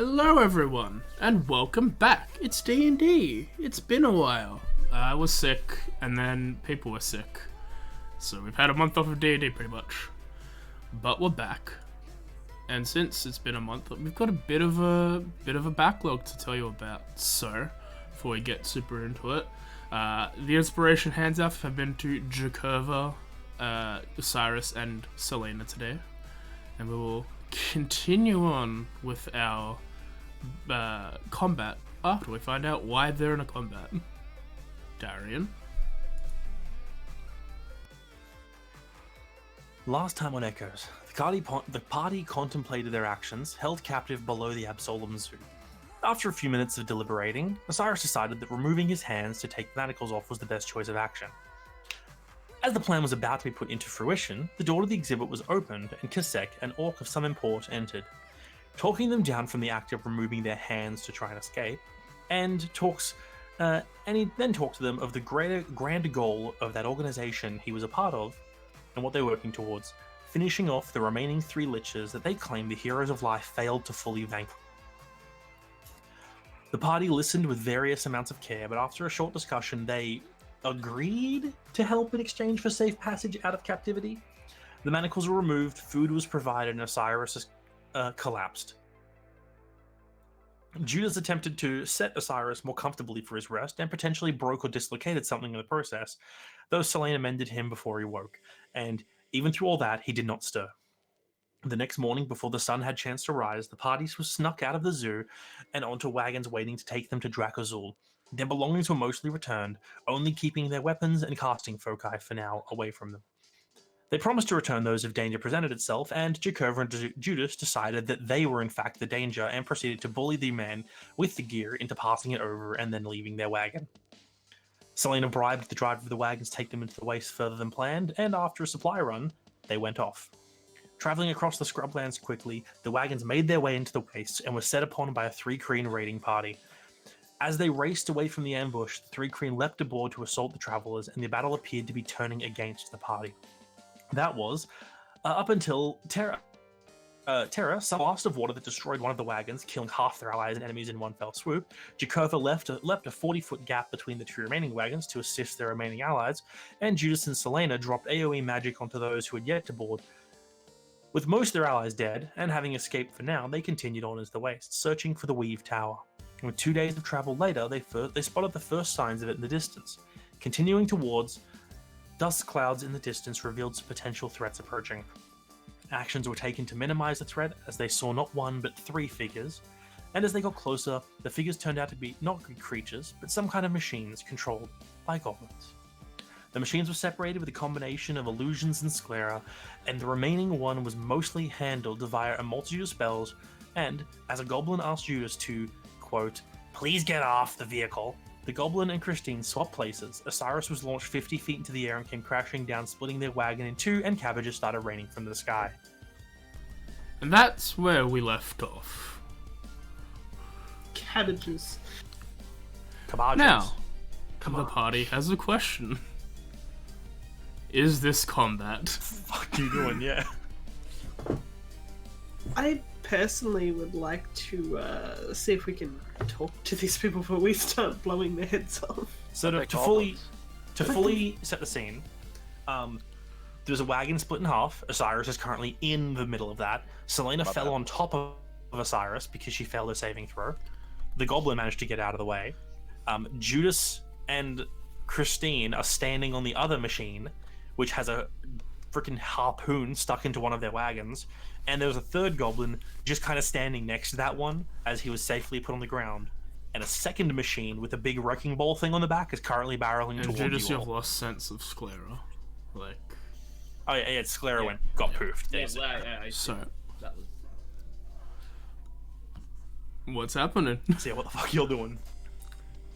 Hello everyone, and welcome back. It's D&D. It's been a while. I was sick, and then people were sick. So we've had a month off of D&D pretty much. But we're back. And since it's been a month, we've got a bit of a backlog to tell you about. So, before we get super into it, the inspiration hands off have been to Jakova, Osiris, and Selena today. And we will continue on with our combat after we find out why they're in a combat. Darian? Last time on Echoes, the party contemplated their actions, held captive below the Absolem Zoo. After a few minutes of deliberating, Osiris decided that removing his hands to take the manacles off was the best choice of action. As the plan was about to be put into fruition, the door to the exhibit was opened and Kasek, an orc of some import, entered, talking them down from the act of removing their hands to try and escape, and he then talked to them of the grander goal of that organization he was a part of and what they were working towards, finishing off the remaining 3 liches that they claimed the heroes of life failed to fully vanquish. The party listened with various amounts of care, but after a short discussion, they agreed to help in exchange for safe passage out of captivity. The manacles were removed, food was provided, and Osiris collapsed. Judas attempted to set Osiris more comfortably for his rest and potentially broke or dislocated something in the process, though Selena mended him before he woke, and even through all that, he did not stir. The next morning, before the sun had chance to rise, the parties were snuck out of the zoo and onto wagons waiting to take them to Drakazul. Their belongings were mostly returned, only keeping their weapons and casting foci for now away from them. They promised to return those if danger presented itself, and Jakova and Judas decided that they were in fact the danger and proceeded to bully the man with the gear into passing it over and then leaving their wagon. Selena bribed the driver of the wagons to take them into the waste further than planned, and after a supply run, they went off. Traveling across the scrublands quickly, the wagons made their way into the wastes and were set upon by a 3 Kreen raiding party. As they raced away from the ambush, the 3 Kreen leapt aboard to assault the travelers, and the battle appeared to be turning against the party. That was, up until Terra, some blast of water that destroyed one of the wagons, killing half their allies and enemies in one fell swoop. Jakova left a 40-foot gap between the 2 remaining wagons to assist their remaining allies, and Judas and Selena dropped AoE magic onto those who had yet to board. With most of their allies dead, and having escaped for now, they continued on into the waste, searching for the Weave Tower. And with 2 days of travel later, they spotted the first signs of it in the distance. Continuing towards, dust clouds in the distance revealed some potential threats approaching. Actions were taken to minimize the threat as they saw not 1 but 3 figures, and as they got closer, the figures turned out to be not good creatures, but some kind of machines controlled by goblins. The machines were separated with a combination of illusions and sclera, and the remaining one was mostly handled via a multitude of spells, and as a goblin asked Judas to, quote, "Please get off the vehicle," the goblin and Christine swapped places. Osiris was launched 50 feet into the air and came crashing down, splitting their wagon in 2, and cabbages started raining from the sky. And that's where we left off. Cabbages. Now, the party has a question. Is this combat? Fuck you doing, yeah. I personally would like to see if we can talk to these people before we start blowing their heads off. So to fully set the scene, there's a wagon split in half. Osiris is currently in the middle of that. Selena fell on top of Osiris because she failed a saving throw. The goblin managed to get out of the way. Judas and Christine are standing on the other machine, which has a freaking harpoon stuck into one of their wagons, and there was a third goblin just kind of standing next to that one as he was safely put on the ground. And a second machine with a big wrecking ball thing on the back is currently barreling towards Judas, you you've all. lost sense of sclera. Like, oh yeah, sclera got poofed. So, that was... what's happening? See what the fuck you're doing.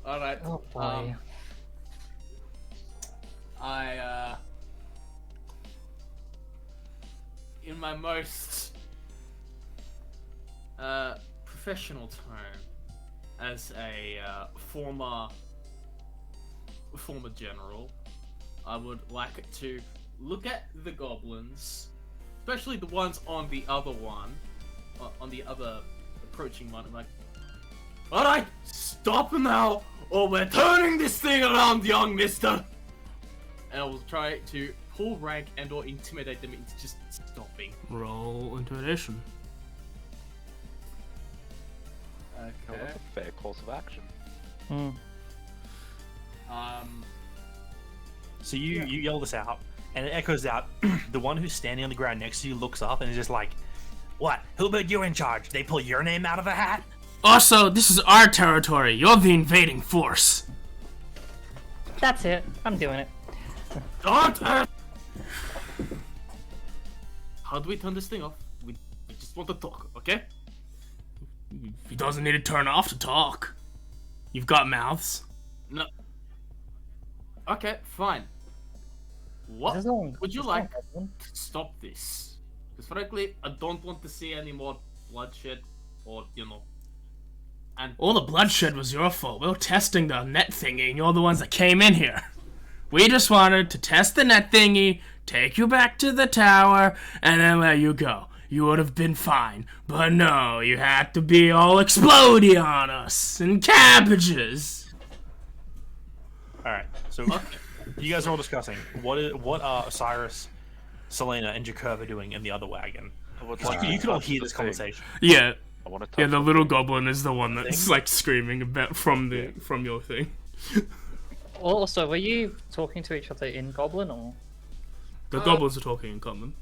Alright, Oh boy. in my most professional tone, as a former general, I would like to look at the goblins, especially the ones on the other one, on the other approaching one. I'm like, alright, stop now, or we're turning this thing around, young mister. And I will try to pull rank and or intimidate them into just stopping. Roll intimidation. Oh, Okay. that's a fair course of action. So you yell this out, and it echoes out. The one who's standing on the ground next to you looks up and is just like, "What? Who put you in charge? They pull your name out of a hat?" Also, this is our territory. You're the invading force. That's it. I'm doing it. Don't hurt! How do we turn this thing off? We just want to talk, okay? He doesn't need to turn off to talk. You've got mouths. No. Okay, fine. What This is all- would you this is like all- to stop this? Because frankly, I don't want to see any more bloodshed, or and All the bloodshed was your fault. We were testing the net thingy, and you're the ones that came in here. We just wanted to test the net thingy, take you back to the tower, and then let you go. You would have been fine. But no, you had to be all explodey on us, and cabbages. All right. So you guys are all discussing what are Cyrus, Selena, and Jacoba doing in the other wagon. I would You could all touch hear the this thing. conversation. Yeah, I want to touch yeah. The little thing. goblin is the one that's Thing? like screaming about from your thing. Also, were you talking to each other in Goblin or? The goblins are talking in common.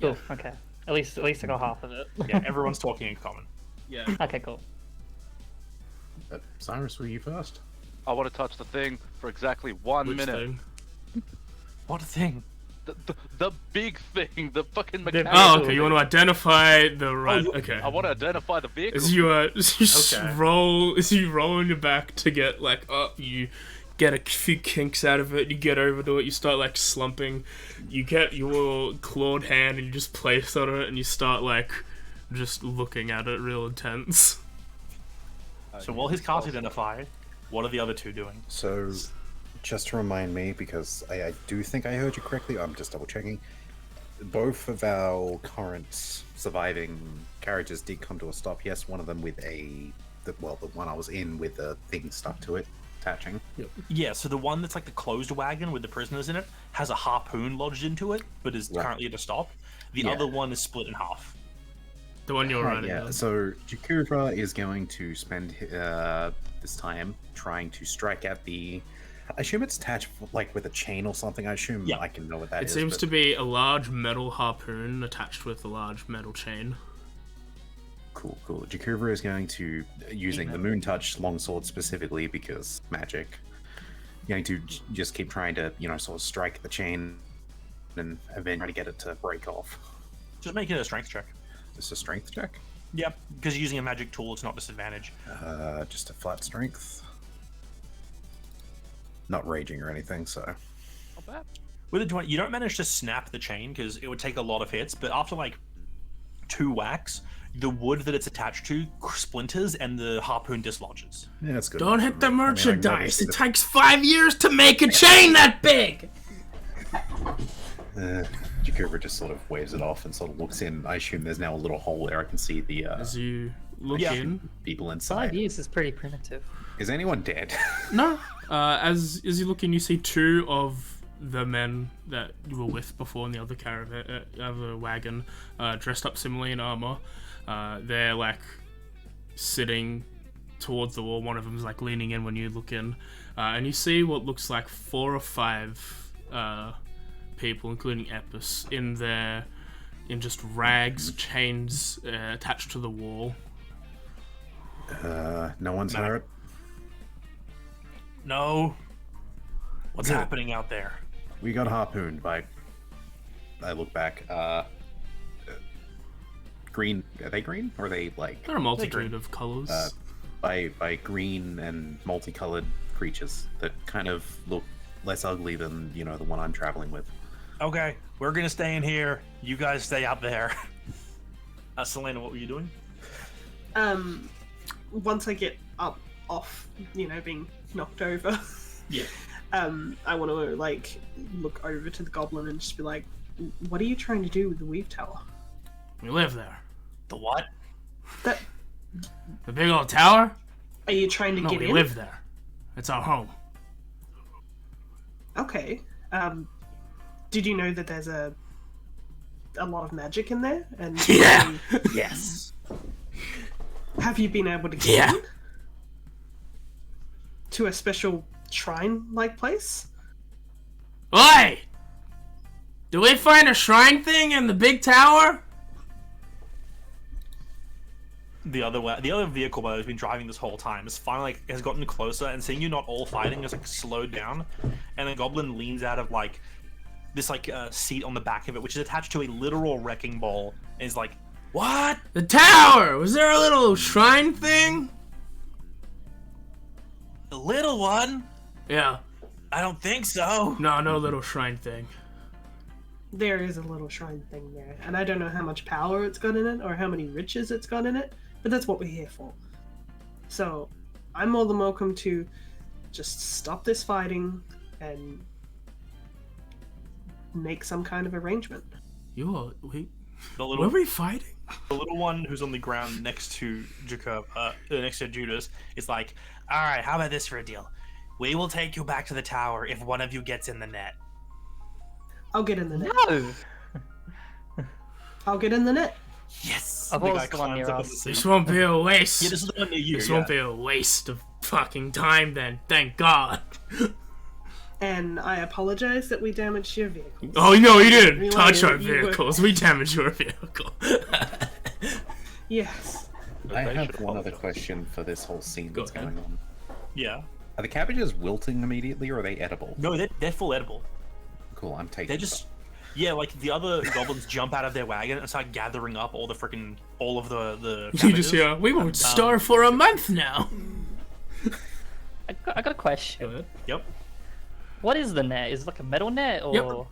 Cool. Okay. At least I got half of it. Yeah, everyone's talking in common. yeah. Okay. Cool. Cyrus, were you first? I want to touch the thing for exactly 1 Which minute. thing? What thing? The big thing, the fucking The- mechanical Oh, okay. You thing. want to identify the right? Okay. I want to identify the vehicle. As you roll on your back to get like up, you get a few kinks out of it. You get over to it. You start like slumping. You get your clawed hand and you just place on it, and you start like just looking at it real intense. So while his car's identified, what are the other two doing? So, just to remind me, because I do think I heard you correctly, I'm just double checking. Both of our current surviving carriages did come to a stop. Yes, one of them with the one I was in with the thing stuck to it, attaching. Yeah, so the one that's like the closed wagon with the prisoners in it has a harpoon lodged into it, but is Right. currently at a stop. The Yeah. other one is split in half. The one you're Right, riding. yeah. on. So Jakura is going to spend this time trying to strike at the. I assume it's attached like with a chain or something. I assume Yeah. I can know what that It is. seems but- to be a large metal harpoon attached with a large metal chain. Cool. Jakura is going to, using the Moon Touch longsword specifically because magic, going to just keep trying to, sort of strike the chain and eventually try to get it to break off. Just make it a strength check. Just a strength check? Yep, because using a magic tool, it's not disadvantage. Just a flat strength. Not raging or anything, so. Not bad. With a 20, you don't manage to snap the chain because it would take a lot of hits, but after like 2 whacks, the wood that it's attached to splinters and the harpoon dislodges. Yeah, that's good. Don't enough hit for the me. I mean, I can merchandise. obviously It takes 5 years to make a chain that big. Jakura just sort of waves it off and sort of looks in. I assume there's now a little hole there. I can see the As you look Yeah. in, people 5 inside. years is pretty primitive. Is anyone dead? no. As you look in, you see 2 of the men that you were with before in the other caravan, other wagon, dressed up similarly in armor. They're like sitting towards the wall. One of them is like leaning in when you look in, and you see what looks like 4 or 5 people, including Epis, in just rags, chains attached to the wall. No one's hurt. No. What's Good. happening out there? We got harpooned by. I look back. Green. Are they green? Or are they like There are a multitude of colors. by green and multicolored creatures that kind of look less ugly than the one I'm traveling with. Okay, we're gonna stay in here. You guys stay out there. Selena, what were you doing? Once I get up off, being knocked over, Yeah. I want to look over to the goblin and just be like, "What are you trying to do with the weave tower?" We live there. The what? That The big old tower? are you trying to No, get we in? live there. It's our home. Okay. Did you know that there's a lot of magic in there? And Yeah. Yes. have you been able to get Yeah. in? To a special shrine-like place? Oi! Did we find a shrine thing in the big tower? The other vehicle that has been driving this whole time is finally has gotten closer, and seeing you not all fighting is slowed down, and the goblin leans out of this seat on the back of it, which is attached to a literal wrecking ball, and is like, "What? The tower! Was there a little shrine thing? The little one? Yeah. I don't think so." No little shrine thing. There is a little shrine thing there, and I don't know how much power it's got in it or how many riches it's got in it, but that's what we're here for. So, I'm more than welcome to just stop this fighting and make some kind of arrangement. You all, wait, The were little we fighting? the little one who's on the ground next to next to Judas is like, "All right, how about this for a deal? We will take you back to the tower if one of you gets in the net." I'll get in the net. No! I'll get in the net. Yes. I The thought it guy was the one climbs near up on us. the seat. This won't be a waste. Yeah, this is the one near you. This yeah. won't be a waste of fucking time then, thank God. And I apologize that we damaged your vehicles. Oh no, you didn't We touch lied, our you were- vehicles. We damaged your vehicle. Yes. I They have should one other apologize. question for this whole scene Go that's ahead. going on. Yeah. Are the cabbages wilting immediately, or are they edible? No, they're full edible. Cool, I'm taking They're just, yeah, like the other goblins jump out of their wagon and start gathering up all of the. You just cabbages. hear, we won't starve for a month now. I got a question. Go ahead. Yep. What is the net? Is it like a metal net or?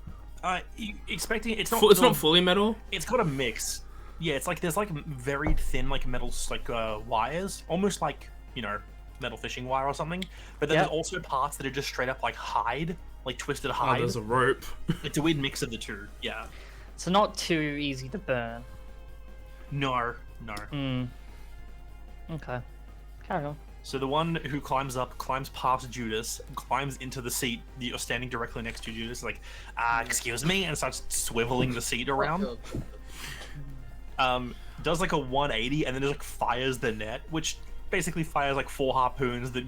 Expecting it's not. It's not fully metal. It's got a mix. Yeah, it's like there's like very thin like metal wires, almost like metal fishing wire or something. But then Yep. there's also parts that are just straight up like hide, like twisted Oh, hide. there's a rope. It's a weird mix of the two. Yeah. So not too easy to burn. No. Hmm. Okay. Carry on. So the one who climbs past Judas, climbs into the seat that you're standing directly next to Judas, like, excuse me, and starts swiveling the seat around. Does like a 180 and then just like fires the net, which basically fires like 4 harpoons that,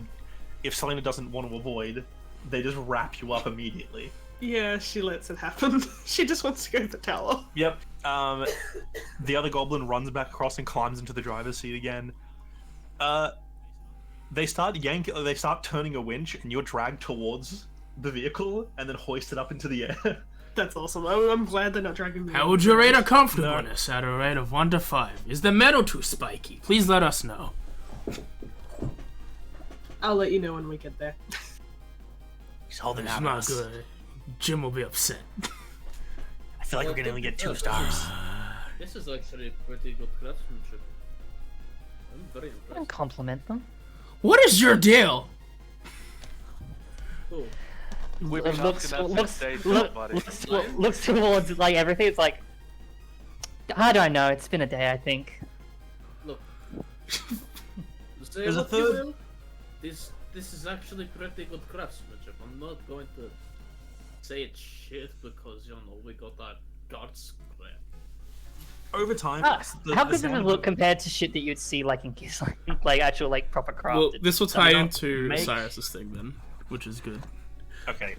if Selena doesn't want to avoid, they just wrap you up immediately. Yeah, she lets it happen. She just wants to go to the tower. Yep. The other goblin runs back across and climbs into the driver's seat again. They start turning a winch, and you're dragged towards the vehicle and then hoisted up into the air. That's awesome. I'm glad they're not dragging me. How would you rate our comfortableness at a rate of 1 to 5? Is the metal too spiky? Please let us know. I'll let you know when we get there. He's holding It's out on not us. good. Jim will be upset. I feel like we're gonna only get 2 stars. This is actually pretty good craftsmanship. I'm very I can impressed. compliment them. What is your deal? Cool. We've been Looks, asking that looks, since day look, dot, buddy. looks towards like everything. It's like I don't know. It's been a day, I think. Look. Say There's a what you third- will. This is actually pretty good craftsmanship. I'm not going to say it's shit because we got that guard scrap. Over time, How good does it look compared to shit that you'd see like in Kiss, like actual like proper crafted? Well, this will tie don't into make- Cyrus's thing then, which is good. Okay.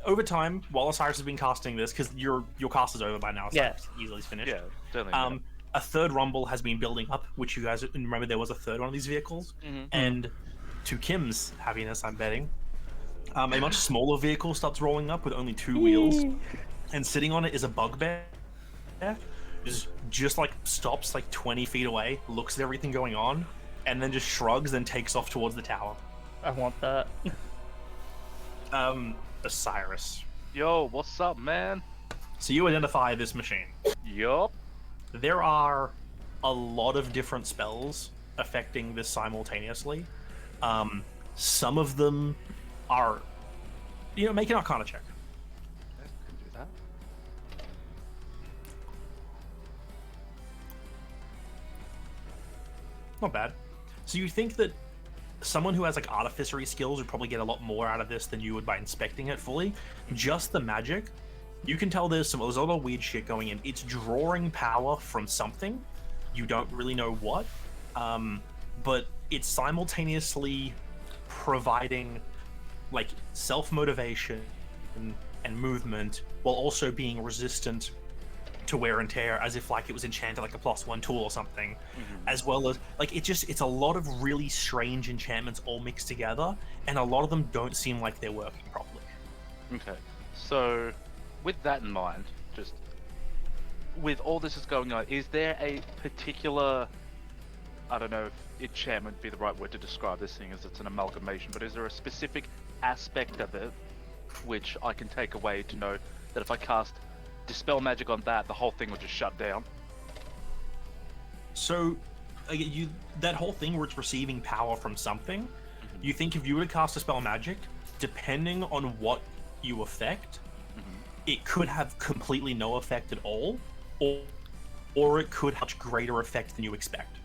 Over time, while Osiris has been casting this, because your cast is over by now, so Yeah. it's easily finished. Yeah, certainly. A third rumble has been building up, which you guys remember there was a third one of these vehicles, and to Kim's happiness, I'm betting, a much smaller vehicle starts rolling up with only 2 wheels, and sitting on it is a bugbear. Just like stops like 20 feet away, looks at everything going on, and then just shrugs and takes off towards the tower. I want that. Osiris. Yo, what's up, man? So you identify this machine. Yup. There are a lot of different spells affecting this simultaneously. Some of them are, make an Arcana check. Can do that. Not bad. So you think that someone who has like artificery skills would probably get a lot more out of this than you would by inspecting it fully. Just the magic, you can tell there's a lot of weird shit going in. It's drawing power from something. You don't really know what, but it's simultaneously providing like self-motivation and movement while also being resistant to wear and tear, as if like it was enchanted like a +1 tool or something, as well as like it's a lot of really strange enchantments all mixed together, and a lot of them don't seem like they're working properly. Okay, so with that in mind, just with all this is going on, is there a particular, I don't know if enchantment would be the right word to describe this thing, as it's an amalgamation, but is there a specific aspect of it which I can take away to know that if I cast Dispel Magic on that, the whole thing will just shut down? So that whole thing where it's receiving power from something, you think if you were to cast a spell magic, depending on what you affect, it could have completely no effect at all, or it could have much greater effect than you expect.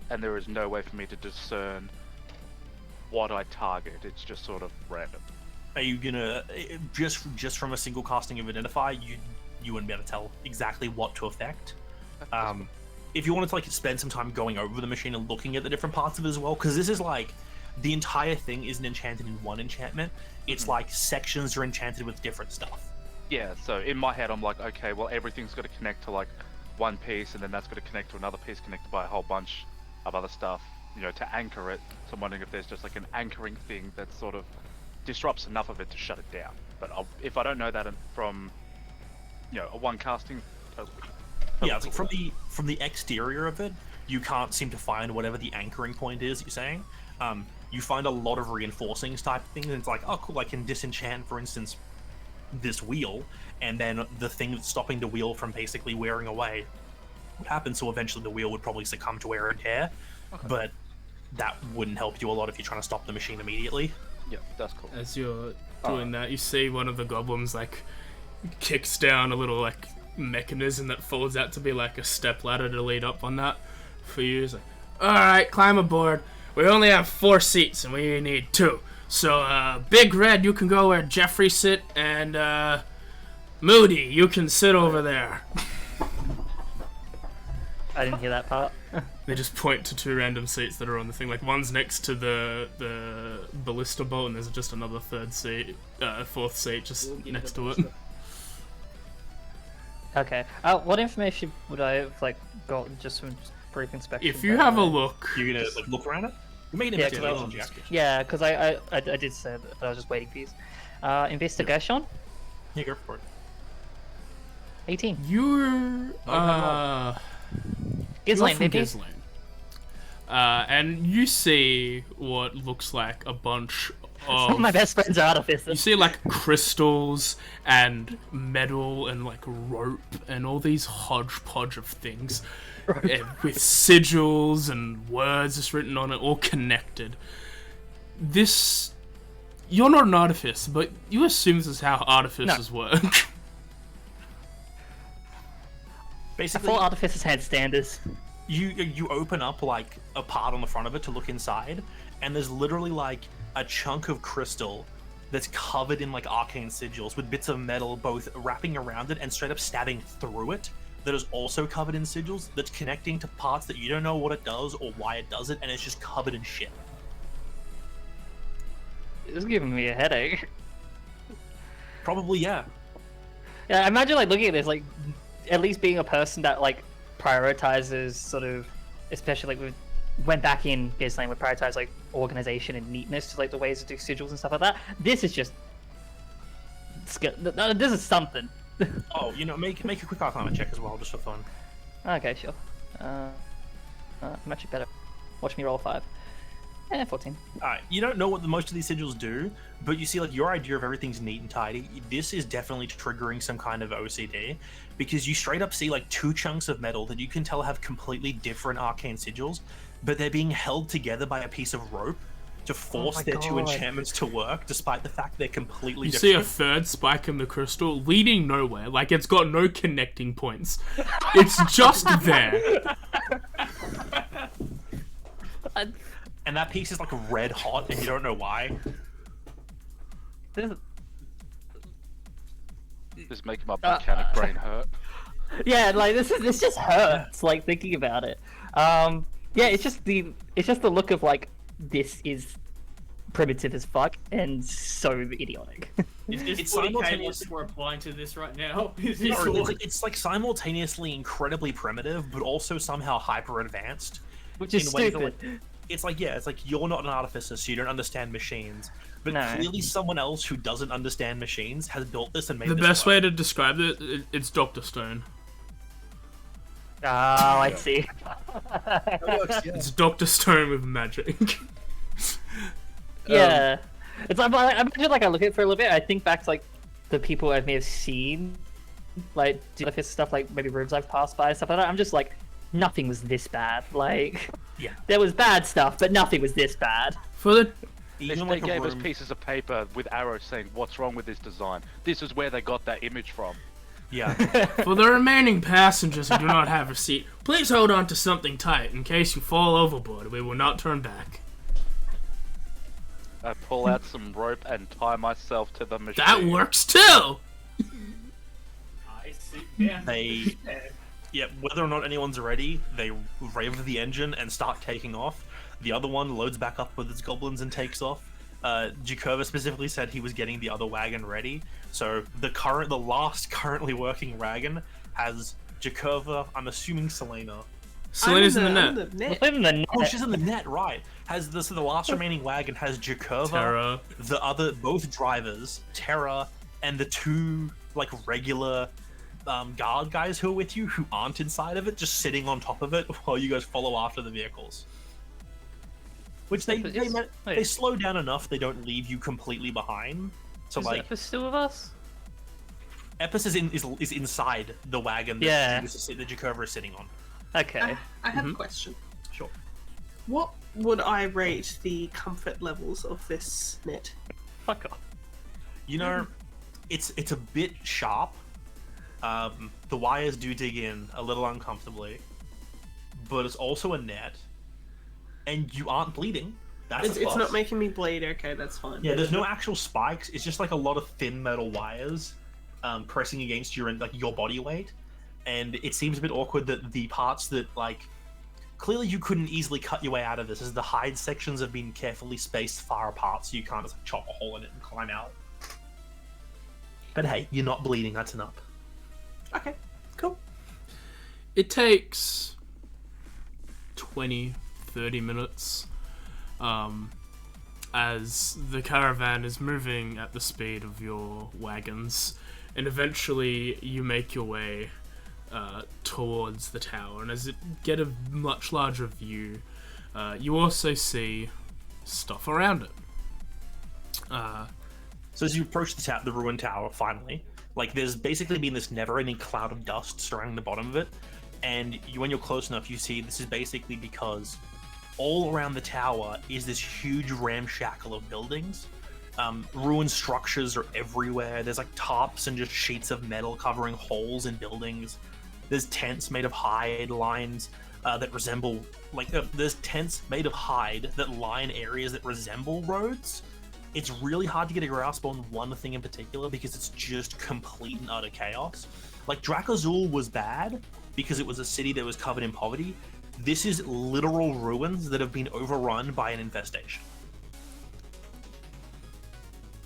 And there is no way for me to discern what I target, it's just sort of random. Are you gonna just from a single casting of Identify, you wouldn't be able to tell exactly what to affect. If you wanted to like spend some time going over the machine and looking at the different parts of it as well, because this is like the entire thing isn't enchanted in one enchantment. It's like sections are enchanted with different stuff. Yeah, so in my head I'm like, okay, well everything's got to connect to like one piece, and then that's got to connect to another piece connected by a whole bunch of other stuff, you know, to anchor it. So I'm wondering if there's just like an anchoring thing that sort of disrupts enough of it to shut it down. But if I don't know that from, you know, a one casting, totally Yeah, it's like from the exterior of it, you can't seem to find whatever the anchoring point is. You're saying, you find a lot of reinforcing type things, and it's like, oh cool, I can disenchant, for instance, this wheel, and then the thing that's stopping the wheel from basically wearing away would happen. So eventually the wheel would probably succumb to wear and tear, but that wouldn't help you a lot if you're trying to stop the machine immediately. Yeah, that's cool. As you're doing that, you see one of the goblins like kicks down a little like mechanism that folds out to be like a step ladder to lead up on that for you. He's like, alright, climb aboard. We only have 4 seats and we need 2. So, Big Red, you can go where Jeffrey sit, and Moody, you can sit over there. I didn't hear that part. They just point to 2 random seats that are on the thing. Like, one's next to the ballista bolt, and there's just another 4th seat just next to it. Okay. What information would I have like got just from brief inspection? If you have a look, You're gonna like look around it. You make an Yeah, investigation check. Yeah, because I did say that, but I was just waiting for you. Investigation. Yeah, go for it. 18. you're Gizlane, from maybe. Gizlane. And you see what looks like a bunch Some of of my best friends are you artificers. see like crystals and metal and like rope and all these hodgepodge of things with sigils and words just written on it, all connected. You're not an artificer, but you assume this is how artificers work. Basically, Full artificers had standards. you open up like a part on the front of it to look inside, and there's literally like a chunk of crystal that's covered in like arcane sigils with bits of metal both wrapping around it and straight up stabbing through it, that is also covered in sigils, that's connecting to parts that you don't know what it does or why it does it, and it's just covered in shit. It's giving me a headache. Probably, yeah. Yeah, I imagine like looking at this, like at least being a person that like prioritizes sort of, especially like went back in Gizlane would prioritize like organization and neatness to like the ways to do sigils and stuff like that. This is just this is something. Oh, you know, make a quick Arcana check as well, just for fun. Okay, sure. I'm actually better. Watch me roll 5. 14. Alright, you don't know what most of these sigils do, but you see like your idea of everything's neat and tidy. This is definitely triggering some kind of OCD, because you straight up see like 2 chunks of metal that you can tell have completely different arcane sigils, but they're being held together by a piece of rope to force my their 2 God. enchantments to work, despite the fact they're completely You see a different. 3rd spike in the crystal leading nowhere. Like, it's got no connecting points. It's just there. and that piece is like red hot, and you don't know why. Just making my mechanic brain hurt. Yeah, like this just hurts. Like thinking about it. Yeah, it's just the look of like this is primitive as fuck and so idiotic. It's 40K simultaneous. what we're applying to this right now. Is No, this all- it's like simultaneously incredibly primitive, but also somehow hyper advanced. Which is in ways that, stupid. like, it's like, yeah, it's like you're not an artificer, so you don't understand machines. But No. clearly, someone else who doesn't understand machines has built this and made The this best work. way to describe it's Dr. Stone. Oh, I see. That works, yeah. It's Dr. Stone with magic. Yeah. It's like, I imagine like I look at it for a little bit, I think back to like the people I may have seen, like do like this stuff, like maybe rooms I've passed by and stuff like that. I'm just like, nothing was this bad. Like, Yeah. there was bad stuff, but nothing was this bad. For the Even They like a gave us room- pieces of paper with arrows saying, "What's wrong with this design? This is where they got that image from." Yeah. For the remaining passengers who do not have a seat, please hold on to something tight in case you fall overboard. We will not turn back. I pull out some rope and tie myself to the machine. That works too! I see. Yeah. They, yeah, whether or not anyone's ready, they rev the engine and start taking off. The other one loads back up with its goblins and takes off. Jakova specifically said he was getting the other wagon ready. So the last currently working wagon has Jakova, I'm assuming Selena. Selena's in the I'm net. net. Put it in the net. Oh, she's in the net, right? Has this the last remaining wagon has Jakova, Terra. the other both drivers, Terra, and the two like regular guard guys who are with you who aren't inside of it, just sitting on top of it while you guys follow after the vehicles. Which they slow down enough they don't leave you completely behind. So Is like Epis still with us? Epis is inside the wagon that, Yeah. that Jakova is sitting on. Okay. I have a question. Sure. What would I rate the comfort levels of this net? Fuck off. You know, it's a bit sharp. The wires do dig in a little uncomfortably, but it's also a net, and you aren't bleeding. That's a It's plus. not making me bleed. Okay, that's fine. Yeah, there's no actual spikes. It's just like a lot of thin metal wires pressing against your body weight, and it seems a bit awkward that the parts that like clearly you couldn't easily cut your way out of this, as the hide sections have been carefully spaced far apart, so you can't just like, chop a hole in it and climb out. But hey, you're not bleeding. That's enough. Okay, cool. It takes 20, 30 minutes as the caravan is moving at the speed of your wagons, and eventually you make your way towards the tower, and as it get a much larger view, you also see stuff around it. So as you approach the ruined tower, finally, like there's basically been this never-ending cloud of dust surrounding the bottom of it, and when you're close enough, you see this is basically because all around the tower is this huge ramshackle of buildings. Ruined structures are everywhere. There's like tarps and just sheets of metal covering holes in buildings. There's tents made of hide lines that resemble there's tents made of hide that line areas that resemble roads. It's really hard to get a grasp on one thing in particular because it's just complete and utter chaos. Like Drakazul was bad because it was a city that was covered in poverty. This is literal ruins that have been overrun by an infestation.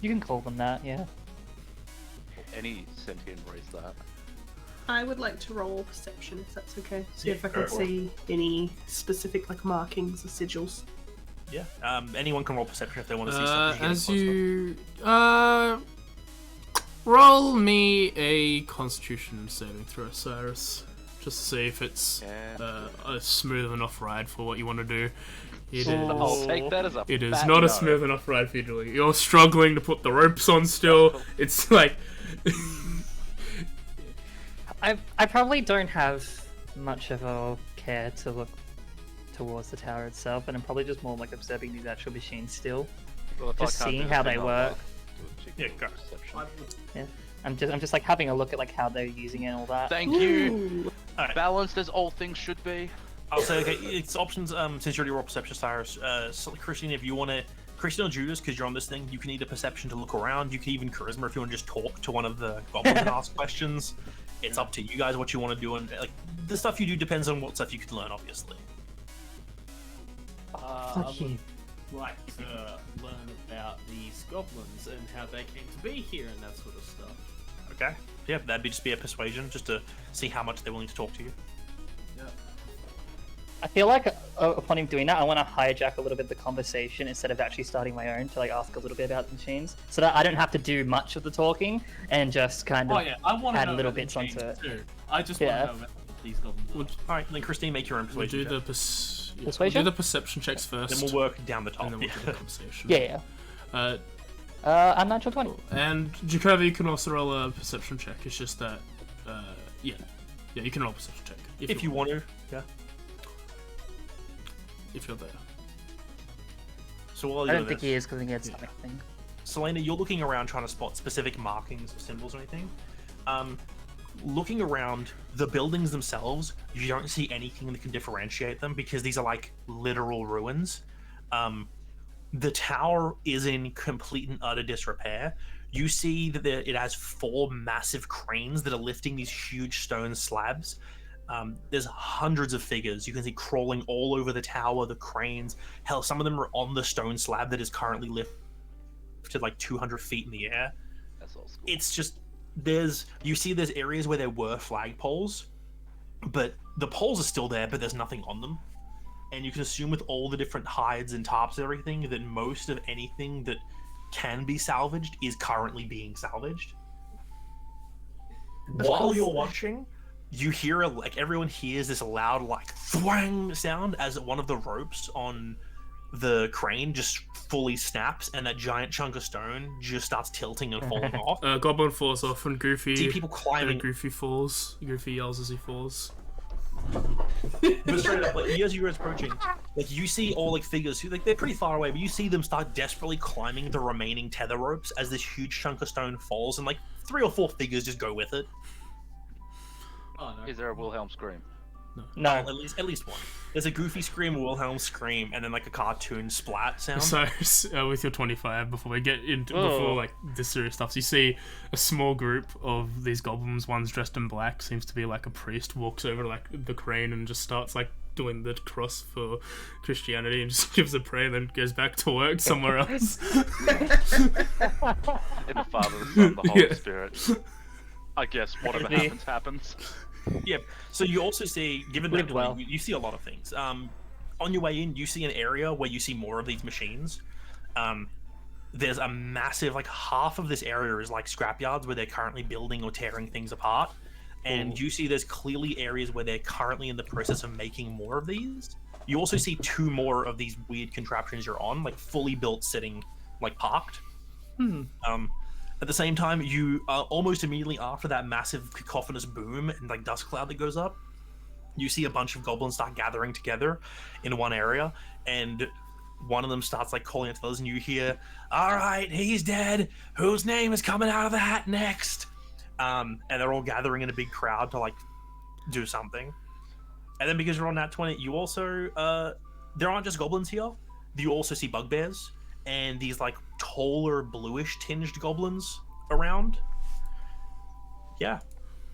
You can call them that, yeah. Any sentient race that. I would like to roll perception if that's okay. See Yeah, if I can go for it. see any specific like markings or sigils. Yeah. Anyone can roll perception if they want to see stuff. As you roll me a Constitution saving throw, Cyrus, just to see if it's Yeah. a smooth enough ride for what you want to do. It I'll is. take that as a It is fat not no. a smooth enough ride for you, Julie. You're struggling to put the ropes on still. It's like I probably don't have much of a care to look towards the tower itself, and I'm probably just more like observing these actual machines still. Well, if I Just can't seeing do how anything, they I'll, work. do a cheeky Yeah, go. perception. Yeah. I'm just like having a look at like how they're using it and all that. Thank you. Alright. Balanced as all things should be. I'll say, okay, it's options. Since you're already roll perception, Cyrus, so Christian, if you want to, Christian or Judas, because you're on this thing, you can either perception to look around. You can even charisma if you want to just talk to one of the goblins and ask questions. It's up to you guys what you want to do, and like the stuff you do depends on what stuff you can learn, obviously. I would like to learn about these goblins and how they came to be here and that sort of stuff. Okay. Yeah, that'd just be a persuasion, just to see how much they're willing to talk to you. Yeah. I feel like upon him doing that, I want to hijack a little bit of the conversation instead of actually starting my own to like ask a little bit about the machines, so that I don't have to do much of the talking and just kind of I want to add know little about the bits onto machines it. too. I just Yeah. want to know about these goblins. All right, then Christine, make your own We'll persuasion. do check. the Persuasion? We'll do the perception checks first. Then we'll work down the top. and then we'll do the conversation. Yeah. I'm natural 20. And Jacoby, you can also roll a perception check. It's just that, yeah, you can roll a perception check If you want to, yeah. if you're there. So while I you're don't think this, he is because he had something. Selena, you're looking around trying to spot specific markings or symbols or anything. Looking around the buildings themselves, you don't see anything that can differentiate them because these are like literal ruins. The tower is in complete and utter disrepair. You see that it has 4 massive cranes that are lifting these huge stone slabs. There's hundreds of figures you can see crawling all over the tower, the cranes. Hell, some of them are on the stone slab that is currently lifted like 200 feet in the air. That's old school. It's just there's areas where there were flagpoles, but the poles are still there, but there's nothing on them. And you can assume with all the different hides and tops and everything that most of anything that can be salvaged is currently being salvaged. While you're watching, you hear like everyone hears this loud like thwang sound as one of the ropes on the crane just fully snaps and that giant chunk of stone just starts tilting and falling off. Goblin falls off and Goofy. See people climbing. Goofy falls. Goofy yells as he falls. But straight up, like as you're approaching, like you see all like figures who like they're pretty far away, but you see them start desperately climbing the remaining tether ropes as this huge chunk of stone falls, and like 3 or 4 figures just go with it. Oh no. Is there a Wilhelm scream? No. At least one. There's a Goofy scream, a Wilhelm scream, and then like a cartoon splat sound. So, with your 25, before we get into before like this serious stuff, so you see a small group of these goblins. One's dressed in black, seems to be like a priest. Walks over to like the crane and just starts like doing the cross for Christianity and just gives a prayer, and then goes back to work somewhere else. In the Father, the Son, the Holy Spirit. I guess whatever happens. Yeah. So you also see, given Lived that well. you see a lot of things. On your way in, you see an area where you see more of these machines. There's a massive, like half of this area is like scrapyards where they're currently building or tearing things apart. And you see there's clearly areas where they're currently in the process of making more of these. You also see 2 more of these weird contraptions you're on, like fully built, sitting like parked. At the same time, you almost immediately after that massive cacophonous boom and like dust cloud that goes up, you see a bunch of goblins start gathering together in one area, and one of them starts like calling out to others, and you hear, "All right, he's dead. Whose name is coming out of the hat next?" And they're all gathering in a big crowd to like do something. And then because you're on Nat 20, you also there aren't just goblins here. You also see bugbears and these like taller bluish tinged goblins around. Yeah,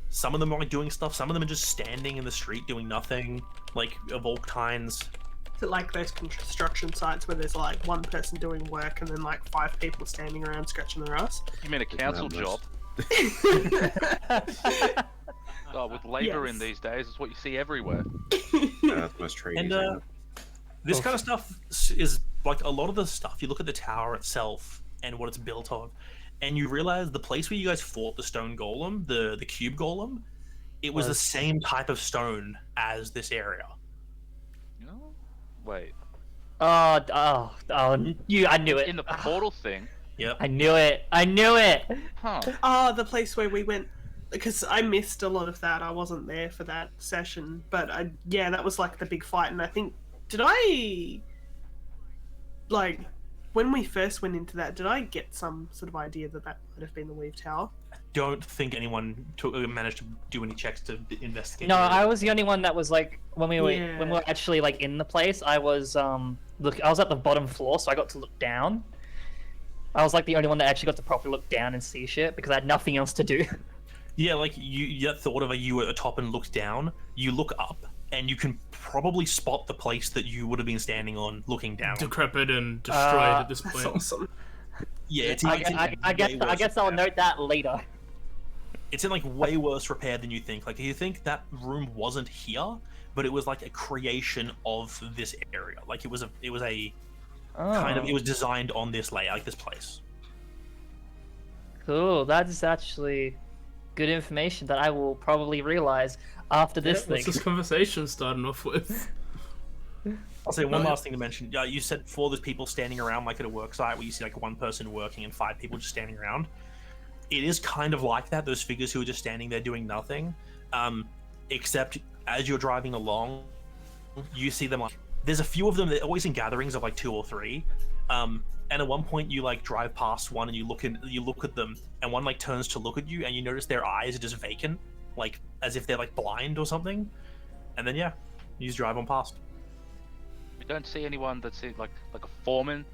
some of them are like doing stuff, some of them are just standing in the street doing nothing, like of all kinds. Is it like those construction sites where there's like one person doing work and then like 5 people standing around scratching their ass? You mean a council job? Oh, with labour in Yes. these days, it's what you see everywhere. That's most trees. And this kind of stuff is like a lot of the stuff. You look at the tower itself and what it's built of, and you realize the place where you guys fought the stone golem, the cube golem, it was the same type of stone as this area. No? Wait. I knew it. In the portal thing? Yep. I knew it. Huh. Oh, the place where we went, because I missed a lot of that. I wasn't there for that session, but that was like the big fight. And I think, did I like when we first went into that, did I get some sort of idea that that might have been the Weave Tower? Don't think anyone managed to do any checks to investigate. No, the area. I was the only one that was like when we were actually like in the place. I was I was at the bottom floor, so I got to look down. I was like the only one that actually got to properly look down and see shit because I had nothing else to do. Yeah, like you thought of you at the top and looked down. You look up, and you can probably spot the place that you would have been standing on, looking down. Decrepit and destroyed at this That's point. awesome. Yeah, it's I guess I'll note that later. It's in like way worse repair than you think. Like you think that room wasn't here, but it was like a creation of this area. Like it was a kind of, it was designed on this layout, like this place. Cool. That is actually good information that I will probably realize after this thing. What's this conversation starting off with? I'll say one last thing to mention. You said 4 there's people standing around like at a work site where you see like 1 person working and 5 people just standing around. It is kind of like that, those figures who are just standing there doing nothing. Except as you're driving along, you see them like, there's a few of them, they're always in gatherings of like 2 or 3. And at one point you like drive past one and you look at them and one like turns to look at you and you notice their eyes are just vacant, like as if they're like blind or something. And then yeah, you just drive on past. We don't see anyone that's like a foreman,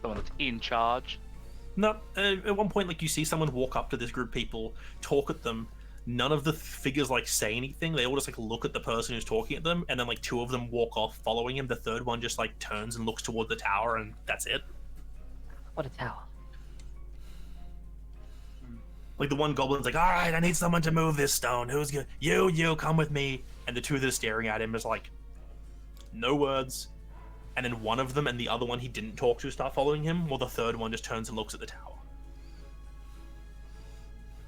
someone that's in charge. No, at one point like you see someone walk up to this group of people, talk at them. None of the figures like say anything. They all just like look at the person who's talking at them, and then like 2 of them walk off following him. The third one just like turns and looks toward the tower, and that's it. What a tower. Like the one goblin's like, all right, I need someone to move this stone. Who's good? You, come with me. And the 2 that are staring at him is like, no words. And then one of them and the other one he didn't talk to start following him, while the third one just turns and looks at the tower.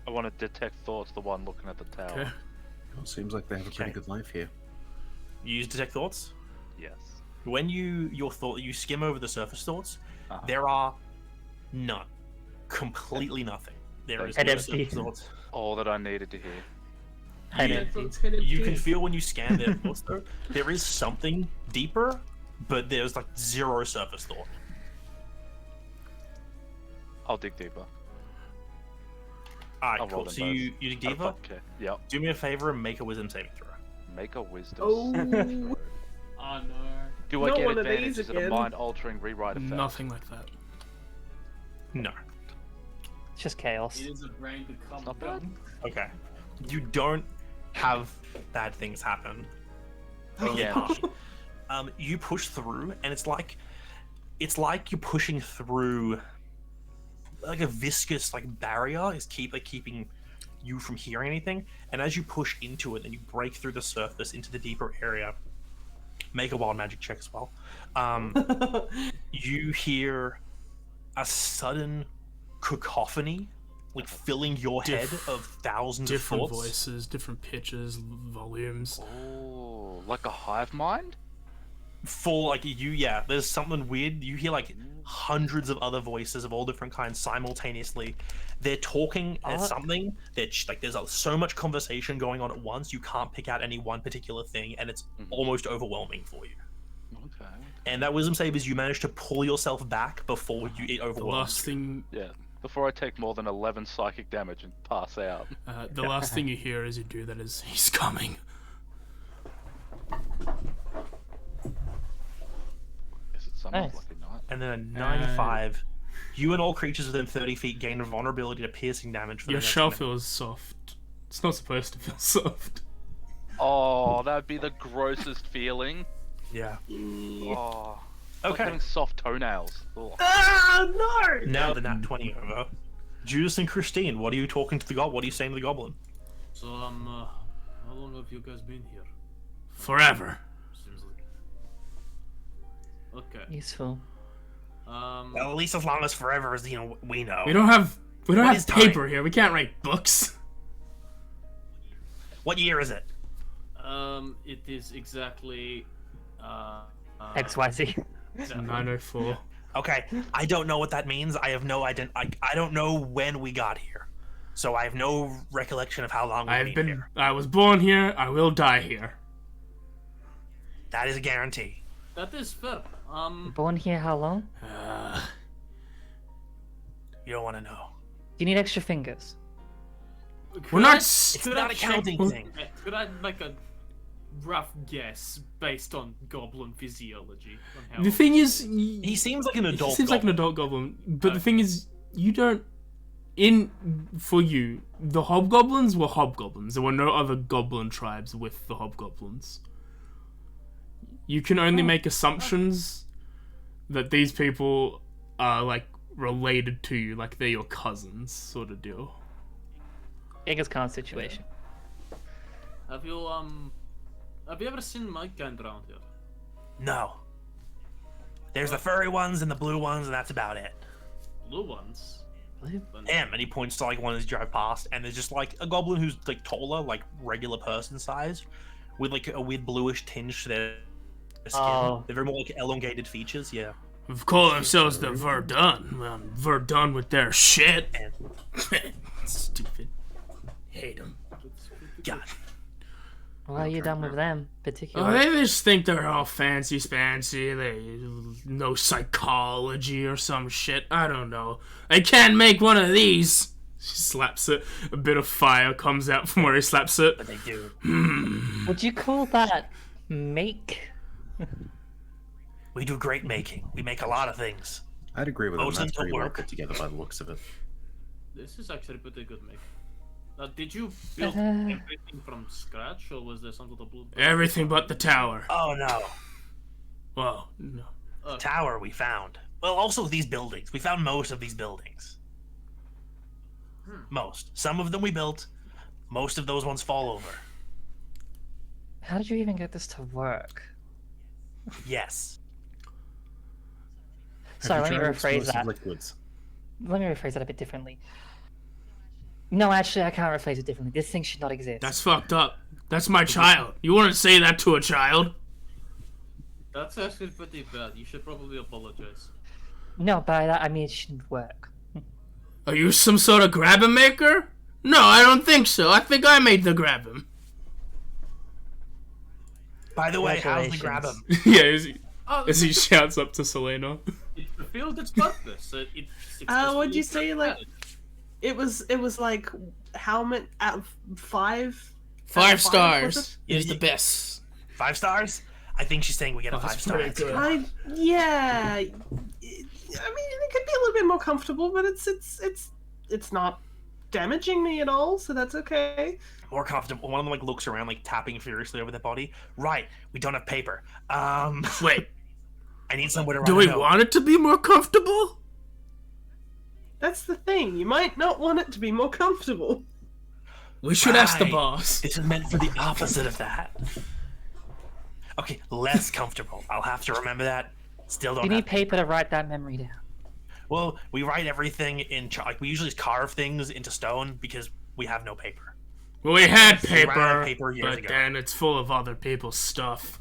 I want to detect thoughts, the one looking at the tower. Okay. Well, seems like they have a pretty good life here. You use detect thoughts? Yes. When you skim over the surface thoughts, there are none. Completely nothing. There is no empty. surface thoughts. All that I needed to hear. You can feel when you scan their thoughts though, there is something deeper, but there's like 0 surface thought. I'll dig deeper. Alright, I'll roll cool. them So you dig deeper? Okay. Yep. Do me a favor and make a wisdom saving throw. Make a wisdom. Oh, Oh no. Do I not get one of advantage? these Is it a again. mind-altering rewrite effect? Nothing like that. No. It's just chaos. It is a brain become Not bad. dumb. Okay. You don't have bad things happen. Yeah. You push through, and it's like you're pushing through like a viscous like barrier is keeping you from hearing anything. And as you push into it and you break through the surface into the deeper area, make a wild magic check as well. You hear a sudden cacophony, like filling your head of thousands of Different thoughts. voices, different pitches, volumes. Oh, like a hive mind? Full like there's something weird. You hear like hundreds of other voices of all different kinds simultaneously. They're talking at something. There's so much conversation going on at once. You can't pick out any one particular thing, and it's almost overwhelming for you. Okay. And that wisdom save is you manage to pull yourself back before it The overwhelms. last thing, Yeah. Before I take more than 11 psychic damage and pass out. the last thing you hear as you do that is, he's coming. Is it someone's Nice. lucky night? And then a 9-5. You and all creatures within 30 feet gain a vulnerability to piercing damage for Your the next shell minute. feels soft. It's not supposed to feel soft. Oh, that would be the grossest feeling. Yeah. Oh. It's like Okay. having soft toenails. Ugh. ah, no! Now the nat 20 over. Judas and Christine, what are you talking to the goblin? What are you saying to the goblin? So how long have you guys been here? Forever. Seems like. Okay. Useful. Well, at least as long as forever as we know. We don't have What have is paper here. We can't write books. What year is it? It is exactly. XYZ. 904. Okay, I don't know what that means. I have no I don't know when we got here, so I have no recollection of how long we've been here. I was born here. I will die here. That is a guarantee. That is fair. Born here how long? You don't want to know. Do you need extra fingers? We're not. It's not a counting thing. Could I make a rough guess based on goblin physiology? On how The thing is, He seems like an he adult. seems like an goblin. adult goblin, but the thing is, you don't. For you, the hobgoblins were hobgoblins. There were no other goblin tribes with the hobgoblins. You can only make assumptions that these people are like related to you, like they're your cousins, sort of deal. Genghis Khan situation. Have you ever seen my kind around here? No. There's the furry ones and the blue ones, and that's about it. Blue ones. Him, and he points to like one as you drive past, and there's just like a goblin who's like taller, like regular person size, with like a weird bluish tinge to their skin. Oh. They're very more like elongated features, yeah. Of call themselves the Verdun. Well, Verdun with their shit. Stupid. Hate them. God. Why are you done with them, Oh, particularly? they just think they're all fancy. They know psychology or some shit. I don't know. I can't make one of these. She slaps it. A bit of fire comes out from where he slaps it. But they do. Would you call that make? We do great making. We make a lot of things. I'd agree with him. Most That's of them pretty well work. put together by the looks of it. This is actually pretty good, mate. Did you build Uh. everything from scratch, or was there some sort of blueprint? Everything but the tower. Oh no. Well, no. Tower we found. Well, also these buildings. We found most of these buildings. Most. Some of them we built. Most of those ones fall over. How did you even get this to work? Yes. Sorry, let me Have you tried rephrase explosive that. liquids? Let me rephrase that a bit differently. No, actually, I can't rephrase it differently. This thing should not exist. That's fucked up. That's my child. You wouldn't say that to a child. That's actually pretty bad. You should probably apologize. No, by that I mean it shouldn't work. Are you some sort of grab maker? No, I don't think so. I think I made the grab him. By the way, how's the grab him? Congratulations. Yeah, as he shouts up to Selena. It fulfilled its purpose. It What'd you successfully say, like- managed. It was like how many out of 5? 5 was stars. it? Is the best. 5 stars? I think she's saying we get a Oh, that's 5-star pretty answer. good. Yeah. I mean, it could be a little bit more comfortable, but it's not damaging me at all, so that's okay. More comfortable. One of them like looks around, like tapping furiously over their body. Right, we don't have paper. Wait, I need somewhere to write do a we note. want it to be more comfortable? That's the thing. You might not want it to be more comfortable. We should ask the Right. boss. This is meant for the opposite of that. Okay, less comfortable. I'll have to remember that. Still don't You have need paper to write that memory down. Well, we write everything in like we usually carve things into stone because we have no paper. Well, we had We ran out paper, of paper years but ago. then it's full of other people's stuff.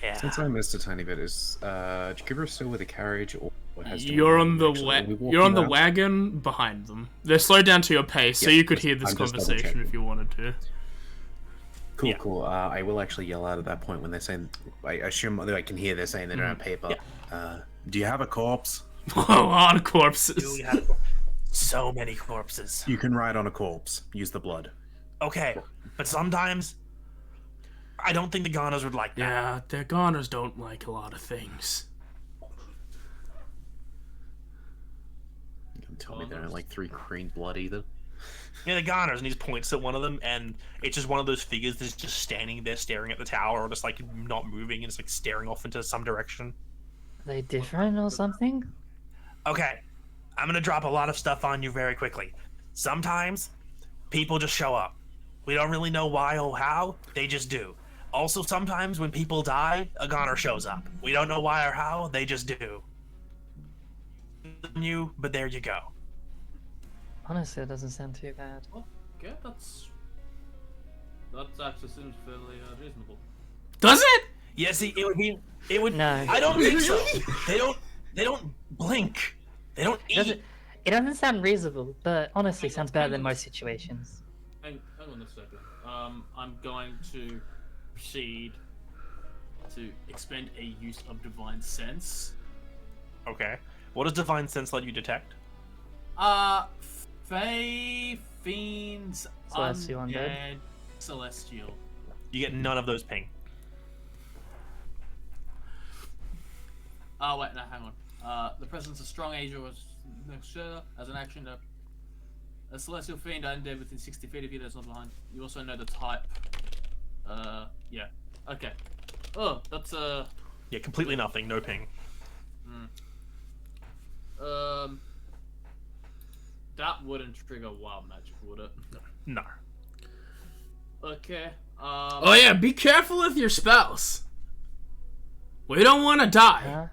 Yeah. Since I missed a tiny bit, is Jakubra still with a carriage, or has to You're on the actually- are we walking you're on the around? wagon behind them. They're slowed down to your pace, so Yeah, you could hear this I'm just conversation double-checking. if you wanted to. Cool, Yeah. cool. I will actually yell out at that point when they're saying. I assume that I can hear they're saying they don't have paper. Do you have a corpse? A lot of Do corpses. we have so many corpses? You can ride on a corpse. Use the blood. Okay, but sometimes I don't think the Ghana's would like that. Yeah, the goners don't like a lot of things. You can tell me they don't like 3 green blood either. Yeah, the Ghana's, and he points at one of them, and it's just one of those figures that's just standing there staring at the tower, or just like not moving, and it's like staring off into some direction. Are they different or something? Okay, I'm gonna drop a lot of stuff on you very quickly. Sometimes people just show up. We don't really know why or how, they just do. Also, sometimes when people die, a goner shows up. We don't know why or how, they just do. You, but there you go. Honestly, it doesn't sound too bad. Okay, that's actually seems fairly reasonable. Does it? Yeah, see, it would. No. I don't think so. They don't blink. They don't eat. It doesn't sound reasonable, but honestly, sounds better than most situations. Hang on a second. I'm going to proceed to expend a use of divine sense. Okay. What does Divine Sense let you detect? Fae, Fiends, Celestial, Undead, Undead. Celestial. You get none of those ping. Oh, wait, no, hang on. The presence of strong angel was as an action. A Celestial Fiend undead within 60 feet of you that's not behind. You also know the type. Yeah. Okay. Oh, that's, Yeah, completely nothing. No ping. That wouldn't trigger wild magic, would it? No. Okay. Oh yeah, be careful with your spells. We don't want to die.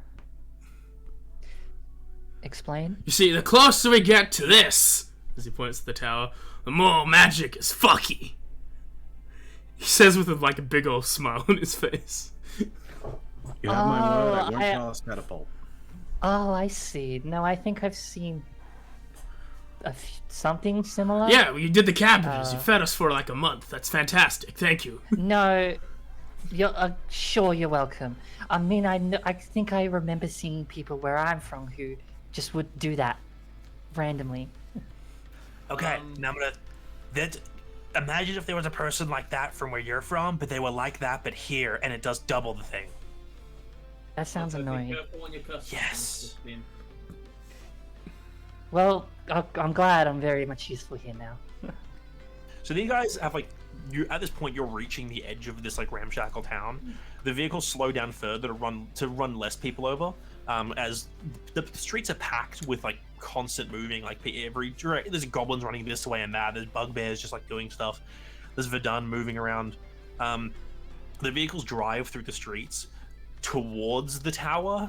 Explain. You see, the closer we get to this, as he points to the tower, the more magic is fucky. He says with like a big old smile on his face. You have my word, I Oh, won't cast catapult. Oh, I see. No, I think I've seen something similar. Yeah, well, you did the cabbages. You fed us for like a month. That's fantastic. Thank you. No, you're sure you're welcome. I mean, I think I remember seeing people where I'm from who just would do that randomly. Okay, now I'm gonna. Imagine if there was a person like that from where you're from, but they were like that, but here, and it does double the thing. That sounds annoying. Be careful when you cast Yes. Well, I'm glad I'm very much useful here now. So these guys have like, you at this point you're reaching the edge of this like ramshackle town. The vehicles slow down further to run less people over, as the streets are packed with like constant moving. Like there's goblins running this way and that. There's bugbears just like doing stuff. There's Verdun moving around. The vehicles drive through the streets towards the tower.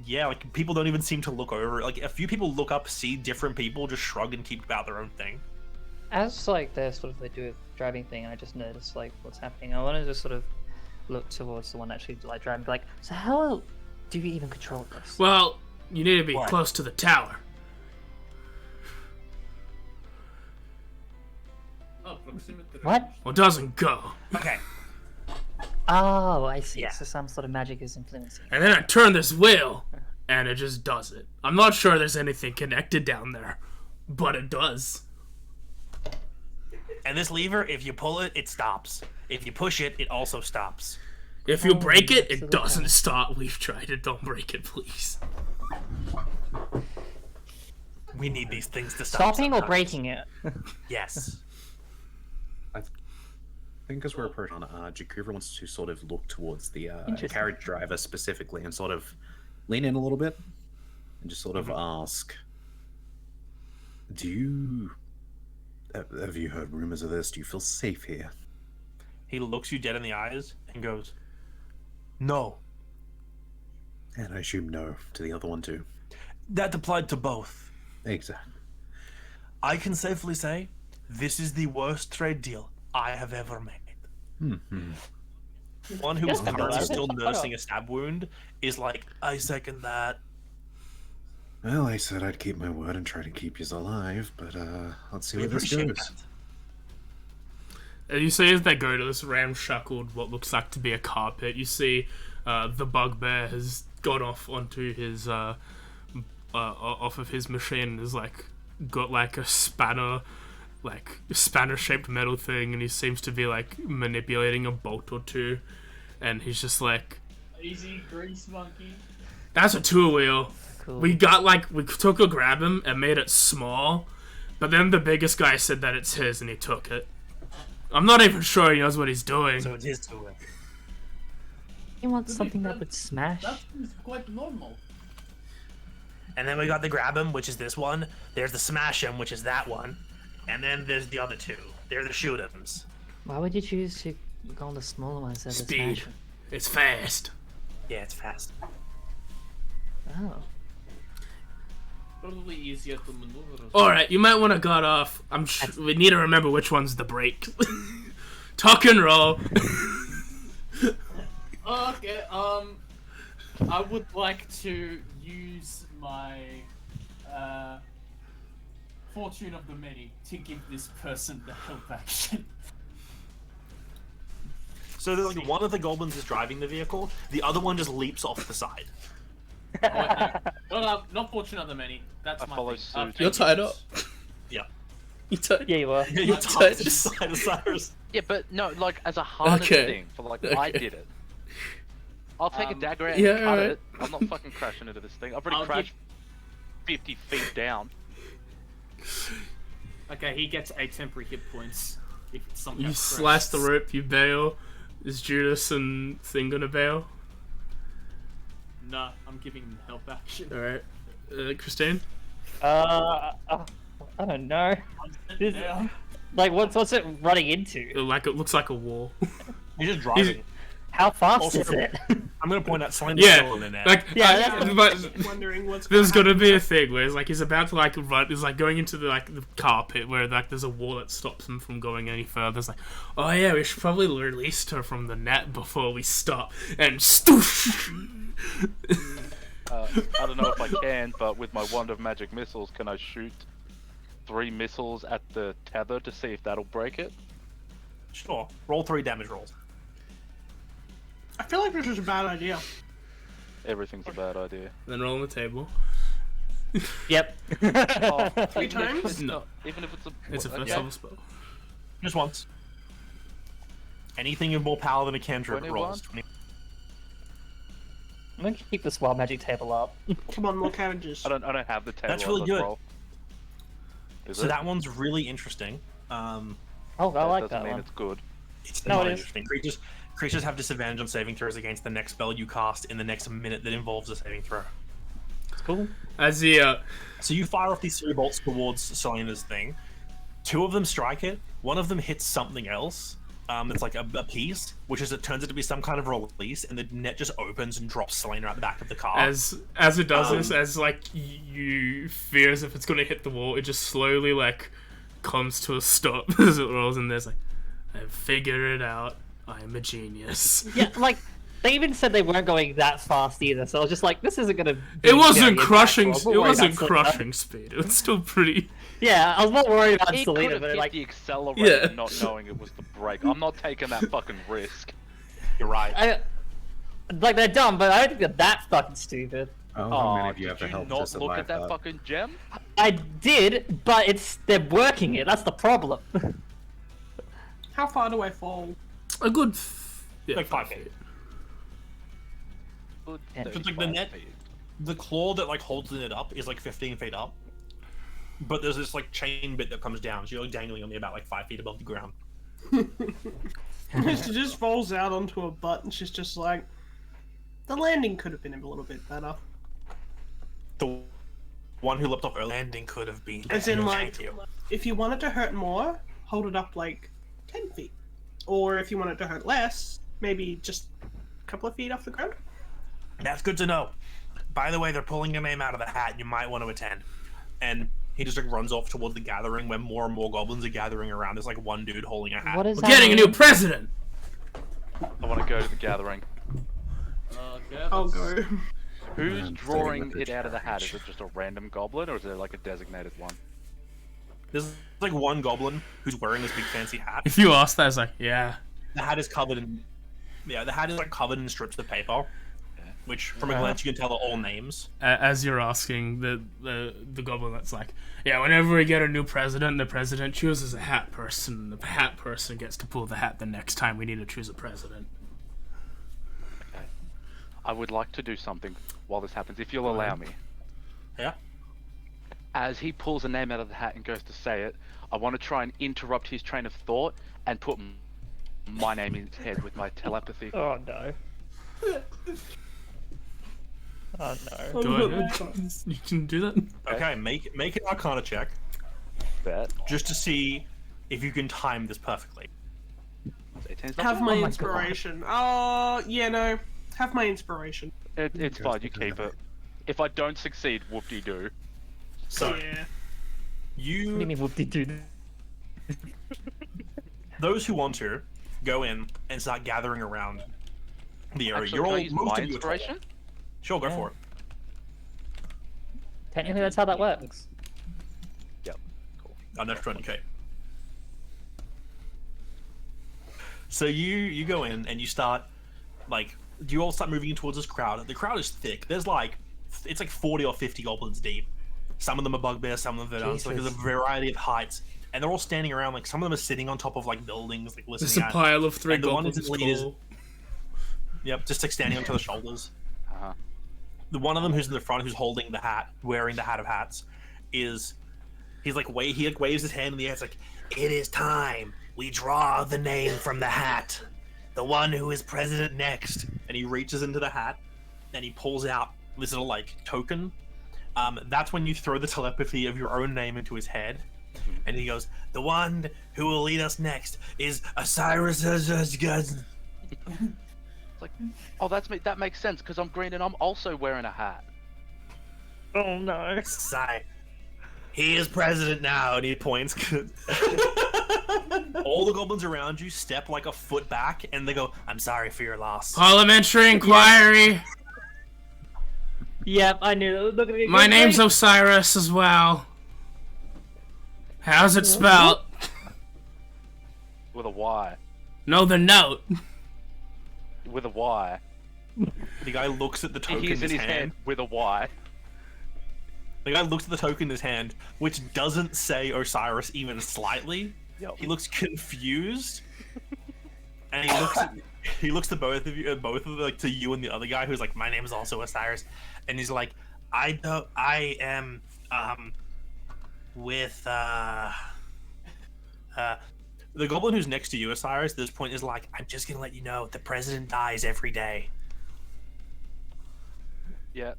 Yeah, like people don't even seem to look over. Like a few people look up, see different people, just shrug and keep about their own thing. As like they do a driving thing, I just noticed like what's happening. I want to just sort of look towards the one actually like driving. Be like, so how do you even control this? Well, you need to be What? close to the tower. Oh, proximity. What? Well, it doesn't go. Okay. Oh, I see. Yeah. So some sort of magic is influencing. And then I turn this wheel, and it just does it. I'm not sure there's anything connected down there, but it does. And this lever, if you pull it, it stops. If you push it, it also stops. If you break it, that's it the doesn't point. stop. We've tried it. Don't break it, please. We need these things to stop. Stopping or sometimes. breaking it? Yes. I think as we're approaching, Jakuvra wants to sort of look towards the Interesting. carriage driver specifically and sort of lean in a little bit and just sort of ask, have you heard rumors of this? Do you feel safe here? He looks you dead in the eyes and goes, "No." And I assume no to the other one too. That applied to both. Exactly. I can safely say, this is the worst trade deal I have ever made. Mm-hmm. One who is Yeah, currently that's still fine. nursing a stab wound is like, I second that. Well, I said I'd keep my word and try to keep you alive, but let's see We where this appreciate goes. that. As you see as they go to this ramshackled, what looks like to be a carpet, you see the bugbear has gone off onto his off of his machine and has like got like a spanner shaped metal thing, and he seems to be like manipulating a bolt or two, and he's just like, Easy grease monkey. that's a tool wheel. Cool. We took a grab him and made it small, but then the biggest guy said that it's his and he took it. I'm not even sure he knows what he's doing. So it is to it. You want something that would smash? That is quite normal. And then we got the grab 'em, which is this one. There's the smash 'em, which is that one. And then there's the other two. They're the shoot 'ems. Why would you choose to go on the smaller ones as a Speed. smash? It's fast. Yeah, it's fast. Oh. Probably easier to maneuver. Alright, you might want to cut off. We need to remember which one's the brake. Tuck and roll. Okay, I would like to use my fortune of the many to give this person the help action. So like one of the goblins is driving the vehicle, the other one just leaps off the side. Oh, wait, no. Well, not fortunate of the many. That's I my follow thing. suit. You're tied up. Yeah. You tied. Yeah, you were. You're tied to the side of Cyrus. Yeah, but no, like as a harness Okay. thing for like I Okay. did it. I'll take a dagger out yeah, and cut alright. it. I'm not fucking crashing into this thing. I've already I'll crashed 50 feet down. Okay, he gets 8 temporary hit points. If it's somehow You slice the crashes. rope. You bail. Is Judas and Thing gonna bail? Nah, I'm giving him help action. All right, Christine. I don't know. This, like, what's it running into? Like it looks like a wall. You're just driving. How fast Also, is it? I'm gonna point out Selena's still in Yeah, there. like Yeah, but Wondering what's there's gonna gotta be a thing where it's like he's about to like run. He's like going into the carpet where like there's a wall that stops him from going any further. It's like, oh yeah, we should probably release her from the net before we stop. And stoosh. I don't know if I can, but with my wand of magic missiles, can I shoot 3 missiles at the tether to see if that'll break it? Sure. Roll 3 damage rolls. I feel like this is a bad idea. Everything's a bad idea. Then roll on the table. Yep. Oh, 3 even if times? it's No. not- even if it's a... It's a first yeah. level spell. Just once. Anything of more power than a cantrip 21? rolls. 20. I'm gonna keep this wild magic table up. Come on, more carriages. I don't have the table. That's really on good. Roll. Is So it? that one's really interesting. Oh, I That like doesn't that mean one. it's good. It's No, not it is. interesting. Creatures have disadvantage on saving throws against the next spell you cast in the next minute that involves a saving throw. It's cool. As the So you fire off these 3 bolts towards Selena's thing. 2 of them strike it. 1 of them hits something else. It's like a piece, which is it turns it to be some kind of release, and the net just opens and drops Selena at the back of the car. as it does this, as like you fear as if it's gonna hit the wall, it just slowly like comes to a stop as it rolls, and there's like, I've figured it out. I am a genius. Yeah, like they even said they weren't going that fast either, so I was just like, this isn't gonna. It be wasn't very crushing. impactful. It Don't worry wasn't about Selena. crushing speed. It was still pretty. Yeah, I was more worried about He could Selena, have but hit like, the accelerator Yeah. not knowing it was the brake. I'm not taking that fucking risk. You're right. like they're dumb, but I don't think they're that fucking stupid. Oh, how Oh, many of you did have the you help to not look survive at that fucking gem? I did, but they're working it. That's the problem. How far do I fall? A good. Yeah, Like 5 feet. Good Yeah. So it's like the 35 net- feet. The claw that like holds it up is like 15 feet up. But there's this like chain bit that comes down, so you're like, dangling only about like 5 feet above the ground. She just falls out onto a butt and she's just like, the landing could have been a little bit better. The one who leapt off early landing could have been. As in, like, Thank you. if you want it to hurt more, hold it up like 10 feet. Or if you want it to hurt less, maybe just a couple of feet off the ground. That's good to know. By the way, they're pulling your name out of the hat. You might want to attend. And he just like runs off towards the gathering where more and more goblins are gathering around. There's like one dude holding a hat. What is We're that? getting a new president. I want to go to the gathering. Okay, I'll let's- go. Who's I'm drawing starting with it the out of the hat? Is it just a random goblin, or is there like a designated one? There's like one goblin who's wearing this big fancy hat. If you ask that, it's like, yeah. The hat is covered in, the hat is like covered in strips of paper, which from a glance you can tell are all names. As you're asking, the goblin that's like, yeah, whenever we get a new president, the president chooses a hat person. The hat person gets to pull the hat the next time we need to choose a president. I would like to do something while this happens, if you'll allow me. Yeah. As he pulls a name out of the hat and goes to say it, I want to try and interrupt his train of thought and put my name in his head with my telepathy. Oh no. Oh no. Go ahead. You can do that. Okay, make an Arcana check Bet. just to see if you can time this perfectly. 18's not Have bad. my my God. inspiration. Oh, yeah, no. Have my inspiration. It's fine, you keep it. If I don't succeed, whoop-de-doo. So Yeah. What do you you, mean whoop-de-doo? those who want to, go in and start gathering around the area. Actually, You're can all I use most my of you are inspiration? tall. Sure, go Yeah. for it. Technically, that's how that works. Yep. Oh, next turn, okay. So you go in and you start, like, you all start moving towards this crowd. The crowd is thick. There's like it's like 40 or 50 goblins deep. Some of them are bugbears, some of them are like there's a variety of heights, and they're all standing around. Like some of them are sitting on top of like buildings, like listening. There's a pile of 3 and the one goblins. who's in the lead is, yep, just like standing on each other's shoulders. Uh-huh. The one of them who's in the front, who's holding the hat, wearing the hat of hats, he's like he waves his hand in the air. It's like, it is time. We draw the name from the hat. The one who is president next. And he reaches into the hat, and he pulls out this little like token. That's when you throw the telepathy of your own name into his head, and he goes, "The one who will lead us next is Osiris." It's like, oh, that makes sense because I'm green and I'm also wearing a hat. Oh no. Sigh. He is president now, and he points. All the goblins around you step like a foot back, and they go, "I'm sorry for your loss." Parliamentary inquiry. Yep, I knew that was not gonna be a My good name's name. Osiris as well. How's it spelled? With a Y. No, the note. With a Y. The guy looks at the token He's in in his his hand. hand with a Y. The guy looks at the token in his hand, which doesn't say Osiris even slightly. Yep. He looks confused, and he looks to both of you, like to you and the other guy who's like, "My name is also Osiris," and he's like, I am with the goblin who's next to you, Osiris. At this point is like, "I'm just gonna let you know the president dies every day." Yeah.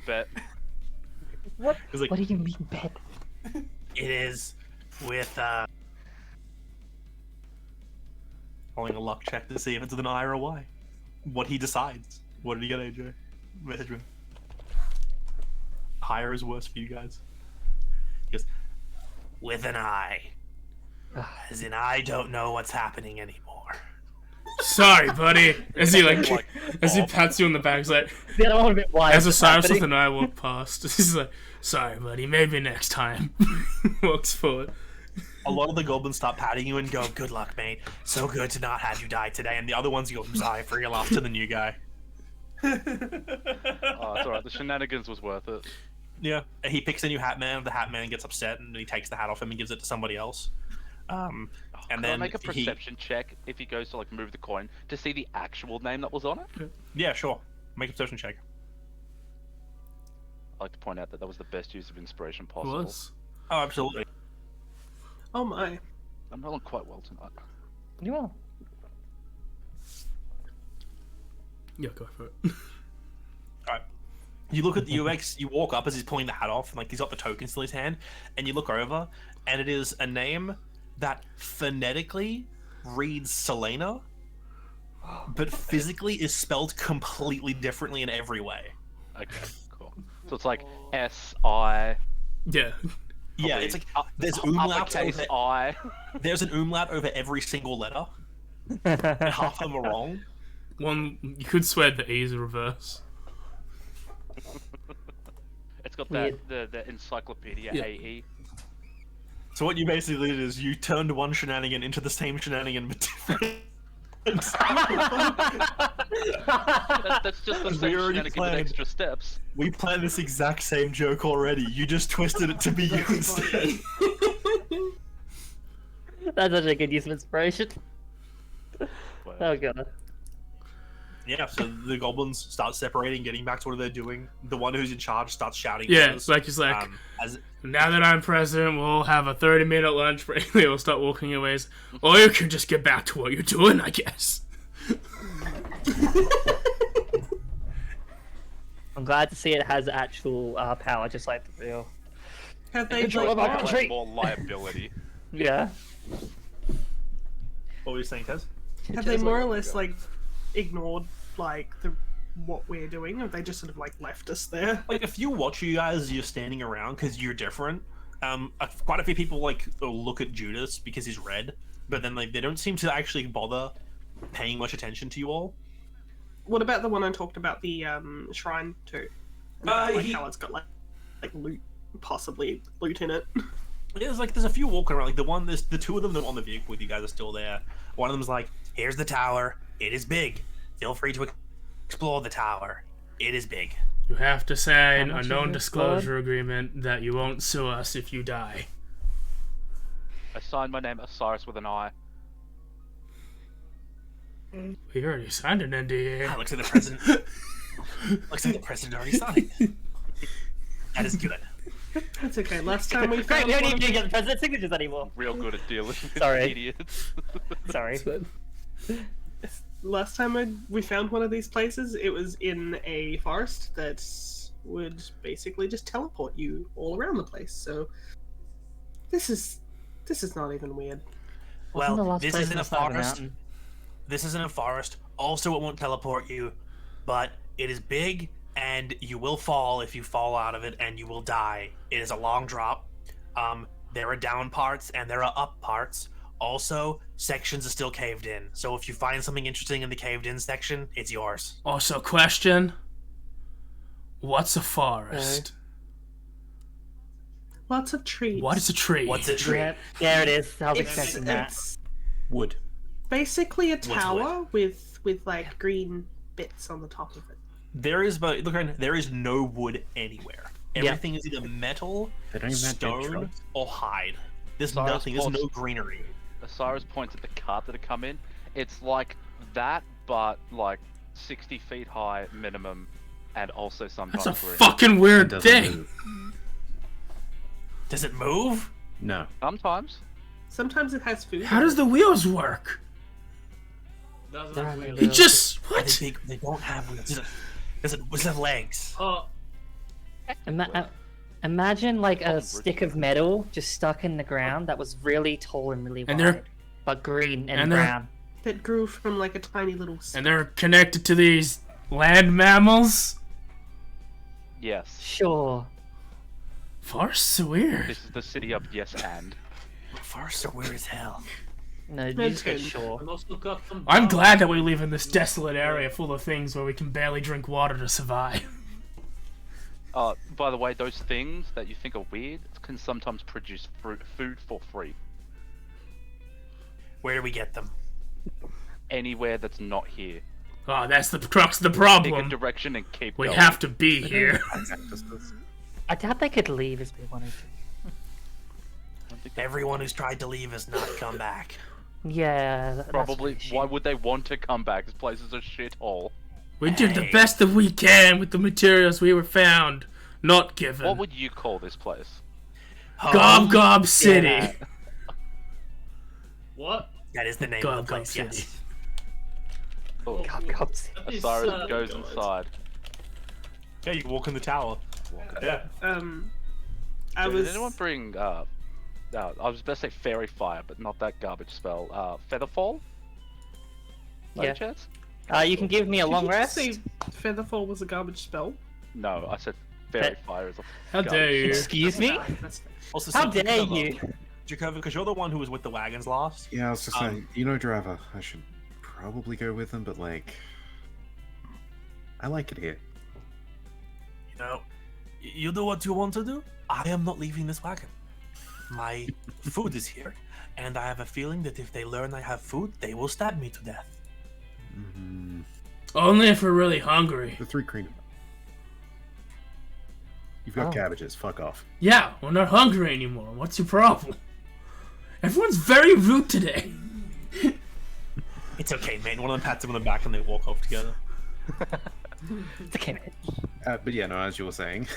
Bet. What? He's like, What do you mean, bet? "It is with rolling a luck check to see if it's with an I or a Y. What he decides. What did he get, AJ? Message me. Higher is worse for you guys. He goes, with an I. As in, I don't know what's happening anymore. Sorry, buddy. As he Like, as he pats you on the back, he's like, The other one a bit wide. as Osiris with an eye walk past. He's like, sorry, buddy. Maybe next time. Walks forward. A lot of the goblins start patting you and go, "Good luck, mate. So good to not have you die today." And the other ones go, "I'm sorry for your loss," to the new guy. Oh, it's alright. The shenanigans was worth it. Yeah. And he picks a new hat man. The hat man gets upset and he takes the hat off him and gives it to somebody else. And Can then I make a perception check if he goes to like move the coin to see the actual name that was on it? Yeah, sure. Make a perception check. I'd like to point out that was the best use of inspiration It possible. was. Oh, absolutely. Oh my. I'm rolling quite well tonight. You are. Yeah, go for it. Alright. You look at the UX, you walk up as he's pulling the hat off, and like he's got the token still in his hand, and you look over, and it is a name that phonetically reads Selena, but physically is spelled completely differently in every way. Okay, cool. So it's like S-I... Yeah. Yeah, it's like there's umlauts uppercase over, I. there's an umlaut over every single letter, and half of them are wrong. One, you could swear the E is a reverse. It's got that the encyclopedia Yeah. AE. So what you basically did is you turned one shenanigan into the same shenanigan but different. That's just the We same already shenanigan with planned. extra steps. We planned this exact same joke already. You just twisted it to be you instead. That's such a good use of inspiration. Well, Oh god. Yeah, so the goblins start separating, getting back to what they're doing. The one who's in charge starts shouting. Yeah, orders. he's like, As now that I'm president, we'll have a 30-minute lunch break. We'll start walking away. Or you can just get back to what you're doing, I guess. I'm glad to see it has actual power, just like the real. Have they Control like, of our like country. more liability. Yeah. what were you saying, Tez? have they more or less like ignored like what we're doing? Have they just sort of like left us there? Like, if you watch you guys, you're standing around because you're different. Quite a few people like look at Judas because he's red, but then like they don't seem to actually bother paying much attention to you all. What about the one I talked about, the shrine too? Like how it's got like loot, possibly loot in it. There's a few walking around. Like there's the two of them that are on the vehicle with you guys are still there. One of them's like, "Here's the tower. It is big. Feel free to explore the tower. It is big." You have to sign How a much is non-disclosure agreement that you won't sue us if you die. I signed my name Osiris with an I. We already signed an Ah, NDA. looks like the president. Looks like the president already signed. That is good. That's okay. Last time we Great, found we don't one, even get the president's signatures anymore. Real good at dealing with Sorry. idiots. Sorry. last time we found one of these places, it was in a forest that would basically just teleport you all around the place. So this is not even weird. Wasn't the Well, last this place is in on a the side of the forest. mountain? This is in a forest. Also, it won't teleport you, but it is big, and you will fall if you fall out of it, and you will die. It is a long drop. There are down parts and there are up parts. Also, sections are still caved in. So if you find something interesting in the caved in section, it's yours. Also, question. What's a forest? Lots of trees. What is a tree? What's a tree? Yeah, there it is. I was It's, expecting that. it's Wood. basically a What's tower with like green bits on the top of it. There is, but look around. There is no wood anywhere. Yeah. Everything is either metal, They don't even have dead stone, shrubs. or hide. There's Cyrus nothing. There's Falls. no greenery. Osiris points at the cart that had come in. It's like that, but like 60 feet high minimum, and also sometimes That's a green. fucking It weird doesn't thing. move. Does it move? No. Sometimes. Sometimes it has food. How does the wheels work? Doesn't There have are no wheels. It wheels. just Are they what? big? They don't have wheels. Does it have legs? Imagine like a stick of metal just stuck in the ground that was really tall and really And they're- wide, but green and, and they're- brown. That grew from like a tiny little. And they're connected to these land mammals. Yes. Sure. Forests are weird. This is the city of yes and. Forests are weird as hell. No, you That's just get good. sure. And also got some I'm dogs. glad that we live in this desolate area full of things where we can barely drink water to survive. By the way, those things that you think are weird can sometimes produce food for free. Where do we get them? Anywhere that's not here. Oh, that's the crux of the Pick a problem. direction and keep We going. have to be here. I doubt they could leave if they wanted to. I don't think that- Everyone who's tried to leave has not come back. Yeah, that's Probably. an issue. Why would they want to come back? This place is a shithole. We did the Hey. best that we can with the materials we were found, not given. What would you call this place? Gob Gob City. Yeah. What? That is the name Gob of the Gob place. City. Yes. Oh, God, God. That is, Osiris goes God. inside. Yeah, you can walk in the tower. Yeah. I Did was. anyone bring I was about to say fairy fire, but not that garbage spell. Featherfall? By Yeah. chance? You can give me a Did long you just rest. say Featherfall was a garbage spell? No, I said fairy fire is a How dare garbage you? Excuse me? That's Also, How so dare Jacobo- you? Jacobo, because you're the one who was with the wagons last. Yeah, I was just saying, driver, I should probably go with them, but like, I like it here. You know, you do what you want to do. I am not leaving this wagon. My food is here, and I have a feeling that if they learn I have food, they will stab me to death. Only if we're really hungry. The 3 cream. You've got Oh. cabbages. Fuck off. Yeah, we're not hungry anymore. What's your problem? Everyone's very rude today. It's okay, mate. One of them pats him on the back, and they walk off together. It's okay, mate. But yeah, no, as you were saying.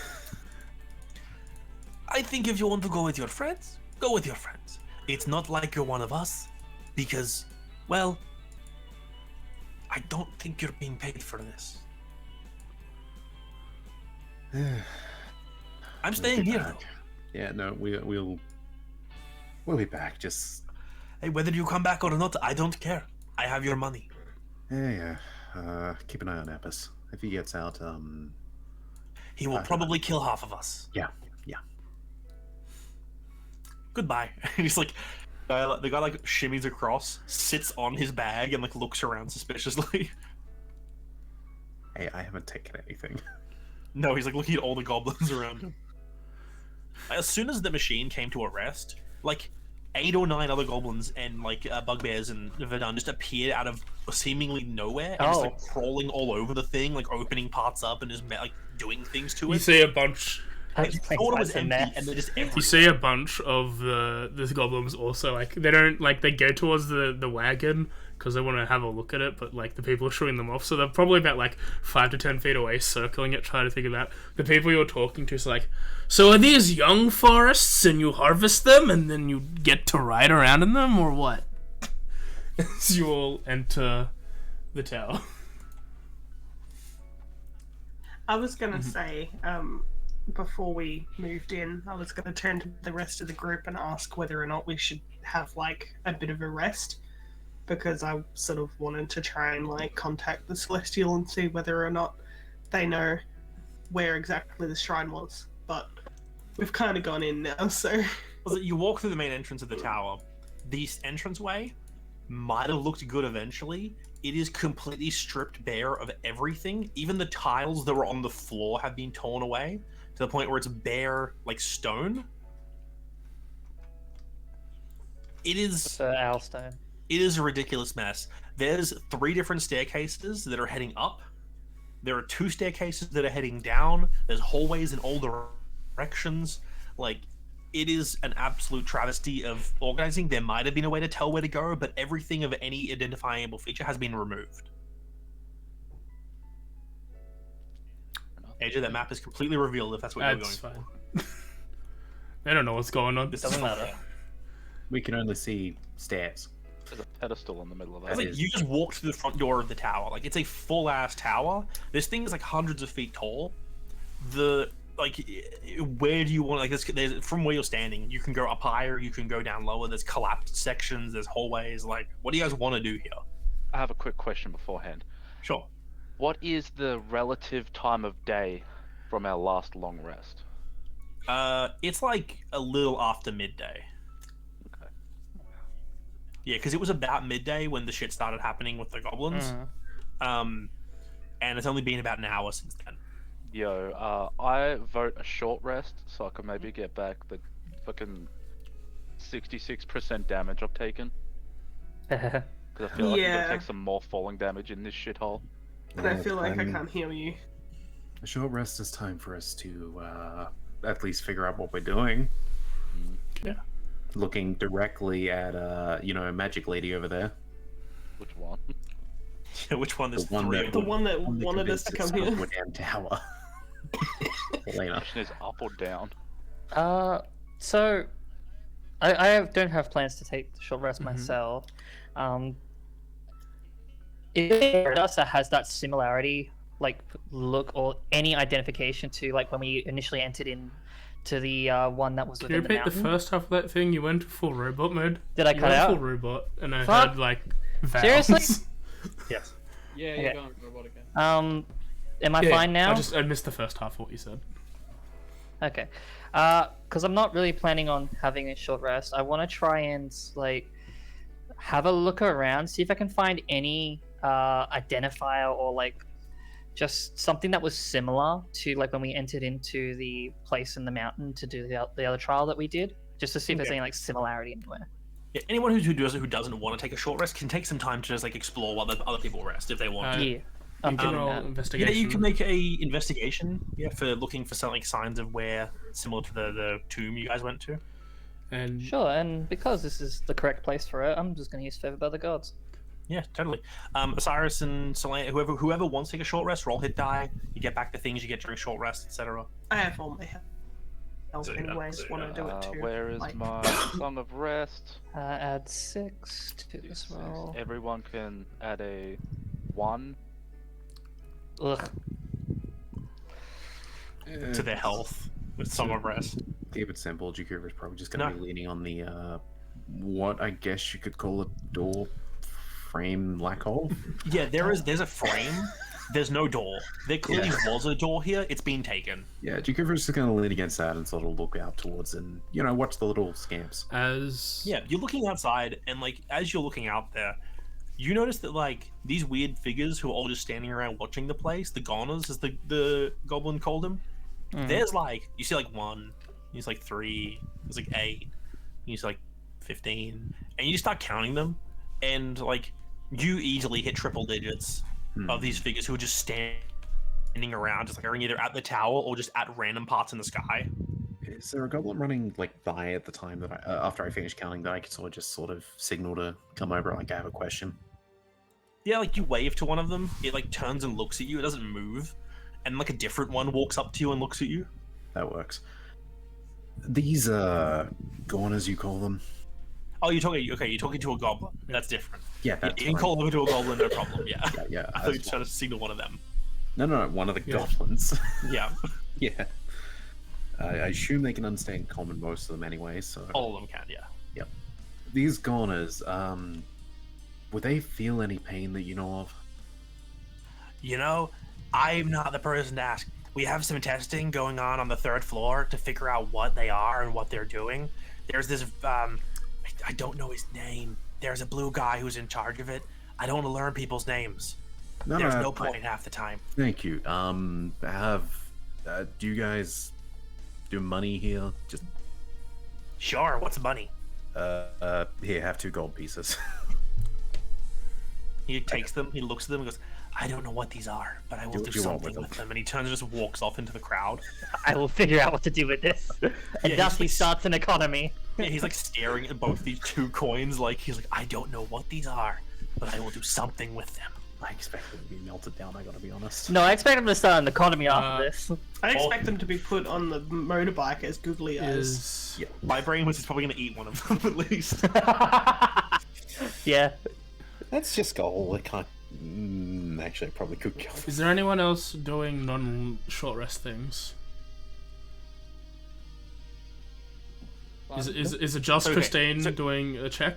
I think if you want to go with your friends, go with your friends. It's not like you're one of us, because, well, I don't think you're being paid for this. I'm staying We'll be here, back. though. Yeah, no, we'll be back. Just Hey, whether you come back or not, I don't care. I have your money. yeah. Keep an eye on Epis. If he gets out, He will probably kill half of us. yeah. Goodbye. And he's like, the guy like shimmies across, sits on his bag, and like looks around suspiciously. Hey, I haven't taken anything. No, he's like looking at all the goblins around him. As soon as the machine came to a rest, like 8 or 9 other goblins and like bugbears and Verdun just appeared out of seemingly nowhere and just like crawling all over the thing, like opening parts up and just like doing things to You it. see a bunch. I You just think thought it was that's a empty, mess. and they're just You everywhere. see a bunch of the goblins also, like, they don't, like, they go towards the wagon because they want to have a look at it, but, like, the people are shooing them off, so they're probably about, like, 5 to 10 feet away, circling it, trying to figure that. The people you're talking to is like, so are these young forests, and you harvest them, and then you get to ride around in them, or what? As you all enter the tower. I was gonna say, before we moved in, I was gonna turn to the rest of the group and ask whether or not we should have like a bit of a rest, because I sort of wanted to try and like contact the Celestial and see whether or not they know where exactly the shrine was. But we've kind of gone in now, so Was it you walk through the main entrance of the tower? The entranceway might have looked good eventually. It is completely stripped bare of everything. Even the tiles that were on the floor have been torn away to the point where it's bare, like stone. It is Owlstone. it is a ridiculous mess. There's 3 different staircases that are heading up. There are 2 staircases that are heading down. There's hallways in all directions. Like, it is an absolute travesty of organizing. There might have been a way to tell where to go, but everything of any identifiable feature has been removed. AJ, that map is completely revealed if that's what you're going That's for. fine. They don't know what's going on. This Doesn't is matter. We can only see stairs. There's a pedestal in the middle of It's that. like you just walked through the front door of the tower. Like, it's a full ass tower. This thing is like hundreds of feet tall. Where do you want, like, there's from where you're standing, you can go up higher, you can go down lower. There's collapsed sections, there's hallways. Like, what do you guys want to do here? I have a quick question beforehand. Sure. What is the relative time of day from our last long rest? It's like a little after midday. Okay. Yeah, because it was about midday when the shit started happening with the goblins. And it's only been about an hour since then. Yo, I vote a short rest so I can maybe get back the fucking 66% damage I've taken. Because I feel like I'm Yeah. gonna take some more falling damage in this shithole. and I Yeah, feel like I I'm- can't heal you. A short rest is time for us to at least figure out what we're doing. Yeah. Looking directly at Magic Lady over there. Which one? Which one? There's The one 3 that- of The them. one that One that wanted us to come convinced here. us we're down tower. Elena. Question is up or down? So I don't have plans to take the short rest myself. Is there else that has that similarity, like look or any identification to like when we initially entered in to the one that was Can you within the repeat the mountain? first half of that thing? You went to full robot mode? Did I You cut went out? full robot, and I Fuck. heard, like, vowels. Seriously? Yes. Yeah, Okay. you're going robot again. Am I Yeah, fine now? I missed the first half of what you said. Okay. Because I'm not really planning on having a short rest. I want to try and like have a look around, see if I can find any identifier or like just something that was similar to like when we entered into the place in the mountain to do the other trial that we did, just to see if there's Okay. any like similarity anywhere. Yeah, anyone who doesn't want to take a short rest can take some time to just like explore while the other people rest if they want. Uh, Yeah. You I'm can doing roll that. Yeah, investigation. you can make a investigation. Yeah, for looking for some like signs of where similar to the tomb you guys went to. And Sure, and because this is the correct place for it, I'm just going to use Favor by the Gods. Yeah, totally. Osiris and Selene, whoever wants to take a short rest, roll hit die. You get back the things you get during short rest, etc. I have all my health So, yeah, anyways. so, Want to do it too. Where is like- my Song of Rest? Add 6 to this Six. roll. Everyone can add a 1. Ugh. to their health with Song of Rest. Keep it simple. Jakura's probably just going to No. be leaning on the what I guess you could call a door frame black hole. Yeah, there's a frame. There's no door. There clearly Yeah. was a door here. It's been taken. Yeah, Jakura's just going to lean against that and sort of look out towards and watch the little scamps. as Yeah, you're looking outside, and like as you're looking out there, you notice that like these weird figures who are all just standing around watching the place, the goners, as the goblin called them. There's like you see like 1, there's like 3, there's like 8, you see like 15, and you just start counting them, and like you easily hit triple digits of these figures who are just standing standing around, just like either at the tower or just at random parts in the sky. Is there a goblin running like by at the time that after I finish counting that I could sort of signal to come over? Like I have a question. Yeah, like you wave to one of them, it like turns and looks at you. It doesn't move, and like a different one walks up to you and looks at you. That works. These goners, you call them? Oh, you're talking to a goblin. That's different. Yeah, that's you can call over to a goblin, no problem. Yeah. Yeah. I thought you were trying to signal one of them. No, one of the goblins. Yeah. Yeah. I assume they can understand common, most of them anyway, so... All of them can, yeah. Yep. These goners, would they feel any pain that you know of? You know, I'm not the person to ask. We have some testing going on the 3rd floor to figure out what they are and what they're doing. There's this, I don't know his name. There's a blue guy who's in charge of it. I don't want to learn people's names. There's no point half the time. Thank you. Do you guys do money here? Just Sure, what's money? here, have 2 gold pieces. He takes them, he looks at them and goes, I don't know what these are, but I will do something with them. And he turns and just walks off into the crowd. I will figure out what to do with this. And thus he starts an economy. Yeah, he's like staring at both these 2 coins, like he's like, I don't know what these are, but I will do something with them. I expect them to be melted down, I gotta be honest. No, I expect him to start an economy after this. I expect them to be put on the motorbike as googly eyes. Yeah. My brain was probably going to eat one of them at least. Yeah. That's just gold. I can't... actually, I probably could kill them. Is there anyone else doing non-short rest things? Is it just Okay, Christine so- doing a check?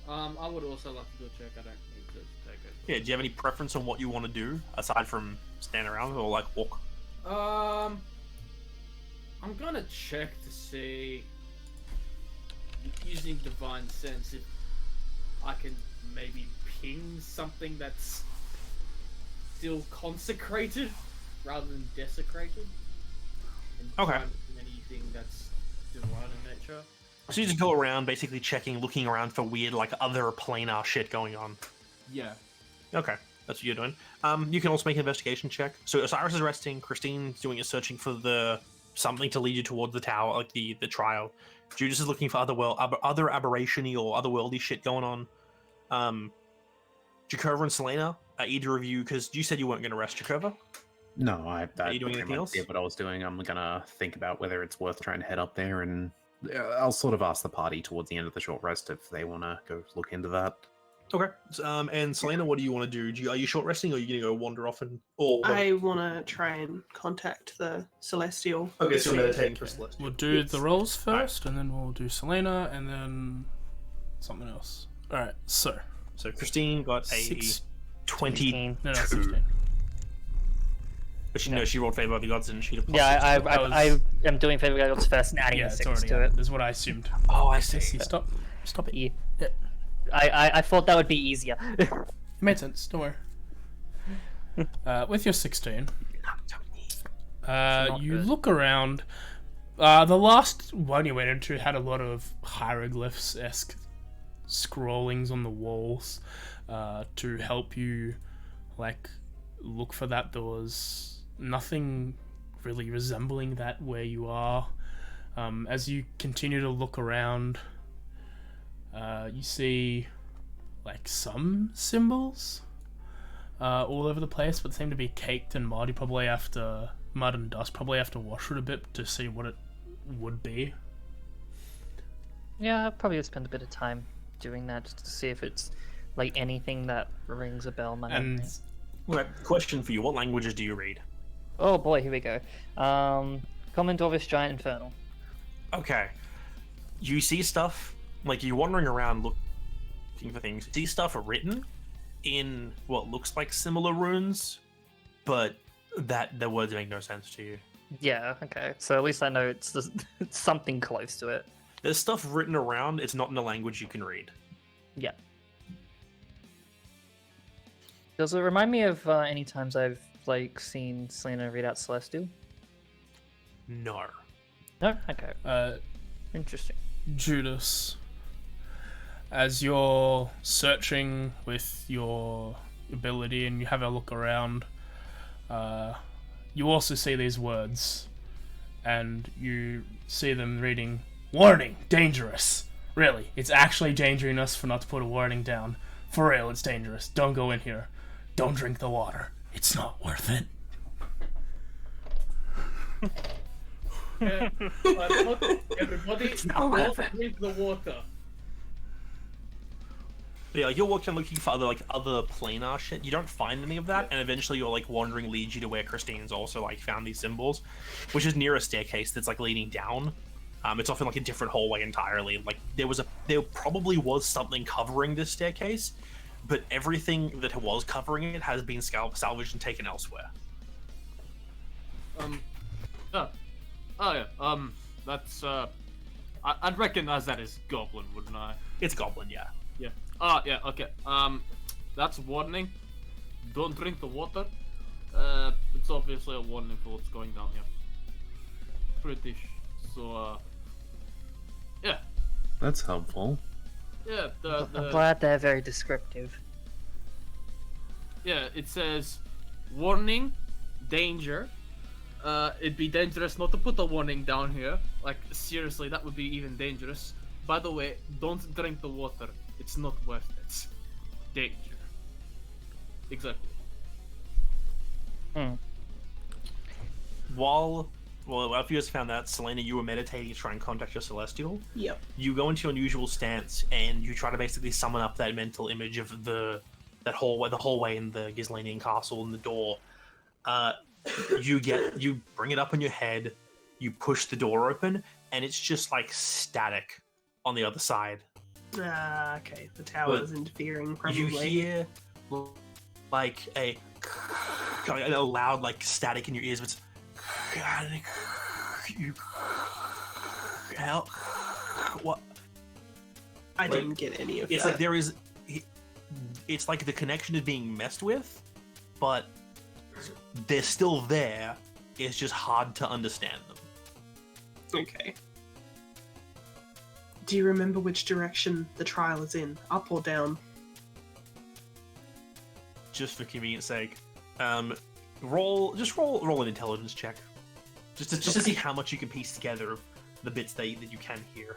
I would also like to do a check. I don't need to take it. Yeah, do you have any preference on what you want to do aside from stand around or like walk? I'm gonna check to see, using divine sense, if I can maybe ping something that's still consecrated rather than desecrated. And Okay. try and ping anything that's divine in nature. So you just go around basically checking, looking around for weird like other planar shit going on. Yeah. Okay, that's what you're doing. You can also make an investigation check. So Osiris is resting, Christine's doing a searching for the something to lead you towards the tower, like the trial. Judas is looking for other aberration-y or otherworldly shit going on. Jakova and Selena, either of you, because you said you weren't going to rest, Jakova? No, I Are you doing anything else? Yeah, what I was doing, I'm gonna think about whether it's worth trying to head up there, and I'll sort of ask the party towards the end of the short rest if they want to go look into that. Okay. And Selena, what do you want to do? Are you short resting, or are you going to go wander off and... Or I want to try and contact the Celestial. Okay, so you're meditating for Celestial. We'll do the rolls first, and then we'll do Selena, and then something else. Alright, so. So Christine got a 22. No, 16. But she rolled favor of the gods, didn't she? Yeah, I am doing favor gods first and adding Yeah, a it's 6 already to out. it. That's what I assumed. Oh, I see. Stop it. Yeah. Yeah. I thought that would be easier. It made sense, don't worry. With your 16, you good. look around. The last one you went into had a lot of hieroglyphs-esque scrawlings on the walls to help you, like, look for that. There was nothing really resembling that where you are. As you continue to look around, you see like some symbols all over the place, but they seem to be caked in mud. You probably have to mud and dust. Probably have to wash it a bit to see what it would be. Yeah, I probably would spend a bit of time doing that just to see if it's like anything that rings a bell in my And memory. Okay, question for you. What languages do you read? Oh boy, here we go. Common, Dwarvish, Giant, Infernal. Okay. You see stuff, like you're wandering around looking for things. See stuff written in what looks like similar runes, but that the words make no sense to you. Yeah, okay. So at least I know it's something close to it. There's stuff written around, it's not in a language you can read. Yeah. Does it remind me of any times I've like seen Selena read out Celestial? No. No? Okay. Interesting. Judas, as you're searching with your ability and you have a look around, you also see these words, and you see them reading, "Warning, dangerous." Really, it's actually endangering us for not to put a warning down. For real, it's dangerous. Don't go in here. Don't drink the water. It's not worth it. Everybody, not don't drink the water. Yeah, you're walking looking for other planar shit. You don't find any of that, and eventually your wandering leads you to where Christine's also found these symbols, which is near a staircase that's leading down. It's often a different hallway entirely. There probably was something covering this staircase, but everything that was covering it has been salvaged and taken elsewhere. That's I'd recognize that as goblin, wouldn't I? It's goblin, yeah. Yeah. Yeah, okay. That's warning. Don't drink the water. It's obviously a warning for what's going down here. British. So, yeah. That's helpful. Yeah, I'm glad they're very descriptive. yeah, it says, warning, danger. It'd be dangerous not to put a warning down here. Seriously, that would be even dangerous. By the way, don't drink the water. It's not worth it. Danger. Exactly. After you guys found that, Selena, you were meditating to try and contact your celestial. Yep. You go into your unusual stance and you try to basically summon up that mental image of the hallway in the Gislanian castle and the door. You bring it up in your head, you push the door open, and it's just static on the other side. Okay, the tower is interfering, probably. You hear a loud static in your ears, but it's what? I didn't get any of It's that. it's like the connection is being messed with, but they're still there. It's just hard to understand them. Okay. Do you remember which direction the trial is in? Up or down? Just for convenience sake, roll an intelligence check, just to see how much you can piece together the bits that you can hear.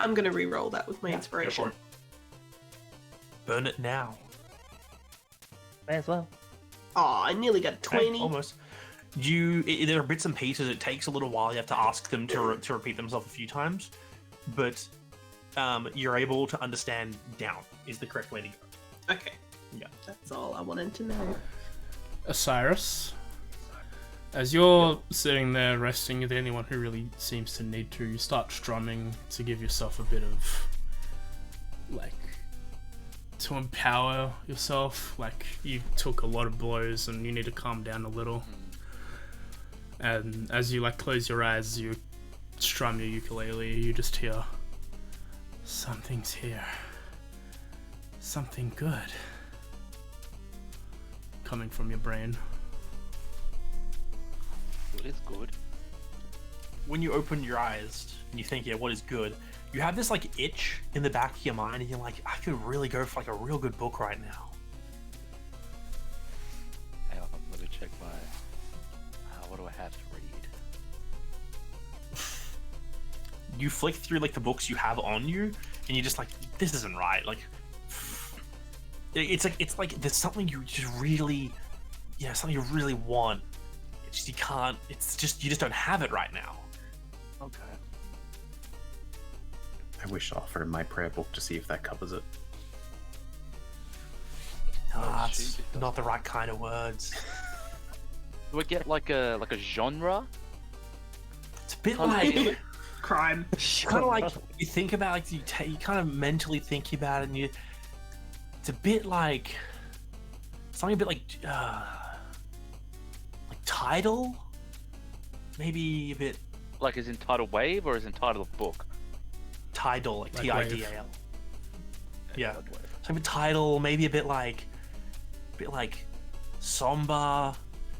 I'm gonna re-roll that with my Go inspiration. for it. Burn it now. May as well. Aw, I nearly got a 20. Almost. There are bits and pieces. It takes a little while. You have to ask them to repeat themselves a few times, but you're able to understand down is the correct way to go. Okay. Yeah. That's all I wanted to know. Osiris, as you're sitting there resting with anyone who really seems to need to, you start strumming to give yourself a bit of, to empower yourself. You took a lot of blows and you need to calm down a little. And as you close your eyes, you strum your ukulele, you just hear, something's here. Something good. Coming from your brain. What is good? When you open your eyes and you think, yeah, what is good? You have this itch in the back of your mind, and you're like, I could really go for a real good book right now. Hang on, let me check my. What do I have to read? You flick through the books you have on you, and you're just this isn't right. It's there's something you just really, something you really want. It's just you can't. It's just you just don't have it right now. Okay. I wish I offered my prayer book to see if that covers it. It's shoot, it not the right kind of words. Do I get a genre? It's a bit Okay. Crime. kind of you think about you kind of mentally think about it, and it's a bit something a bit tidal, maybe a bit Is in title wave or is in title of book? tidal, Tidal. Yeah, Wave. something tidal, maybe a bit somber.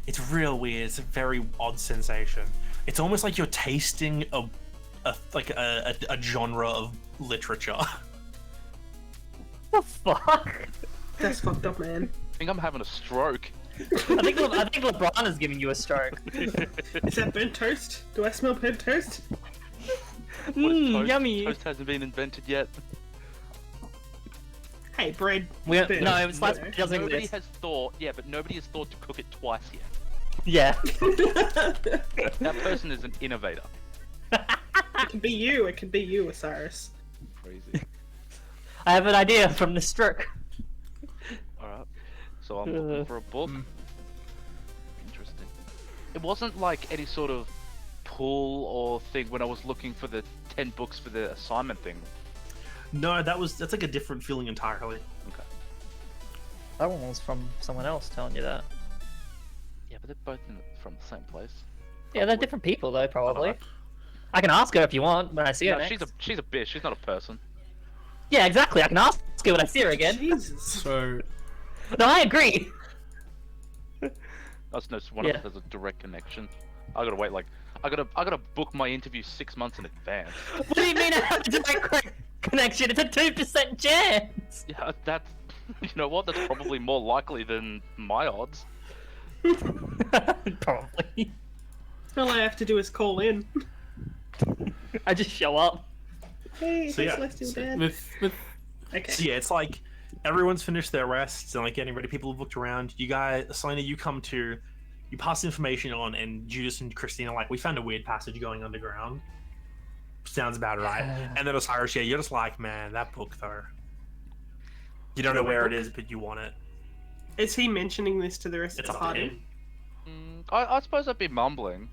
It's real weird. It's a very odd sensation. It's almost like you're tasting a genre of literature. The fuck? That's fucked up, man. think I'm having a stroke. I think LeBron is giving you a stroke. Is that burnt toast? Do I smell burnt toast? What is toast? Yummy. Toast hasn't been invented yet. Hey, bread. No, burnt. it was last No. doesn't Nobody exist. has thought, yeah, but nobody has thought to cook it twice yet. Yeah. That person is an innovator. It could be you. It could be you, Osiris. Crazy. I have an idea from the stroke. Alright. So I'm looking for a book. Interesting. It wasn't like any sort of pull or thing when I was looking for the 10 books for the assignment thing. No, that's like a different feeling entirely. Okay. That one was from someone else telling you that. Yeah, but they're both from the same place. Yeah, they're different people though, probably. Alright. I can ask her if you want when I see her No, next. she's a bitch. She's not a person. Yeah, exactly. I can ask her when I see her again. Jesus. So, No, I agree. I just noticed one Yeah. of us has a direct connection. I gotta wait I gotta book my interview 6 months in advance. What do you mean I have a direct connection? It's a 2% chance. Yeah, that's you know what? That's probably more likely than my odds. Probably. All I have to do is call in. I just show up. Hey, So, hey, yeah, Celestial so- Dad. with Okay. So yeah, it's like everyone's finished their rests and like getting ready. People have looked around. You guys, Selena, you come to, you pass information on, and Judas and Christina are like, we found a weird passage going underground. Sounds about right. And then Osiris, yeah, you're just like, man, that book though. You don't know where it is, but you want it. Is he mentioning this to the rest It's of the up to party? him. I suppose I'd be mumbling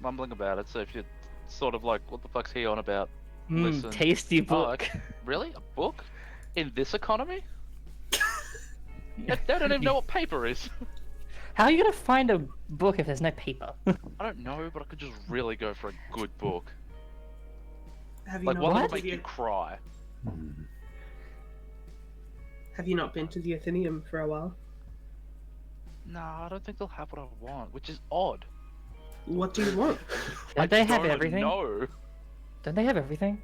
about it. So if you're sort of like, what the fuck's he on about? Listen. Tasty Oh, book. okay. Really? A book? In this economy? They don't even know what paper is. How are you gonna find a book if there's no paper? I don't know, but I could just really go for a good book. Have you Like not one been that'll to make the you cry. Have you not been to the Atheneum for a while? Nah, I don't think they'll have what I want, which is odd. What do you want? Don't they have don't everything? know. Don't they have everything?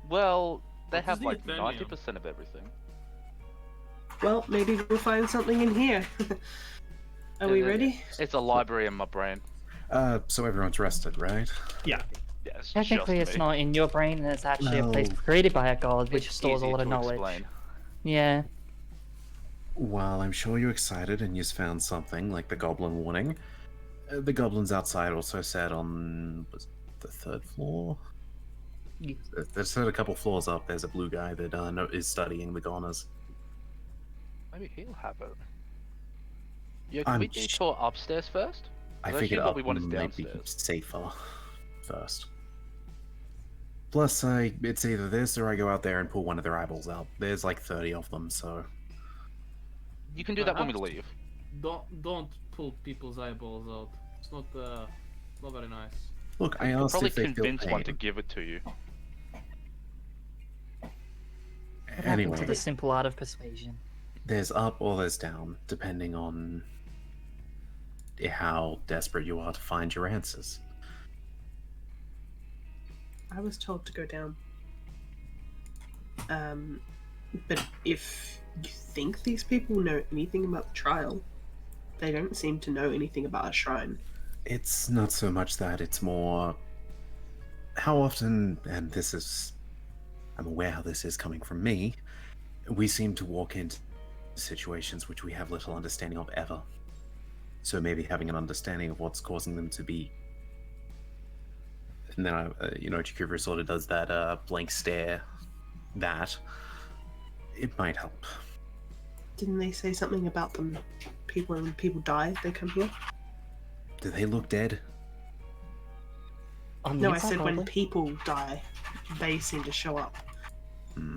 Well, they What is have the like Atheneum? 90% of everything. Well, maybe we'll find something in here. Are we ready? It's a library in my brain. So everyone's rested, right? Yeah. Yeah, it's Technically, just it's me. not in your brain, and it's actually a place No. created by a god, which It's stores a easier lot of to knowledge. explain. Yeah. Well, I'm sure you're excited and you found something, like the goblin warning. The goblins outside also said on was it the 3rd floor? Ye- They said a couple floors up, there's a blue guy that is studying with honors. Maybe he'll have it. Yeah, I'm can we do tour upstairs first? I Well, figured actually, what up we want is might be downstairs. safer first. Plus, it's either this or I go out there and pull one of their eyeballs out. There's like 30 of them, so... You can do that when we Perhaps. leave. Don't pull people's eyeballs out. It's not very nice. Look, I You'll asked probably if they feel convince one to pain. give it to you. What happened to Anyway, the simple art of persuasion? there's up or there's down, depending on how desperate you are to find your answers. I was told to go down. But if you think these people know anything about the trial, they don't seem to know anything about a shrine. It's not so much that, it's more how often, and this is, I'm aware how this is coming from me, we seem to walk into situations which we have little understanding of ever. So maybe having an understanding of what's causing them to be. And then, Chikuvra sort of does that blank stare, that. It might help. Didn't they say something about them? When people die, they come here? Do they look dead? On the No, I inside, said when probably. people die, they seem to show up. Hmm.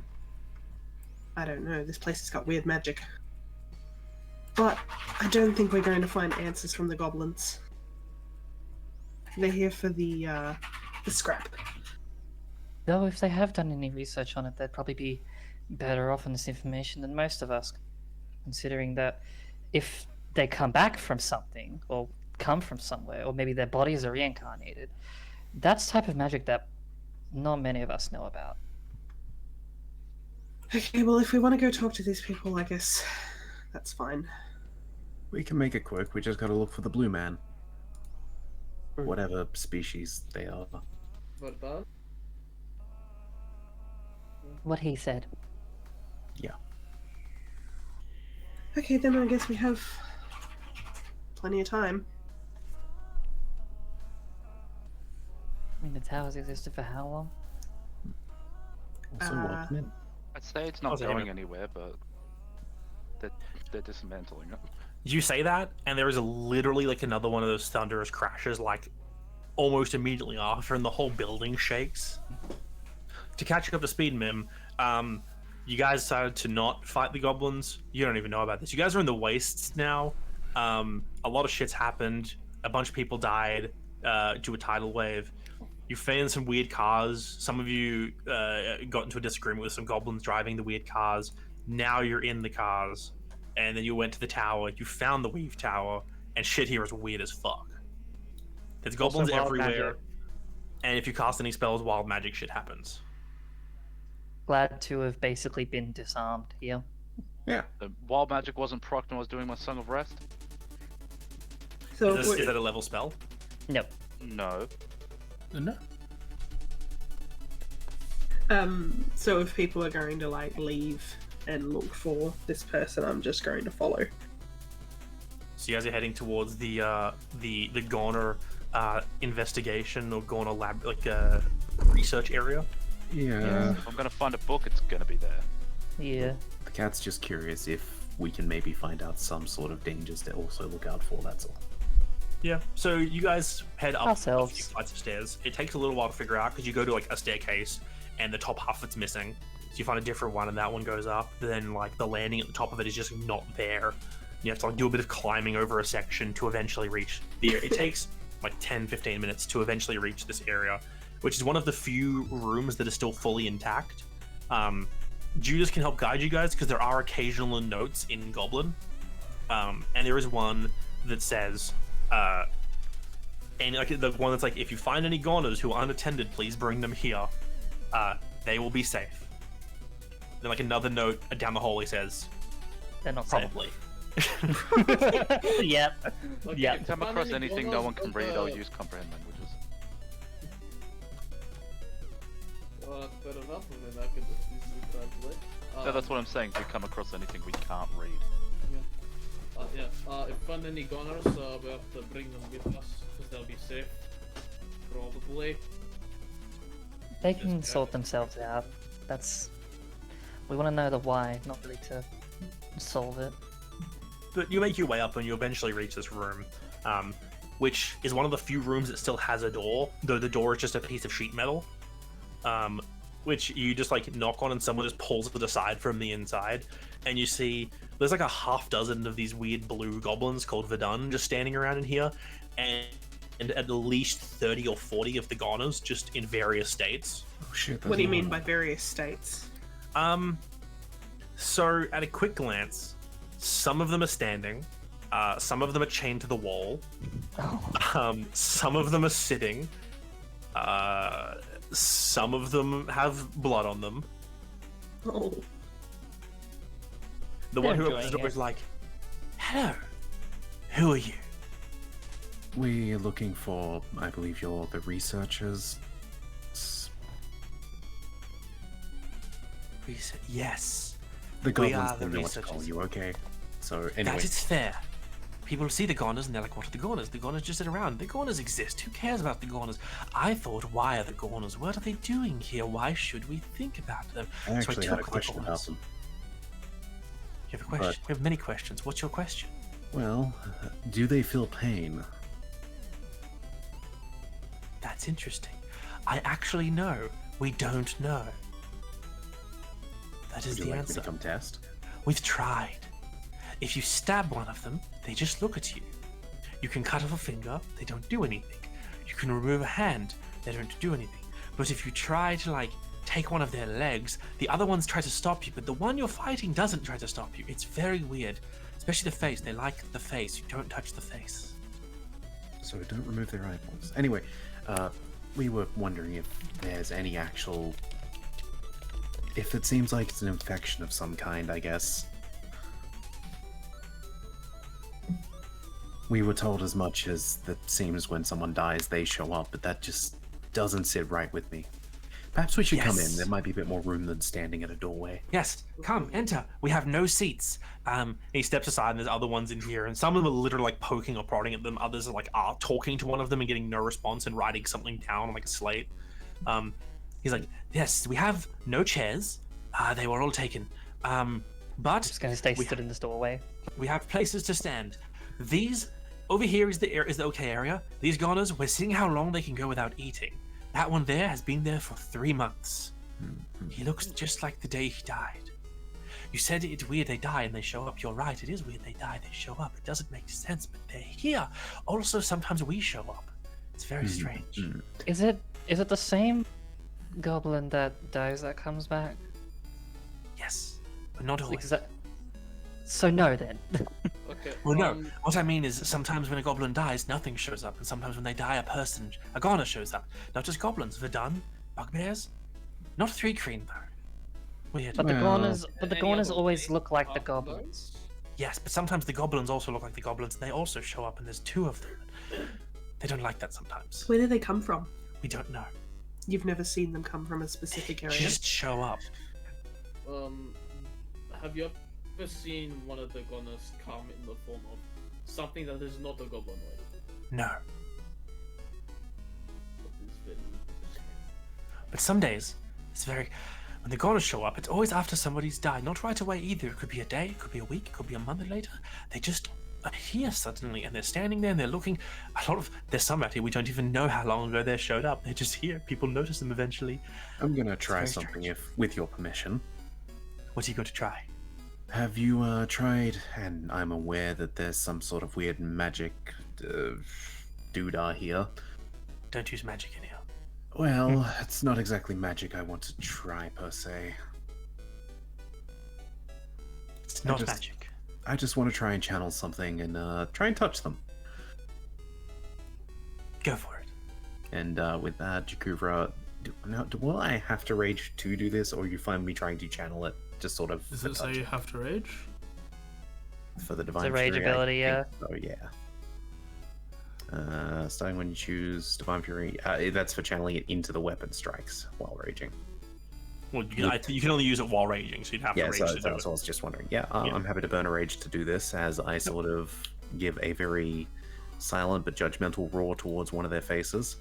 I don't know, this place has got weird magic. But I don't think we're going to find answers from the goblins. They're here for the scrap. Though if they have done any research on it, they'd probably be better off on this information than most of us. Considering that if they come back from something, or come from somewhere, or maybe their bodies are reincarnated, that's type of magic that not many of us know about. Okay, well, if we want to go talk to these people, I guess that's fine. We can make it quick. We just gotta look for the blue man. Whatever species they are. What about? What he said. Yeah. Okay, then I guess we have plenty of time. I mean, the towers existed for how long? Also, welcome in. I'd say it's not How's it going aiming? anywhere, but they're dismantling it. You say that, and there is literally like another one of those thunderous crashes, like almost immediately after, and the whole building shakes. To catch you up to speed, Mim, you guys decided to not fight the goblins. You don't even know about this. You guys are in the wastes now. A lot of shit's happened. A bunch of people died due to a tidal wave. You found some weird cars. Some of you got into a disagreement with some goblins driving the weird cars. Now you're in the cars. And then you went to the tower. You found the Weave Tower. And shit here is weird as fuck. There's goblins wild everywhere. magic. And if you cast any spells, wild magic shit happens. Glad to have basically been disarmed here. Yeah. The wild magic wasn't procced when I was doing my Song of Rest. So, Is that a level spell? Nope. No. No. so if people are going to like leave and look for this person, I'm just going to follow. So you guys are heading towards the Goner investigation or Goner lab, like research area. Yeah. If I'm gonna find a book, it's gonna be there. Yeah. The cat's just curious if we can maybe find out some sort of dangers to also look out for, that's all. Yeah. So you guys head up a Ourselves. few flights of stairs. It takes a little while to figure out because you go to like a staircase and the top half of it's missing. So you find a different one and that one goes up. Then like the landing at the top of it is just not there. You have to like do a bit of climbing over a section to eventually reach the area. It takes like 10-15 minutes to eventually reach this area, which is one of the few rooms that are still fully intact. Judas can help guide you guys because there are occasional notes in Goblin. And there is one that says, and like the one that's like, if you find any goners who are unattended, please bring them here. They will be safe. Then like another note down the hallway says, They're not probably. Yep. Like, Yeah. if you Come find across any anything no bonus, one can put, read, I'll use comprehend languages. Fair enough, and then I can just easily translate. No, that's what I'm saying. If we come across anything we can't read. If you find any gunners, we have to bring them with us, because they'll be safe. Probably. They can sort themselves out. We want to know the why, not really to solve it. But you make your way up and you eventually reach this room, which is one of the few rooms that still has a door, though the door is just a piece of sheet metal, which you just like knock on and someone just pulls it aside from the inside, and you see there's like a half dozen of these weird blue goblins called Verdun just standing around in here, and at least 30 or 40 of the goners just in various states. Oh shit. What do you mean by various states? So at a quick glance, some of them are standing, some of them are chained to the wall, some of them are sitting, some of them have blood on them. Oh, The They're one who enjoying opens the door it. is like, "Hello, who are you?" We're looking for, I believe you're the researchers. Yes, The We goblins are the don't know what to call researchers. you, okay? So anyway, that is fair. People see the goners and they're like, "What are the goners? The goners just sit around. The goners exist. Who cares about the goners?" I thought, why are the goners? What are they doing here? Why should we think about them? I actually had a took the question about goners. them. You have a question? We have many questions. What's your question? Well, do they feel pain? That's interesting. I actually know. We don't know. That is Would you the like me answer. to come test? We've tried. If you stab one of them, they just look at you. You can cut off a finger, they don't do anything. You can remove a hand, they don't do anything. But if you try to, like, take one of their legs, the other ones try to stop you, but the one you're fighting doesn't try to stop you. It's very weird. Especially the face. They like the face. You don't touch the face. So don't remove their eyeballs. Anyway, we were wondering if there's any actual If it seems like it's an infection of some kind, I guess. We were told as much as that seems when someone dies, they show up, but that just doesn't sit right with me. Perhaps we should come in. Yes. There might be a bit more room than standing at a doorway. Yes, come, enter. We have no seats. He steps aside, and there's other ones in here, and some of them are literally like poking or prodding at them. Others are like talking to one of them and getting no response and writing something down on like a slate. He's like, yes, we have no chairs. They were all taken. But Just gonna stay stood in this doorway. we have places to stand. These over here is the okay area. These goners, we're seeing how long they can go without eating. That one there has been there for 3 months. He looks just like the day he died. You said it's weird they die and they show up. You're right, it is weird they die, they show up. It doesn't make sense, but they're here. Also, sometimes we show up. It's very strange. Is it the same goblin that dies that comes back? Yes, but not always. Because so no then. Okay. Well, no. What I mean is sometimes when a goblin dies, nothing shows up, and sometimes when they die, a goner shows up. Not just goblins, Verdun, bugbears. Not 3 Kreen, though. Weird. But the Well, goners always look like the goblins. Yes, but sometimes the goblins also look like the goblins, and they also show up, and there's 2 of them. They don't like that sometimes. Where do they come from? We don't know. You've never seen them come from a specific area. Just show up. Have you ever seen one of the goners come in the form of something that is not a goblin, right? No. It's been... But some days, it's very... When the goners show up, it's always after somebody's died. Not right away either. It could be a day, it could be a week, it could be a month later. They just appear suddenly, and they're standing there and they're looking. There's some out here we don't even know how long ago they showed up. They're just here. People notice them eventually. I'm gonna try very something strange. with your permission. What are you going to try? Have you tried, and I'm aware that there's some sort of weird magic doodah here. Don't use magic in here. Well, it's not exactly magic I want to try, per se. It's not magic. I just want to try and channel something and try and touch them. Go for it. And with that, Jakuvra, will I have to rage to do this, or you find me trying to channel it just sort of Does for it say touch you have to rage? for the divine It's a rage fury? I ability, yeah. think so, yeah. Starting when you choose divine fury, that's for channeling it into the weapon strikes while raging. Well, you can only use it while raging, so you'd have to Yeah, rage so to do that's it. what I was just wondering. Yeah, Yeah. I'm happy to burn a rage to do this, as I sort of give a very silent but judgmental roar towards one of their faces.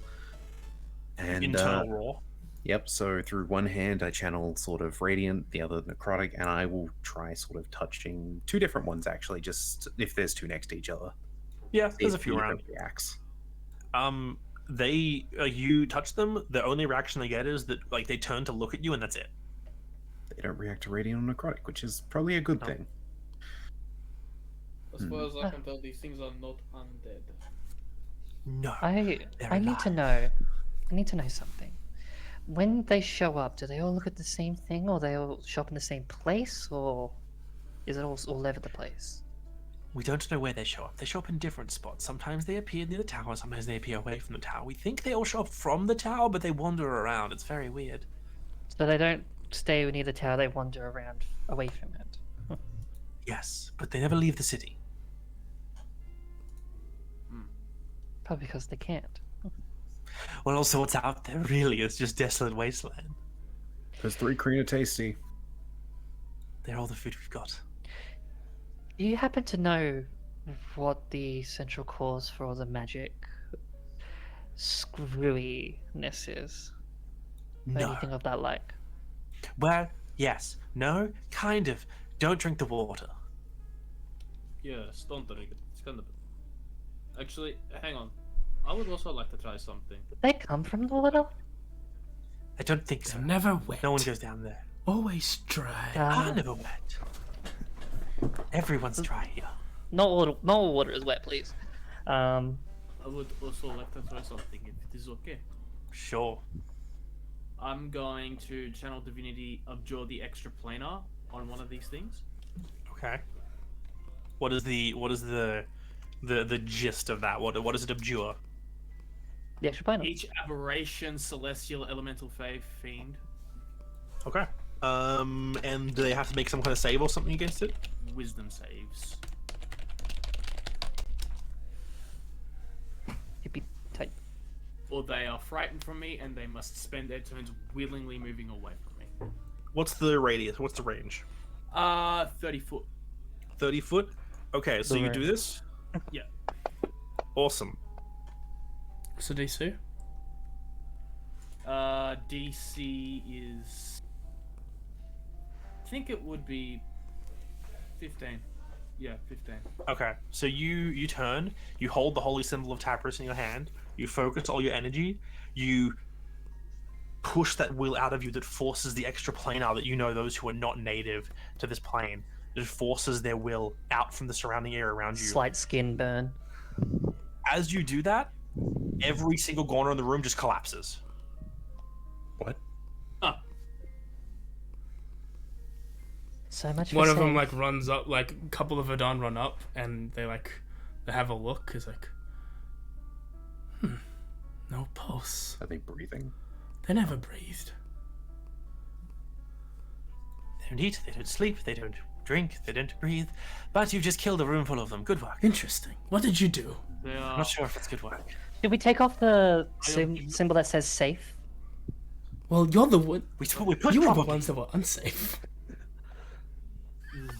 And Internal roar. yep, so through one hand I channel sort of radiant, the other necrotic, and I will try sort of touching 2 different ones actually, just if there's 2 next to each other. Yeah, See there's a if few either around. reacts. You touch them, the only reaction they get is that like they turn to look at you, and that's it. They don't react to radiant or necrotic, which is probably a good No. thing. As far as I can tell, these things are not undead. No. I They're need to know. I need to know something. When they show up, do they all look at the same thing, or they all show up in the same place, or is it all over the place? We don't know where they show up. They show up in different spots. Sometimes they appear near the tower, sometimes they appear away from the tower. We think they all show up from the tower, but they wander around. It's very weird. So they don't stay near the tower; they wander around away from it. Yes, but they never leave the city. Probably because they can't. Well, also what's out there really is just desolate wasteland. Because 3 Kreen are tasty. They're all the food we've got. Do you happen to know what the central cause for all the magic screwiness is? Or No. anything of that like? Well, yes. No? Kind of. Don't drink the water. Yes, don't drink it. It's kind of... Actually, hang on. I would also like to try something. Did they come from the water? I don't think so. They're never wet. No one goes down there. Always dry. I never wet. Everyone's dry here. Not all water is wet, please. I would also like to try something, if it is okay. Sure. I'm going to channel divinity abjure the extra planar on one of these things. Okay. What is the gist of that? What does it abjure? The extra planar. Each aberration, celestial, elemental, fae, fiend. Okay. And do they have to make some kind of save or something against it? Wisdom saves. It'd be tight. Or they are frightened from me and they must spend their turns willingly moving away from me. What's the radius? What's the range? 30 foot. 30 foot? Okay, so The you do range. this? Yeah. Awesome. So DC? DC is... I think it would be 15. Yeah, 15. Okay, so you turn, you hold the holy symbol of Tapris in your hand, you focus all your energy, you push that will out of you that forces the extra planar that you know those who are not native to this plane. It forces their will out from the surrounding area around you. Slight skin burn. As you do that, every single corner in the room just collapses. What? So much for One of them save. like runs up, like a couple of Adan run up and they have a look. It's like, no pulse. Are they breathing? They never breathed. They don't eat, they don't sleep, they don't drink, they don't breathe. But you've just killed a room full of them. Good work. Interesting. What did you do? They I'm are. not sure if it's good work. Did we take off the I don't- symbol that says safe? Well, you're the one. We put You were the probably. ones that were unsafe.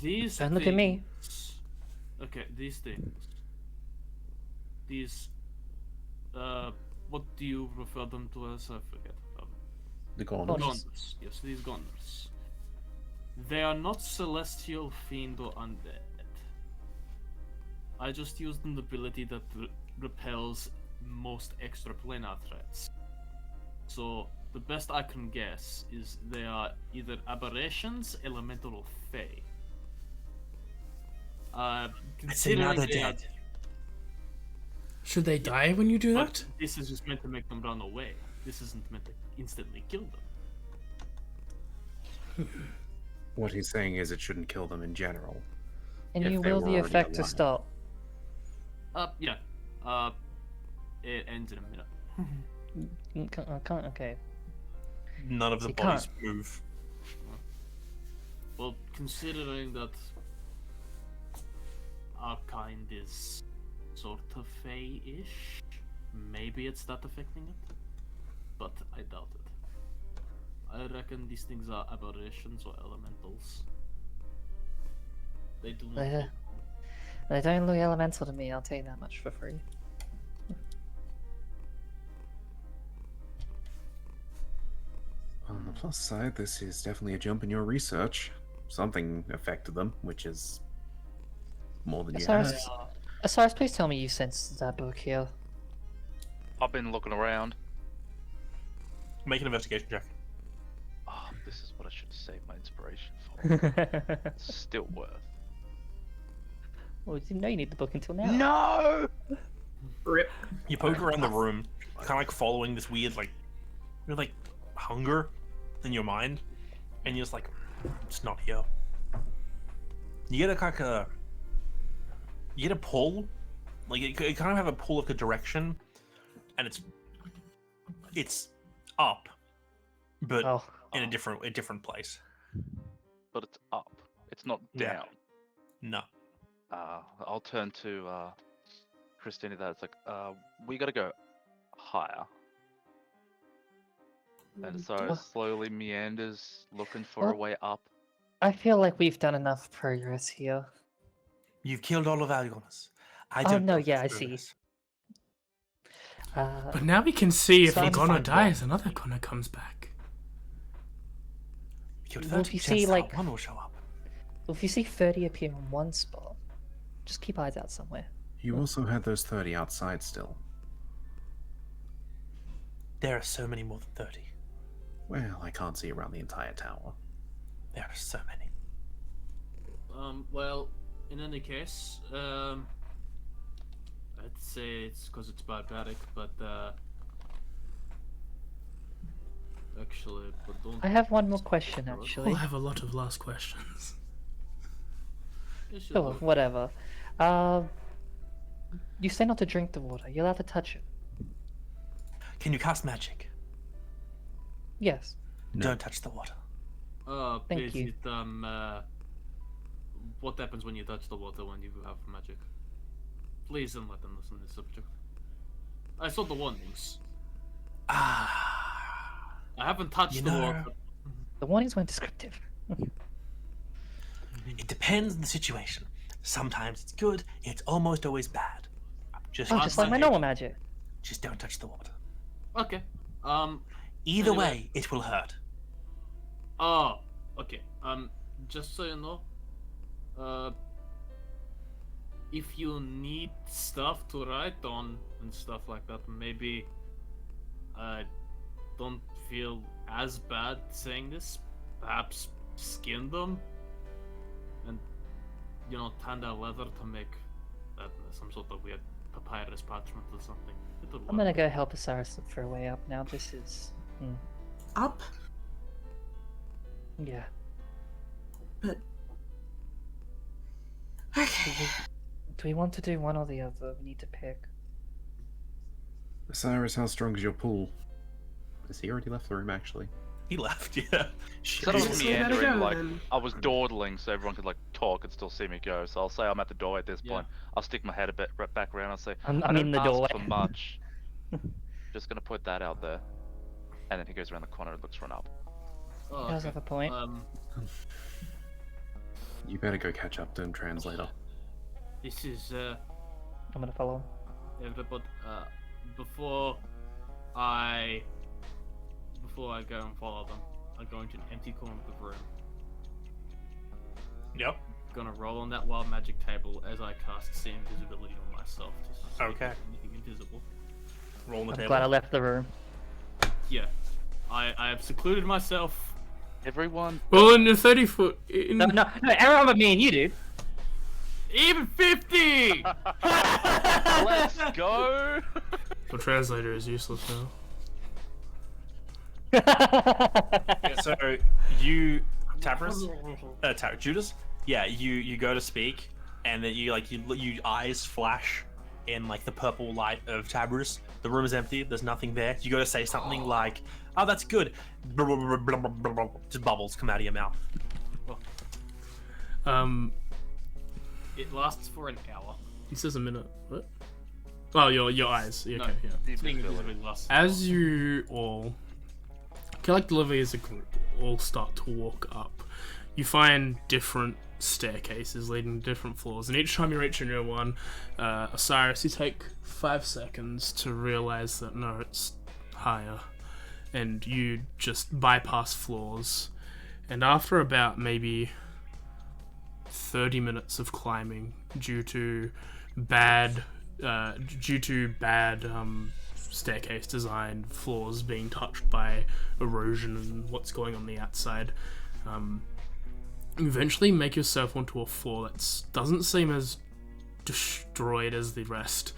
These Don't look at me. things- Okay, these things. These. What do you refer them to as? I forget. The Goners. Goners? Gondors. Yes, these Gondors. They are not celestial, fiend, or undead. I just used an ability that repels most extraplanar threats. So, the best I can guess is they are either aberrations, elemental, or fey. I'd say now Considering they're they are, dead. Should they die when you do but that? this is just meant to make them run away. This isn't meant to instantly kill them. What he's saying is it shouldn't kill them in general. And If you they will were the already effect to alive. stop. Yeah. It ends in a minute. I can't, okay. None of the You bodies move. Well, considering that our kind is sort of fey-ish, maybe it's that affecting it, but I doubt it. I reckon these things are aberrations or elementals. They do not. They- They don't look elemental to me, I'll tell you that much for free. On the plus side, this is definitely a jump in your research. Something affected them, which is more than you Osiris, had. Osiris, please tell me you sensed that book here. I've been looking around. Make an investigation check. Oh, this is what I should have saved my inspiration for. It's still worth. Well, you didn't know you need the book until now. No! Rip. You poke around the room, kind of like following this weird, like, like hunger in your mind, and you're just like, it's not here. You get you get a pull, like you kind of have a pull of the direction, and it's up, but Oh, in a different place. But it's up. It's not Yeah. down. No. I'll turn to Christina. That's like, we gotta go higher. And so Well- slowly meanders, looking for a Well- way up. I feel like we've done enough progress here. You've killed all of Algonas. I Oh, don't no, know if yeah, that's I see. progress. But now we can see if So I'm Gunnar fine, dies, another Gunnar comes back. We killed Well, if 30, you chance see, that like- one will show up. Well, if you see 30 appear in one spot, just keep eyes out somewhere. You also had those 30 outside still. There are so many more than 30. Well, I can't see around the entire tower. There are so many. Well, in any case, I'd say it's because it's barbaric, but, actually, but don't... I have one more question, actually. We'll have a lot of last questions. You should Oh, look. whatever. You say not to drink the water. You're allowed to touch it. Can you cast magic? Yes. No. Don't touch the water. Thank is you. it, what happens when you touch the water when you have magic? Please don't let them listen to this subject. I saw the warnings. Ah, I haven't touched You the know- water. The warnings weren't descriptive. it depends on the situation. Sometimes it's good. It's almost always bad. Just Oh, just like my normal magic. Just don't touch the water. Okay. Either Anyway. way, it will hurt. Oh, okay. Just so you know, if you need stuff to write on and stuff like that, maybe I don't feel as bad saying this. Perhaps skin them and, tan their leather to make that some sort of weird papyrus parchment or something. It'll I'm work. gonna go help Osiris look for a way up now. This is. Up? Yeah. But. Okay. Do we want to do one or the other? We need to pick. Cyrus, how strong is your pool? Has he already left the room, actually? He left, yeah. So I was So we gotta meandering, go, like then. I was dawdling, so everyone could like talk and still see me go. So I'll say I'm at the doorway at this Yeah. point. I'll stick my head a bit back around. I'll say I'm I in don't the ask doorway. for much. Just gonna put that out there. And then he goes around the corner and looks for an up. Oh, He does okay. have a point. You better go catch up to him, translator. This is I'm gonna follow him. everybody. Before I go and follow them, I'm going to an empty corner of the room. Yep. Gonna roll on that wild magic table as I cast see invisibility on myself. To see if Okay. there's anything invisible. Roll on the I'm table. glad I left the room. Yeah, I have secluded myself. Everyone, Well, in the 30-foot. No, everyone but me and you, dude. Even 50. let's go. The translator is useless now. So you, Tavros, Judas, yeah, you go to speak, and then you eyes flash in like the purple light of Tavros. The room is empty. There's nothing there. You go to say something like, "Oh, that's good." Just bubbles come out of your mouth. It lasts for an hour. He says a minute. What? Oh, your eyes. Yeah, No. okay, yeah. The Seeing invisibility. invisibility lasts. As you all collectively as a group all start to walk up, you find different staircases leading to different floors, and each time you reach a new one, Osiris, you take 5 seconds to realize that no, it's higher, and you just bypass floors, and after about maybe 30 minutes of climbing due to bad staircase design, floors being touched by erosion and what's going on the outside, you eventually make yourself onto a floor that doesn't seem as destroyed as the rest,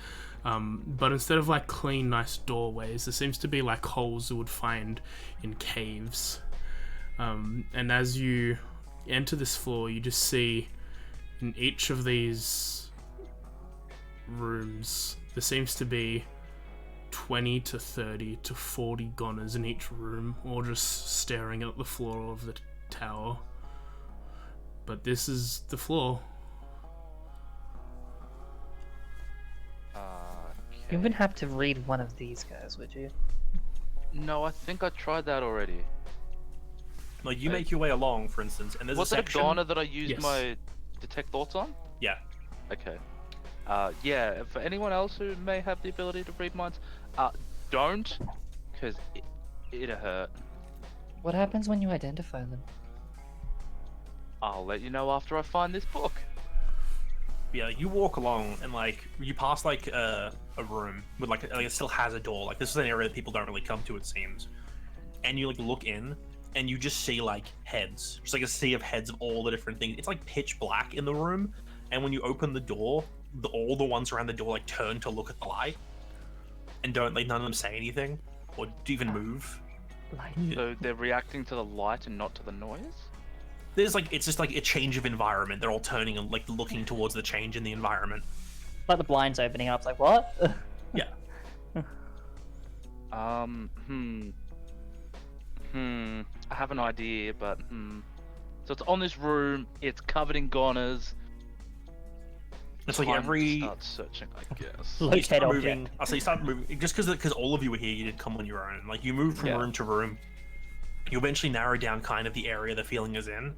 but instead of like clean nice doorways, there seems to be like holes you would find in caves, and as you enter this floor, you just see in each of these rooms there seems to be 20 to 30 to 40 goners in each room, all just staring at the floor of the tower. But this is the floor. You wouldn't have to read one of these guys, would you? No, I think I tried that already. Like you make your way along, for instance, and there's Was a it a section. goner that I used Yes. my detect thoughts on? Yeah. Okay. Yeah, for anyone else who may have the ability to read minds, don't, because it'll hurt. What happens when you identify them? I'll let you know after I find this book. Yeah, you walk along and like you pass like a room with like it still has a door. Like this is an area that people don't really come to, it seems. And you like look in and you just see like heads, just like a sea of heads of all the different things. It's like pitch black in the room, and when you open the door, all the ones around the door like turn to look at the light, and don't like none of them say anything or even move. Like, So they're reacting to the light and not to the noise? There's like it's just like a change of environment. They're all turning and like looking towards the change in the environment. like the blinds opening up. It's like, what? Yeah. I have an idea, but So it's on this room. It's covered in goners. It's like Time to every start searching, I guess. you Locate start object. moving. I'll say you start moving just because all of you were here. You didn't come on your own. Like you move from Yeah. room to room. You eventually narrow down kind of the area the feeling is in,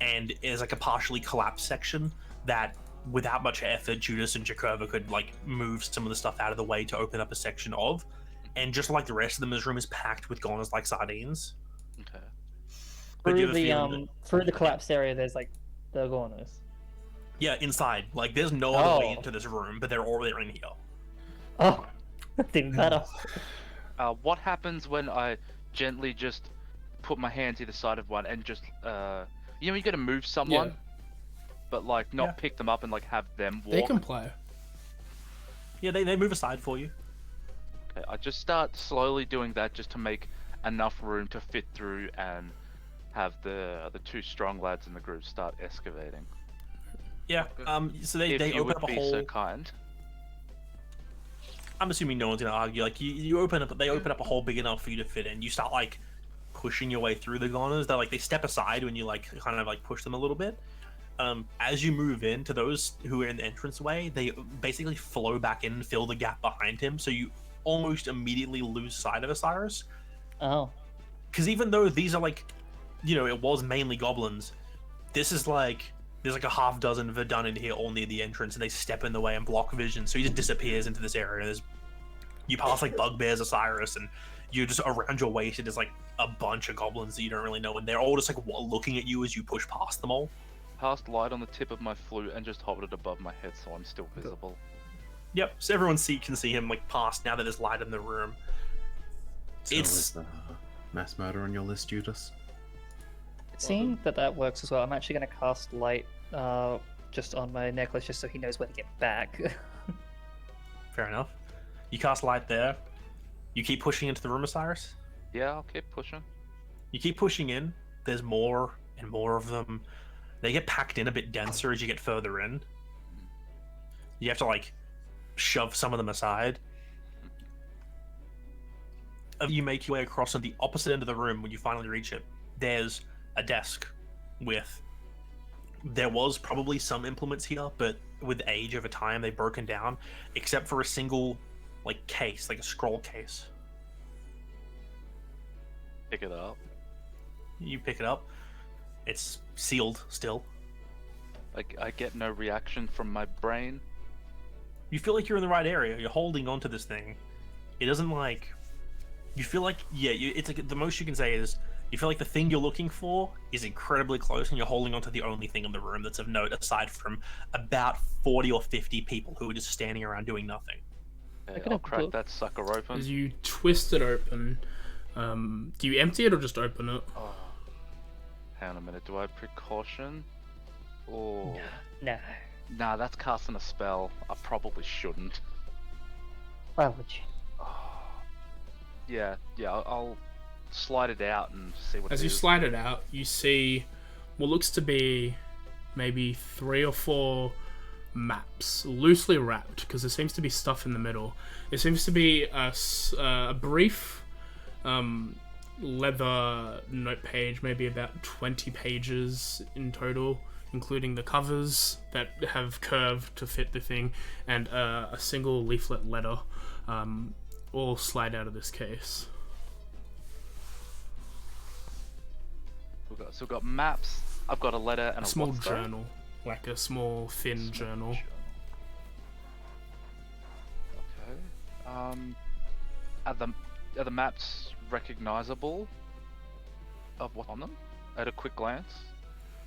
and there's like a partially collapsed section that, without much effort, Judas and Jakova could like move some of the stuff out of the way to open up a section of, and just like the rest of them, this room is packed with goners like sardines. Okay. But you Through have a the feeling through the collapsed area, there's like the corners. yeah, inside. Like there's no other way Oh. into this room, but they're all in here. Oh, that's even better. What happens when I gently just put my hands either side of one and just you gotta move someone, Yeah. but like not Yeah. pick them up and like have them walk. They can play. Yeah, they move aside for you. Okay, I just start slowly doing that just to make enough room to fit through and have the two strong lads in the group start excavating. Yeah. So they If you open would up a be hole. so kind. I'm assuming no one's gonna argue. Like you open up, they open up a hole big enough for you to fit in. You start like pushing your way through the goners. They step aside when you like kind of like push them a little bit. As you move in to those who are in the entranceway, they basically flow back in and fill the gap behind him. So you almost immediately lose sight of Osiris. Oh, Because even though these are like, it was mainly goblins, this is like there's like a half dozen Verdun in here all near the entrance, and they step in the way and block vision. So he just disappears into this area. You pass like bugbears, Osiris, and you're just around your waist. There's like a bunch of goblins that you don't really know, and they're all just like looking at you as you push past them all. Cast light on the tip of my flute and just hold it above my head so I'm still visible. Yep. So everyone can see him like past now that there's light in the room. So is the mass murder on your list, Judas? seeing that works as well, I'm actually going to cast light just on my necklace just so he knows where to get back. Fair enough. You cast light there. You keep pushing into the room, Osiris. Yeah, I'll keep pushing. You keep pushing in. There's more and more of them. They get packed in a bit denser as you get further in. You have to like shove some of them aside. You make your way across on the opposite end of the room when you finally reach it. There's a desk with. There was probably some implements here, but with age over time they've broken down, except for a single like case, like a scroll case. Pick it up. You pick it up. It's sealed still. Like I get no reaction from my brain. You feel like you're in the right area. You're holding onto this thing. It doesn't like. You feel like it's like the most you can say is you feel like the thing you're looking for is incredibly close, and you're holding onto the only thing in the room that's of note, aside from about 40 or 50 people who are just standing around doing nothing. Okay, could I'll have crack put- that sucker open. As you twist it open, do you empty it or just open it? Oh. Hang on a minute. Do I have precaution? Oh. No. Nah, that's casting a spell. I probably shouldn't. Why would you? Yeah, I'll slide it out and see what As it you is. slide it out, you see what looks to be maybe 3 or 4 maps, loosely wrapped, because there seems to be stuff in the middle. There seems to be a brief leather note page, maybe about 20 pages in total, including the covers that have curved to fit the thing, and a single leaflet letter, all slide out of this case. We've got maps. I've got a letter and A a small what's that? journal, like a small thin journal. Okay. Are the maps recognizable of what's on them at a quick glance?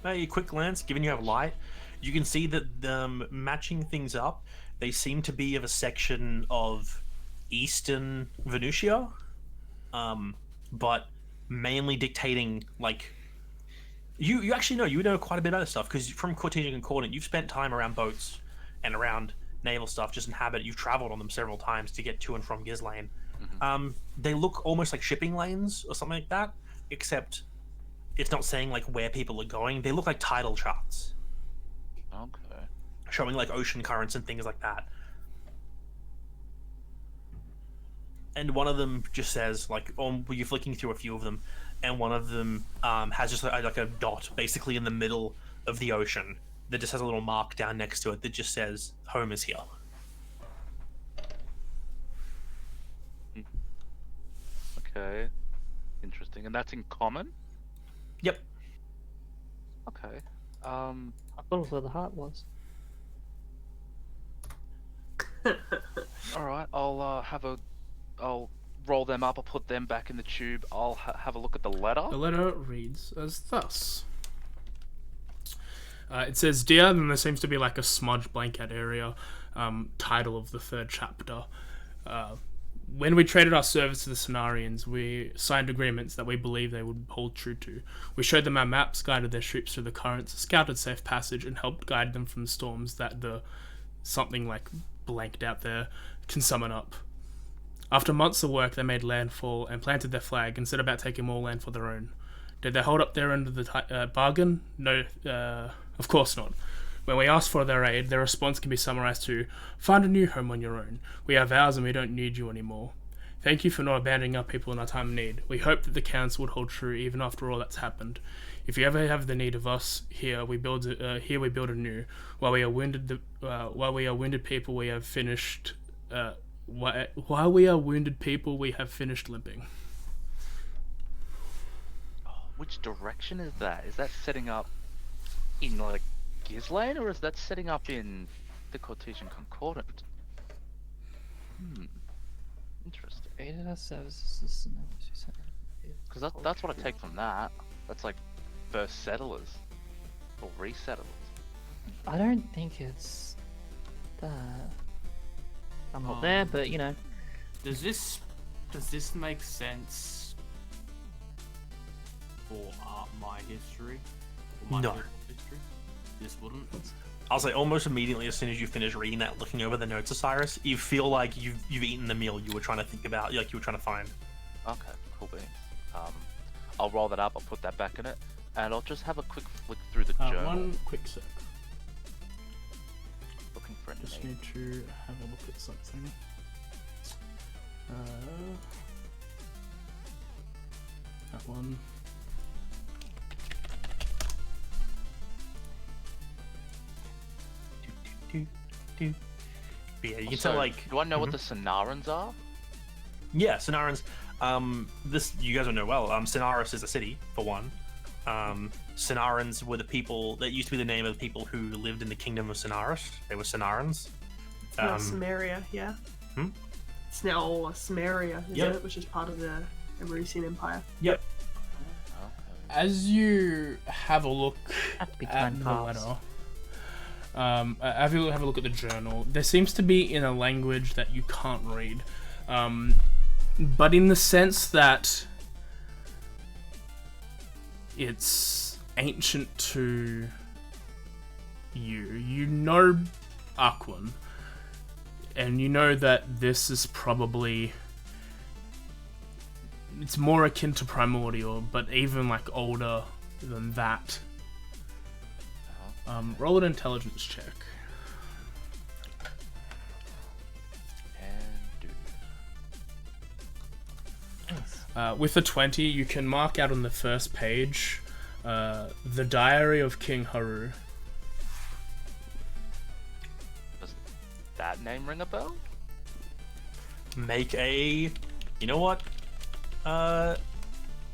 A quick glance, given you have light, you can see that matching things up, they seem to be of a section of eastern Voneutia, but mainly dictating like. You actually know quite a bit of other stuff because from Cortesian Concordant, you've spent time around boats and around naval stuff, just in habit. You've traveled on them several times to get to and from Ghislaine. They look almost like shipping lanes or something like that, except it's not saying like where people are going. They look like tidal charts, Okay. showing like ocean currents and things like that. And one of them just says, like, you're flicking through a few of them, and one of them has just like a dot basically in the middle of the ocean that just has a little mark down next to it that just says home is here. Okay. Interesting. And that's in common? Yep. Okay. I thought it was where the heart was. Alright, I'll roll them up, I'll put them back in the tube, I'll have a look at the letter. The letter reads as thus. It says, "Dear," then there seems to be like a smudge blanket area, title of the 3rd chapter. When we traded our service to the Cenarians, we signed agreements that we believed they would hold true to. We showed them our maps, guided their troops through the currents, scouted safe passage, and helped guide them from storms that the something like blanked out there can summon up. After months of work, they made landfall and planted their flag and set about taking more land for their own. Did they hold up their end of the bargain? No, of course not. When we asked for their aid, their response can be summarized to, "Find a new home on your own. We have ours and we don't need you anymore. Thank you for not abandoning our people in our time of need. We hope that the council would hold true even after all that's happened. If you ever have the need of us, here we build anew. While we are wounded people, we have finished. While we are wounded people, we have finished limping." Which direction is that? Is that setting up in like Ghislaine, or is that setting up in the Cartesian Concordant? Interesting. Aided our services. Because that's what I take from that. That's like first settlers or resettlers. I don't think it's that. I'm not there, but you know. Does this make sense for my history? Or my No. people's history? This wouldn't. I'll say almost immediately as soon as you finish reading that, looking over the notes of Cyrus, you feel like you've eaten the meal you were trying to think about, like you were trying to find. Okay, cool beans. I'll roll that up, I'll put that back in it, and I'll just have a quick flick through the journal. One quick sec. Looking for a Just name. need to have a look at something. That one. But yeah, you can So, tell like. do I know what the Cenarans are? Yeah, Cenarans. This you guys don't know well. Cenaris is a city for one. Cenarans were the people that used to be the name of the people who lived in the kingdom of Cenaris. They were Cenarans. It's now Samaria, yeah. Hmm? It's now all Samaria, isn't Yep. it? Which is part of the Erusian Empire. Yep. As you have a look Have to be at time the passed. letter, have a look at the journal. There seems to be in a language that you can't read, but in the sense that it's ancient to you. You know Aquan, and you know that this is probably. It's more akin to primordial, but even like older than that. Roll an intelligence check. And do. With a 20, you can mark out on the first page the Diary of King Haru. Does that name ring a bell? Make a. You know what?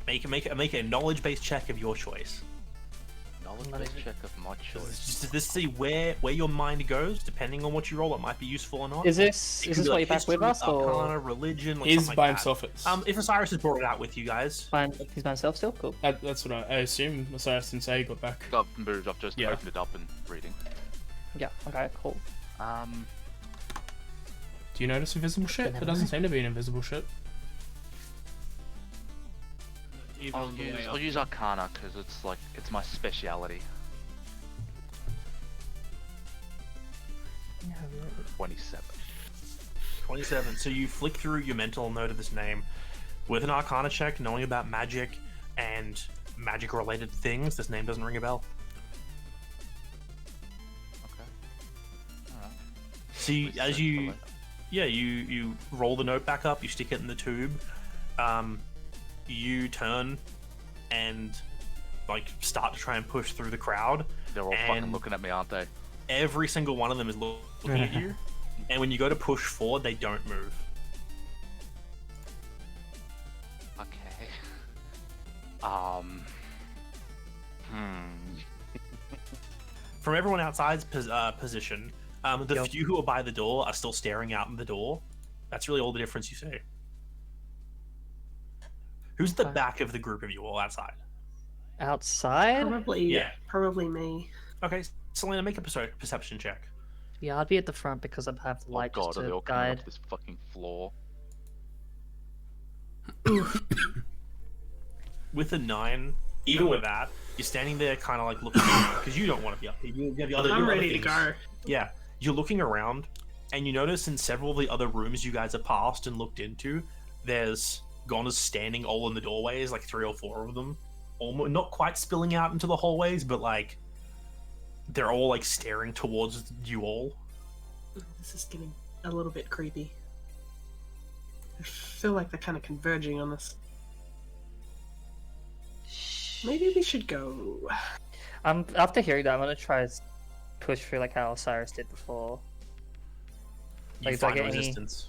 Make a knowledge-based check of your choice. Knowledge-based check of my choice. Just to see where your mind goes, depending on what you roll. It might be useful or not. Is this It is could this be why like you're back with history, us, or Arcana, religion, like He's something by like himself. that. If Osiris has brought it out with you guys, he's by himself still? Cool. That's what I assume. Osiris didn't say he got back. Got moved. I've just Yeah. opened it up and reading. Yeah. Okay. Cool. Do you notice invisible ship? There doesn't seem to be an invisible ship. I'll use Arcana because it's my speciality. 27. 27. So you flick through your mental note of this name with an Arcana check, knowing about magic and magic-related things. This name doesn't ring a bell. Okay. Alright. So you, as Research you, for later. yeah, you roll the note back up, you stick it in the tube. You turn and like start to try and push through the crowd. They're all fucking looking at me, aren't they? Every single one of them is looking at you, and when you go to push forward, they don't move. Okay. From everyone outside's position, the few who are by the door are still staring out the door. That's really all the difference you see. Who's the back of the group of you all outside? Outside? Probably me. Okay, Selena, make a perception check. Yeah, I'd be at the front because I'd have the light Oh god, just are they to all coming guide. up this fucking floor? With a 9, even with that, you're standing there kind of like looking around because you don't want to be up here. You have the other, I'm other ready to things. go. Yeah, you're looking around, and you notice in several of the other rooms you guys have passed and looked into, there's goners standing all in the doorways, like 3 or 4 of them, almost not quite spilling out into the hallways, but like they're all like staring towards you all. This is getting a little bit creepy. I feel like they're kind of converging on us. Maybe we should go. After hearing that, I'm gonna try to push through like how Osiris did before. You Like, do I find get any- resistance.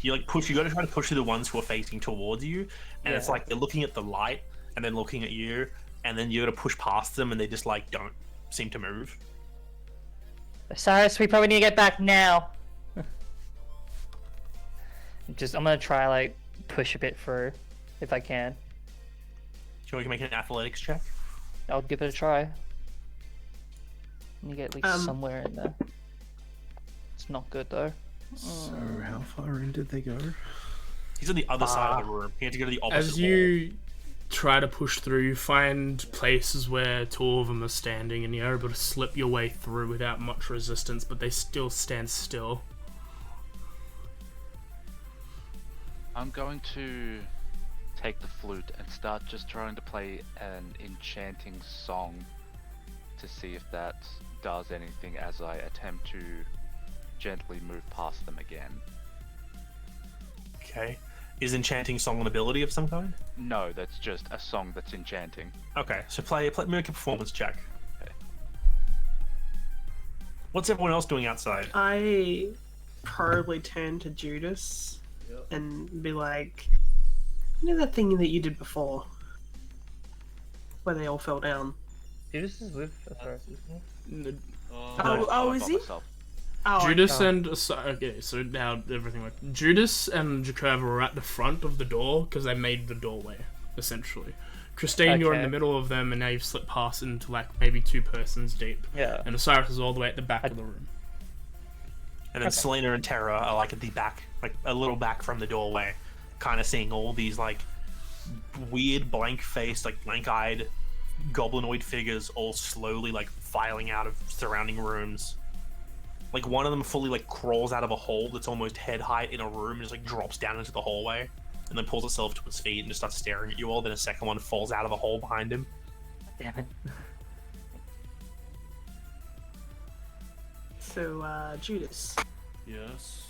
You like push. You got to try to push through the ones who are facing towards you, and it's Yeah. like they're looking at the light and then looking at you, and then you got to push past them, and they just like don't seem to move. Osiris, we probably need to get back now. I'm gonna try like push a bit through if I can. Do you want to make an athletics check? I'll give it a try. Let me get at least Um, somewhere in there. It's not good though. So how far in did they go? He's on the other side of the room. He had to go to the opposite As wall. you try to push through, you find places where 2 of them are standing, and you're able to slip your way through without much resistance, but they still stand still. I'm going to take the flute and start just trying to play an enchanting song to see if that does anything as I attempt to gently move past them again. Okay. Is enchanting song an ability of some kind? No, that's just a song that's enchanting. Okay, so make a performance check. Okay. What's everyone else doing outside? I probably turn to Judas and be like, you know that thing that you did before? Where they all fell down? Judas is with Osiris, isn't he? Oh, is Not he? myself. Oh, Judas and okay, so now everything works. Judas and Jacob were at the front of the door because they made the doorway, essentially. Christine, you're in the Okay. middle of them, and now you've slipped past into like maybe 2 persons deep. Yeah. And Osiris is all the way at the back of the room. And then Selena and Terra are like at the back, like a little back from the doorway, kind of seeing all these like weird blank-faced, like blank-eyed goblinoid figures all slowly like filing out of surrounding rooms. Like one of them fully like crawls out of a hole that's almost head height in a room and just like drops down into the hallway and then pulls itself to its feet and just starts staring at you all. Then a second one falls out of the hole behind him. Damn it. So, Judas, Yes.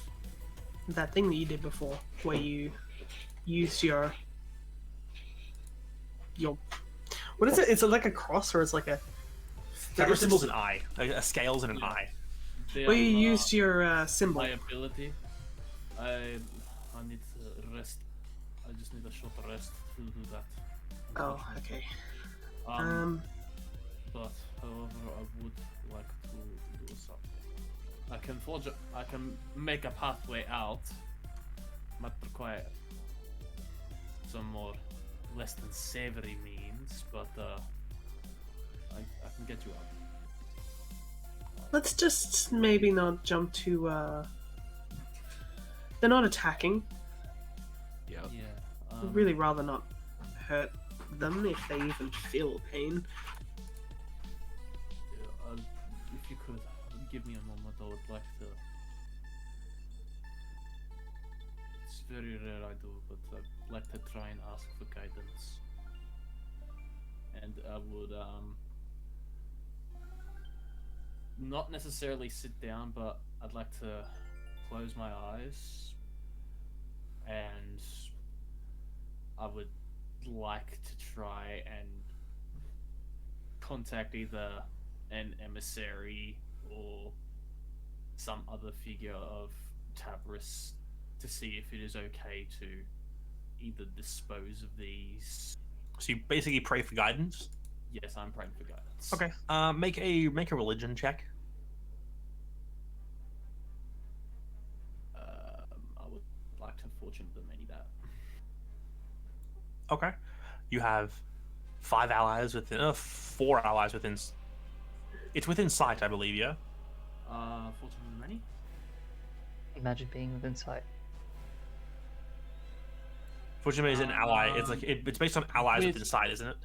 that thing that you did before, where you used your what is it? Is it like a cross or it's like a Every symbol's an eye. A scale's and an eye. where you used your symbol? my ability. I need to rest. I just need a short rest to do that. Oh, okay. But however, I would like to do something. I can make a pathway out. Might require some more less than savory means, but I can get you out. Let's just maybe not jump to. They're not attacking. Yeah. Yeah. I'd really rather not hurt them if they even feel pain. If you could give me a moment, I would like to. It's very rare I do, but I'd like to try and ask for guidance. And I would not necessarily sit down, but I'd like to close my eyes, and I would like to try and contact either an emissary or some other figure of Tabris to see if it is okay to either dispose of these. So you basically pray for guidance. Yes, I'm praying for guidance. Okay. Make a religion check. I would like to fortune the many that. Okay. You have 5 allies within, 4 allies within. It's within sight, I believe. Yeah. Fortune the many. Imagine being within sight. Fortune is an ally. It's like it's based on allies within sight, isn't it?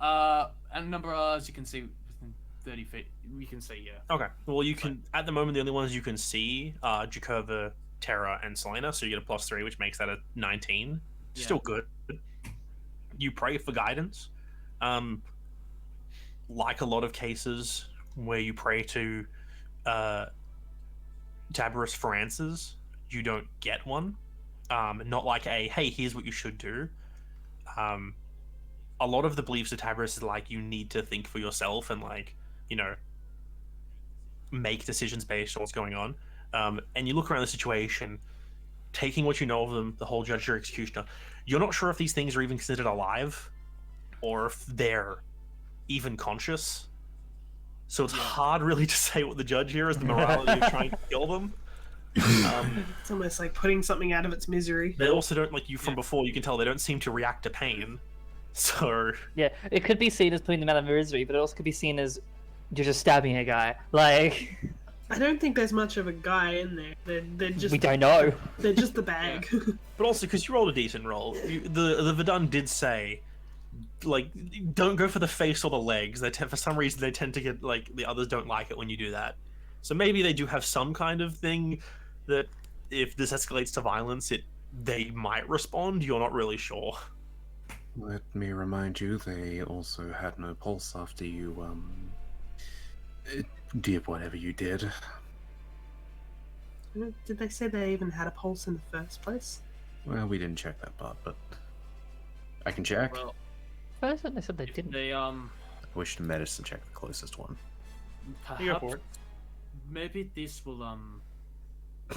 And number as you can see within 30 feet, we can see, yeah. Okay. Well, you can at the moment the only ones you can see are Jakova, Terra, and Selena. So you get a +3, which makes that a 19. Yeah. Still good. You pray for guidance. Like a lot of cases where you pray to Tabris for answers, you don't get one. Not like a hey, here's what you should do. A lot of the beliefs of Tabris is like you need to think for yourself and like make decisions based on what's going on. And you look around the situation, taking what you know of them, the whole judge or executioner. You're not sure if these things are even considered alive, or if they're even conscious. So it's hard really to say what the judge here is the morality of trying to kill them. It's almost like putting something out of its misery. They also don't, like you from before, you can tell they don't seem to react to pain. So Yeah, it could be seen as putting them out of misery, but it also could be seen as you're just stabbing a guy. Like, I don't think there's much of a guy in there. They're just we don't know. They're just the bag. but also because you rolled a decent roll, the Verdun did say, like, don't go for the face or the legs. For some reason they tend to get like the others don't like it when you do that. So maybe they do have some kind of thing that if this escalates to violence, they might respond. You're not really sure. Let me remind you, they also had no pulse after you, did whatever you did. Did they say they even had a pulse in the first place? Well, we didn't check that part, but I can check. Well, First, they said they if didn't. they I wish the medicine check the closest one. You go perhaps for it. maybe this will You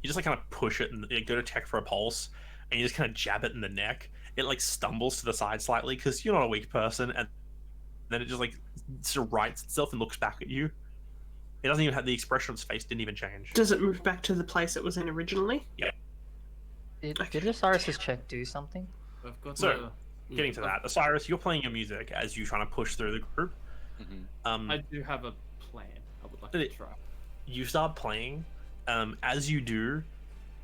just like kind of push it and go to check for a pulse, and you just kind of jab it in the neck. It like stumbles to the side slightly because you're not a weak person, and then it just like sort of rights itself and looks back at you. It doesn't even have the expression on its face. Didn't even change. Does it move back to the place it was in originally? Did Osiris's check do something? I've got So, Getting to that, Osiris, you're playing your music as you're trying to push through the group. I do have a plan. I would like to try. You start playing. As you do,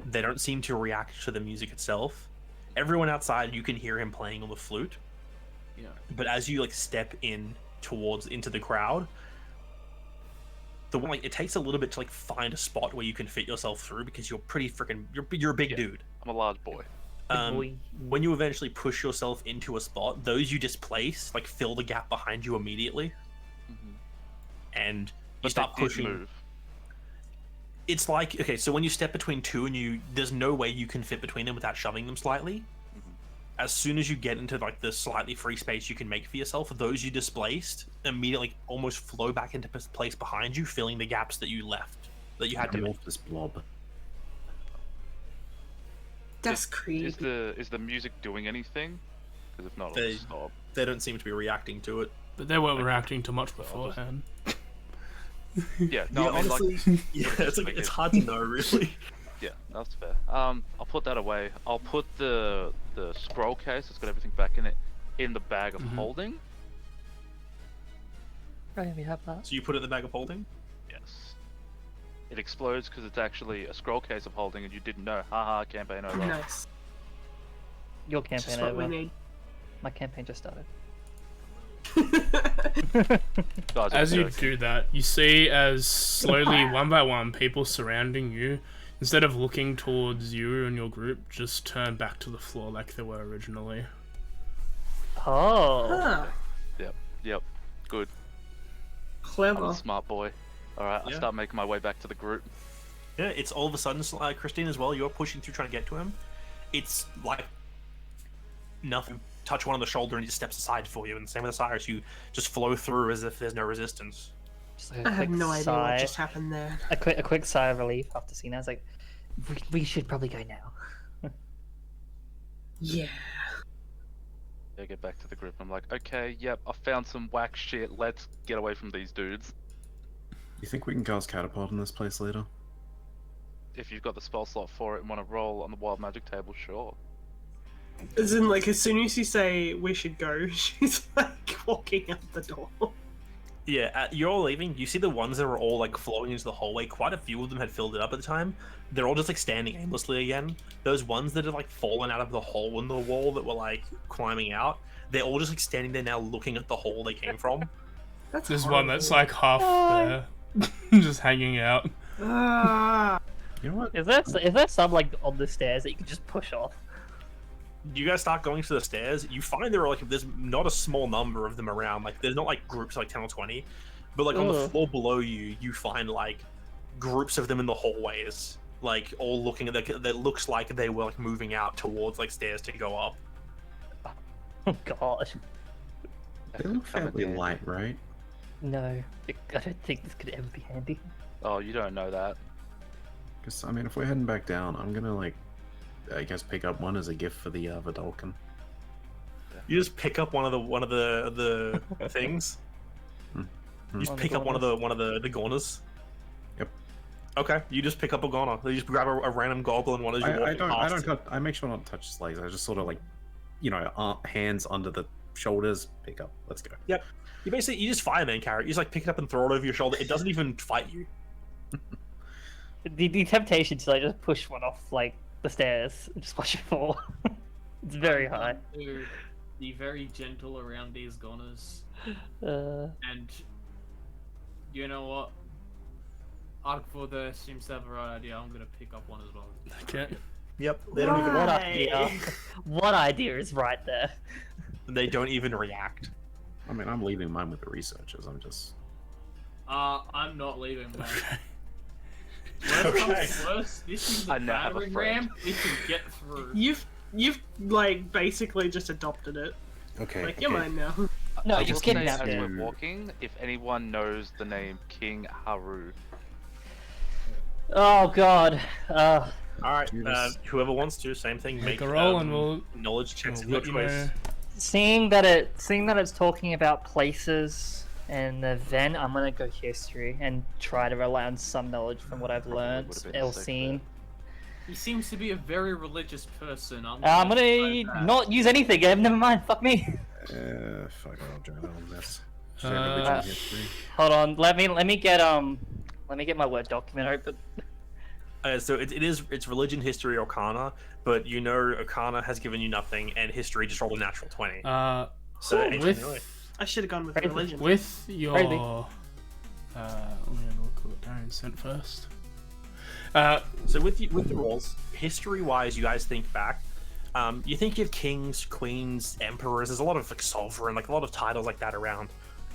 they don't seem to react to the music itself. Everyone outside, you can hear him playing on the flute. Yeah. But as you like step in into the crowd, the one like it takes a little bit to like find a spot where you can fit yourself through because you're pretty freaking you're a big dude. I'm a large boy. Boy. When you eventually push yourself into a spot, those you displace like fill the gap behind you immediately, and you But start they did pushing. move. It's like okay, so when you step between two and there's no way you can fit between them without shoving them slightly. As soon as you get into like the slightly free space you can make for yourself, those you displaced immediately almost flow back into place behind you, filling the gaps that you left that you had to make. This blob. That's creepy. Is the music doing anything? Because if not, I'll They- stop. They don't seem to be reacting to it. But they weren't reacting to much beforehand. Yeah, no, I mean, honestly, yeah, it's like it's hard to know really. Yeah, that's fair. I'll put that away. I'll put the scroll case that's got everything back in it in the bag of holding. Oh, yeah, we have that. So you put it in the bag of holding. Yes. It explodes because it's actually a scroll case of holding, and you didn't know. Haha, campaign over. Nice. Your Just campaign what we over. need. My campaign just started. Guys, As I'm you joking. do that, you see as slowly, one by one, people surrounding you, instead of looking towards you and your group, just turn back to the floor like they were originally. Oh. Huh. Yep. Good. I'm Clever. a smart boy. Alright, I Yeah. start making my way back to the group. Yeah, it's all of a sudden Christine as well. You're pushing through trying to get to him, it's like nothing. Touch one on the shoulder and he just steps aside for you. And same with Osiris, you just flow through as if there's no resistance. Just like a I have quick no idea sigh. what just happened there. A quick sigh of relief after seeing that. I was like, we should probably go now. Yeah. I get back to the group. I'm like, okay, yep, I found some whack shit. Let's get away from these dudes. You think we can cast Catapult in this place later? If you've got the spell slot for it and want to roll on the wild magic table, sure. As in, like, as soon as you say we should go, she's like walking out the door. Yeah, you're all leaving. You see the ones that were all like flowing into the hallway. Quite a few of them had filled it up at the time. They're all just like standing aimlessly again. Those ones that had like fallen out of the hole in the wall that were like climbing out, they're all just like standing there now looking at the hole they came from. That's There's horrible. one that's like half there, just hanging out. Ah. You know what? Is there some like on the stairs that you can just push off? You guys start going to the stairs. You find there are like there's not a small number of them around. Like there's not like groups like 10 or 20, but like on the Ugh. floor below you, you find like groups of them in the hallways, like all looking at that looks like they were like moving out towards like stairs to go up. Oh god, They look fairly light, right? no! I don't think this could ever be handy. Oh, you don't know that. Because I mean, if we're heading back down, I'm gonna like, I guess pick up one as a gift for the Vidalcan. You just pick up one of the things. You just One of pick the up one of the Gorners. Yep. Okay, you just pick up a Gorner. You just grab a random goblin one as you're walking past. I make sure not to touch his legs. I just sort of like, hands under the shoulders, pick up. Let's go. Yep. You just fireman carry it. You just like pick it up and throw it over your shoulder. It doesn't even fight you. The temptation to like just push one off like the stairs and just watch it fall. It's very high. To be very gentle around these goners, and you know what? Arkvother seems to have the right idea. I'm gonna pick up one as well. Okay. Yep. They don't even. What Right. idea? What idea is right there? They don't even react. I mean, I'm leaving mine with the researchers. I'm just. I'm not leaving, man. Okay. Worst comes to worst, this is I a now have a battering friend. ram. We can get through. You've like basically just adopted it. Okay. Like you're mine now. No, I you will just say kidnapped as it. we're walking, if anyone knows the name King Haru, Oh god. All right. You just- Whoever wants to, same thing. Make a roll and we'll knowledge checks we'll of your let you choice. know. Seeing that it's talking about places and the event, I'm gonna go history and try to rely on some knowledge from what I've learned, would've been or sick seen. He seems to be a very religious person. I'm I'm try gonna that. not use anything. Never mind. Fuck me. Fuck it, I'll join on this. Uh, Hold on. Let me get my Word document open. So it's religion, history, Arcana, but you know Arcana has given you nothing, and history just rolled a natural 20. So ancient melee. I should have gone with Crazy. religion. with your Crazy. let me have a look at what Darren sent first. So with the rolls, history-wise, you guys think back. You think you have kings, queens, emperors. There's a lot of like sovereign, like a lot of titles like that around.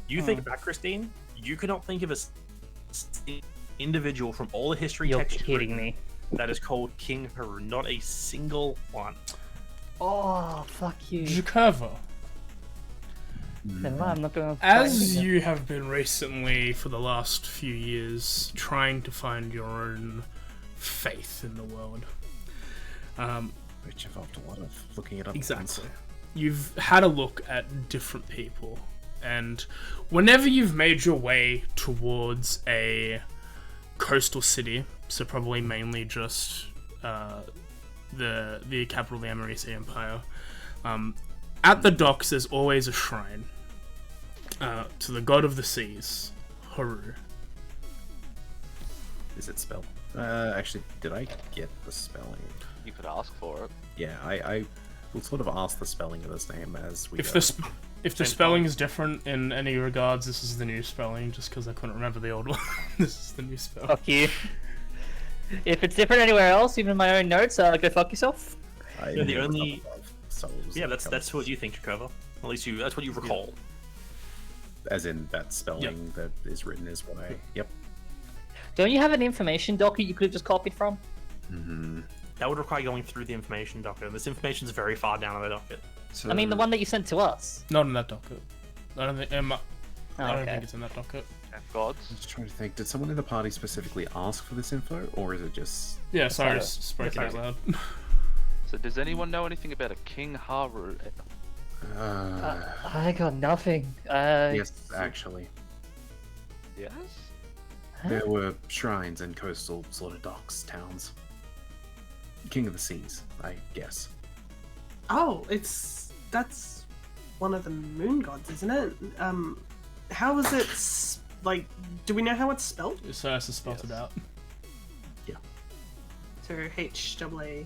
You think back, Christine. You cannot think of a individual from all the history You're texts kidding me. that is called King Haru. Not a single one. Oh, fuck you. Jakurva, Never mind, I'm not gonna. as you have been recently for the last few years trying to find your own faith in the world, Which involved a lot of looking it up. exactly, you've had a look at different people, and whenever you've made your way towards a coastal city, so probably mainly just the capital of the Amarisi Empire, at the docks there's always a shrine to the god of the seas, Haru. Is it spelled? Actually, did I get the spelling? you could ask for it. Yeah, I will sort of ask the spelling of this name as we If go. the spelling is different in any regards, this is the new spelling. Just because I couldn't remember the old one, this is the new spelling. Fuck you. If it's different anywhere else, even in my own notes, go fuck yourself. I Yeah, the knew it was only- up above, so it was Yeah, like, that's what you think, Jakova. At least that's what you recall. as in that spelling that is written is what I. Yep. Don't you have an information doc you could have just copied from? Mm-hmm. That would require going through the information docket. This information is very far down on the docket. So, I mean, the one that you sent to us. Not in that docket. I don't think. I don't okay. think it's in that docket. And gods. I'm just trying to think. Did someone in the party specifically ask for this info, or is it just? Yeah, sorry, Sorry. spoke it out loud. So does anyone know anything about a King Haru? I got nothing. Yes, actually, Yes? there were shrines in coastal sort of docks towns. King of the Seas, I guess. Oh, that's one of the moon gods, isn't it? How is it like? Do we know how it's spelled? So I spelled it out. So HAARU.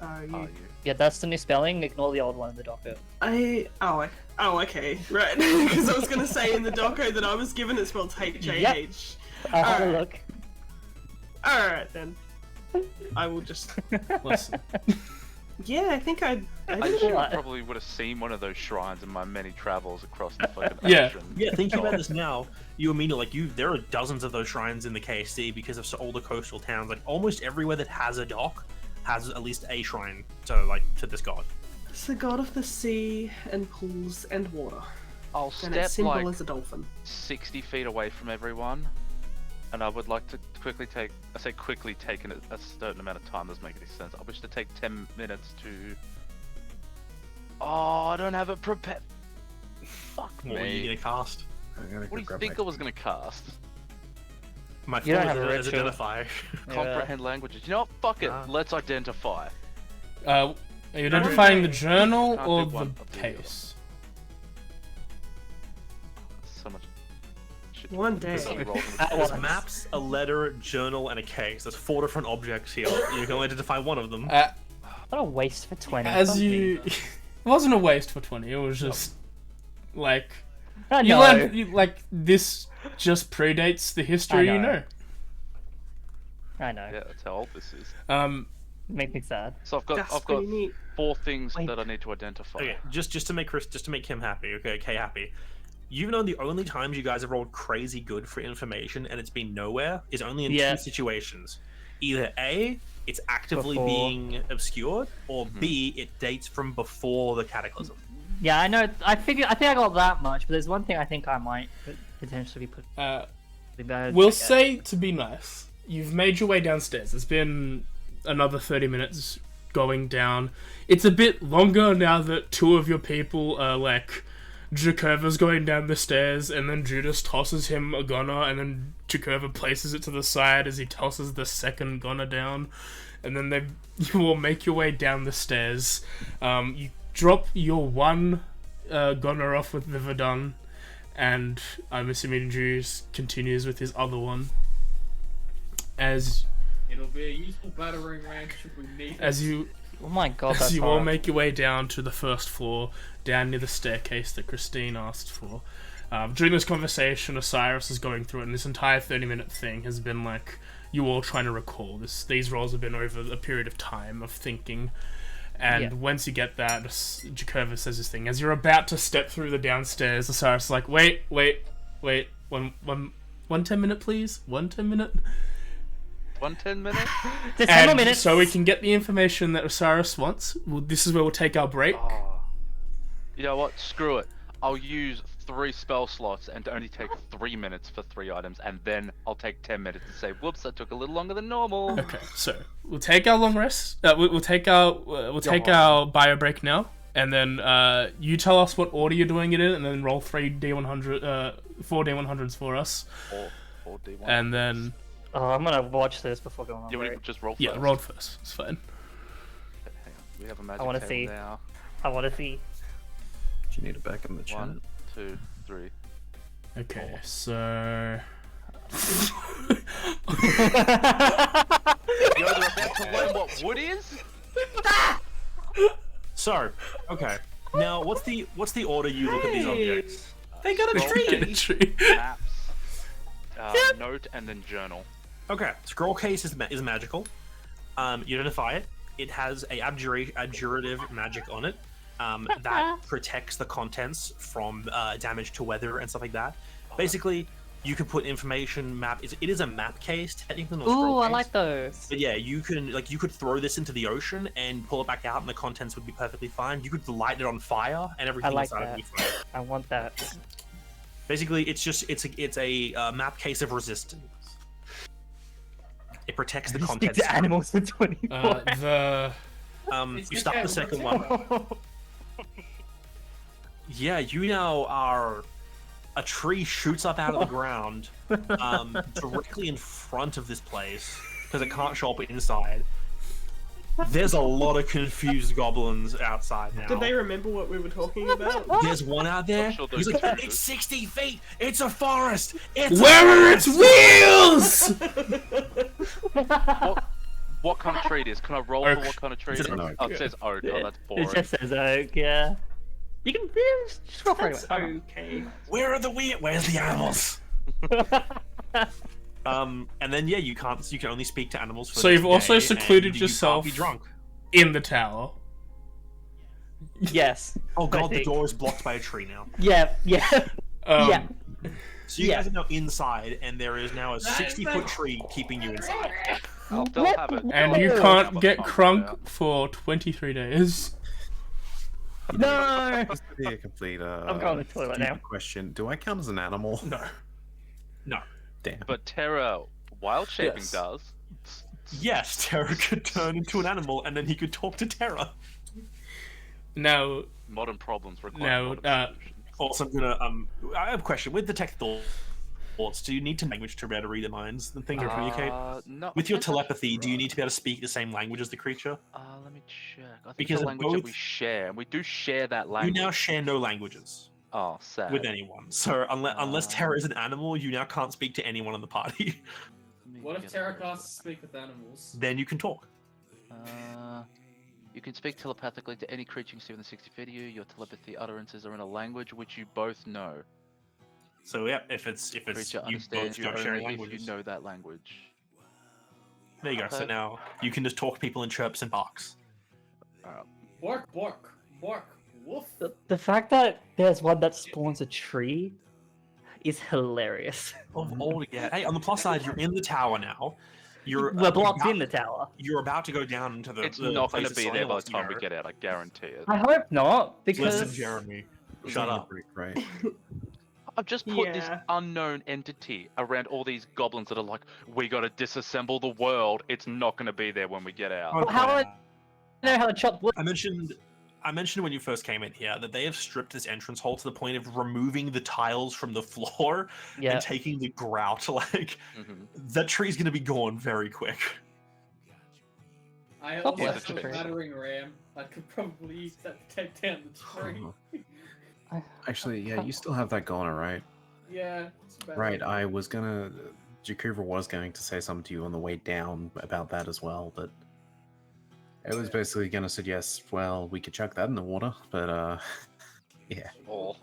Are you? Yeah, that's the new spelling. Ignore the old one in the docket. Oh, okay, right. Because I was gonna say in the doco that I was given it spelled HAH. I'll have a Alright. look. All right then. I will just. Listen, Yeah, I think I I did assume I What? probably would have seen one of those shrines in my many travels across the fucking Yeah. ocean. Yeah, thinking about this now, you immediately there are dozens of those shrines in the KSC because of all the coastal towns. Like almost everywhere that has a dock has at least a shrine to this god. It's the god of the sea and pools and water, I'll and its step symbol like is a dolphin. 60 feet away from everyone, and I would like to quickly take. I say quickly, taking a certain amount of time doesn't make any sense. I wish to take 10 minutes to. Oh, I don't have it prepared. Fuck What are you me. gonna cast? I'm gonna What do you grab think my- I was gonna cast? My You don't phone have a is ritual. identify. Comprehend languages. You know what? Fuck it. Ah. Let's identify. are you identifying the journal Can't or do one the of the other. case? So much. Shit. One day. So many rolls on the At table. once. There's maps, a letter, journal, and a case. There's 4 different objects here. You can only identify one of them. What a waste for 20. As you, it wasn't a waste for 20. It was just like I you know. learned. Like this just predates the history I you know. know. I know. Yeah, that's how old this is. Make me sad. So I've got That's I've got pretty neat. 4 things Wait. that I need to identify. Okay, just to make him happy. Okay, Kay happy. You've known the only times you guys have rolled crazy good for information and it's been nowhere is only in Yeah. 2 situations. Either A, it's actively Before. being obscured, or B, it dates from before the cataclysm. Yeah, I know. I think I got that much, but there's one thing I think I might potentially be put. We'll say to be nice. You've made your way downstairs. It's been another 30 minutes going down. It's a bit longer now that 2 of your people are like. Jakova's going down the stairs, and then Judas tosses him a gunner, and then Jakova places it to the side as he tosses the second gunner down, and then you will make your way down the stairs. You drop your one gunner off with the Verdun, and I'm assuming Judas continues with his other one. As It'll be a useful battering ram should we need as it. you Oh my god, as that's you all horrible. make your way down to the first floor, down near the staircase that Christine asked for. During this conversation, Osiris is going through it, and this entire 30-minute thing has been like you all trying to recall. These rolls have been over a period of time of thinking, and Yeah. once you get that, Jakova says this thing. As you're about to step through the downstairs, Osiris is like, wait, one 10-minute, please, 1 10-minute. 1 minutes? Just 10 more And minutes. so we can get the information that Osiris wants. This is where we'll take our break. Oh. You know what? Screw it. I'll use 3 spell slots and only take 3 minutes for 3 items, and then I'll take 10 minutes and say, "Whoops, that took a little longer than normal." Okay, so we'll take our long rest. We'll take our bio break now, and then you tell us what order you're doing it in, and then roll 4D100s for us, Or D1. and then Oh, I'm gonna watch this before going on You want break. to just roll first? yeah, roll first. It's fine. Hang on. We have a magic wanna table see. now. I want to see. Do you need it back in the chat? 1, 2, 3. Okay, so You're about to learn what wood is? So, okay. Now, what's the order you look at these objects? They got a Roll tree. get a tree. Maps, note, and then journal. Okay, scroll case is magical. You identify it. It has a abjurative magic on it that protects the contents from damage to weather and stuff like that. Basically, You could put information map. It is a map case, technically not. Ooh, I case. like those. But yeah, you could throw this into the ocean and pull it back out, and the contents would be perfectly fine. You could light it on fire, and everything like inside would be fine. I want that. Basically, it's a map case of resistance. It protects the Stick contents. to animals for 24. You start the second one. Yeah, you now are. A tree shoots up out of the ground, directly in front of this place because it can't show up inside. There's a lot of confused goblins outside now. Did they remember what we were talking about? There's one out there. Sure He's like, confused. it's 60 feet. It's a forest. It's Where a are its wheels? What kind of tree it is? Can I roll Oak. for what kind of tree it It's is? an oak. Oh, it says oak. Oh, that's It boring. just says oak, yeah. You can just roll for it. That's okay. Where are the Where's the animals? And then yeah, you can only speak to animals. For So the you've next also day, secluded and you yourself- can't be drunk. In the tower. Yes. Oh I god, the think. door is blocked by a tree now. Yeah, yeah. Yeah. So you Yeah. guys are now inside, and there is now a 60-foot tree keeping you inside. I'll still have it. And you No. can't get crunk for 23 days. No! Just to be a complete I'm going to the toilet now. stupid question. Do I count as an animal? No. No. Damn. But Terra wild shaping Yes. does. Yes, Terra could turn into an animal, and then he could talk to Terra. Now, Modern problems require No, modern solutions. Also, I'm gonna I have a question. With the technical thoughts, do you need to language to be able to read their minds and thing to communicate? No, With your I think that's telepathy, do you right. need to be able to speak the same language as the creature? Let me check. I think Because the of language that we both- share, and we do share that You language. now share no languages Oh, sad. with anyone. So unless Terra is an animal, you now can't speak to anyone in the party. Let me What if get Terra it. casts speak with animals? Then you can talk. You can speak telepathically to any creature you see within 60 feet of you. Your telepathy utterances are in a language which you both know. So yeah, if it's Creature you both understands you don't share only if languages. you know that language. There you go. So Okay. now you can just talk to people in chirps and barks. Bork, bork, bork, woof. The fact that there's one that spawns a tree is hilarious. Of all to get. Hey, on the plus side, you're in the tower now. You're We're blocked about- in the tower. You're about to go down into the. It's the not going place to that be there Sonya by the wants to time we go. get out, I guarantee it. I hope not, because Listen, Jeremy. It was Shut only a up. brick, right? I've just put this Yeah. unknown entity around all these goblins that are like, we got to disassemble the world. It's not going to be there when we get out. I'll How point would- out. I know how to chop wood. I mentioned when you first came in here that they have stripped this entrance hall to the point of removing the tiles from the floor Yeah. and taking the grout. Like Mhm. that tree's gonna be gone very quick. I Oh, also yeah, have that's a true. battering ram. I could probably use that to take down the tree. Actually, yeah, you still have that goner, right? Yeah. It's a Right, battering I was gonna... Jakuva was going to say something to you on the way down about that as well, but... It was basically gonna suggest, well, we could chuck that in the water, but, yeah. Oh.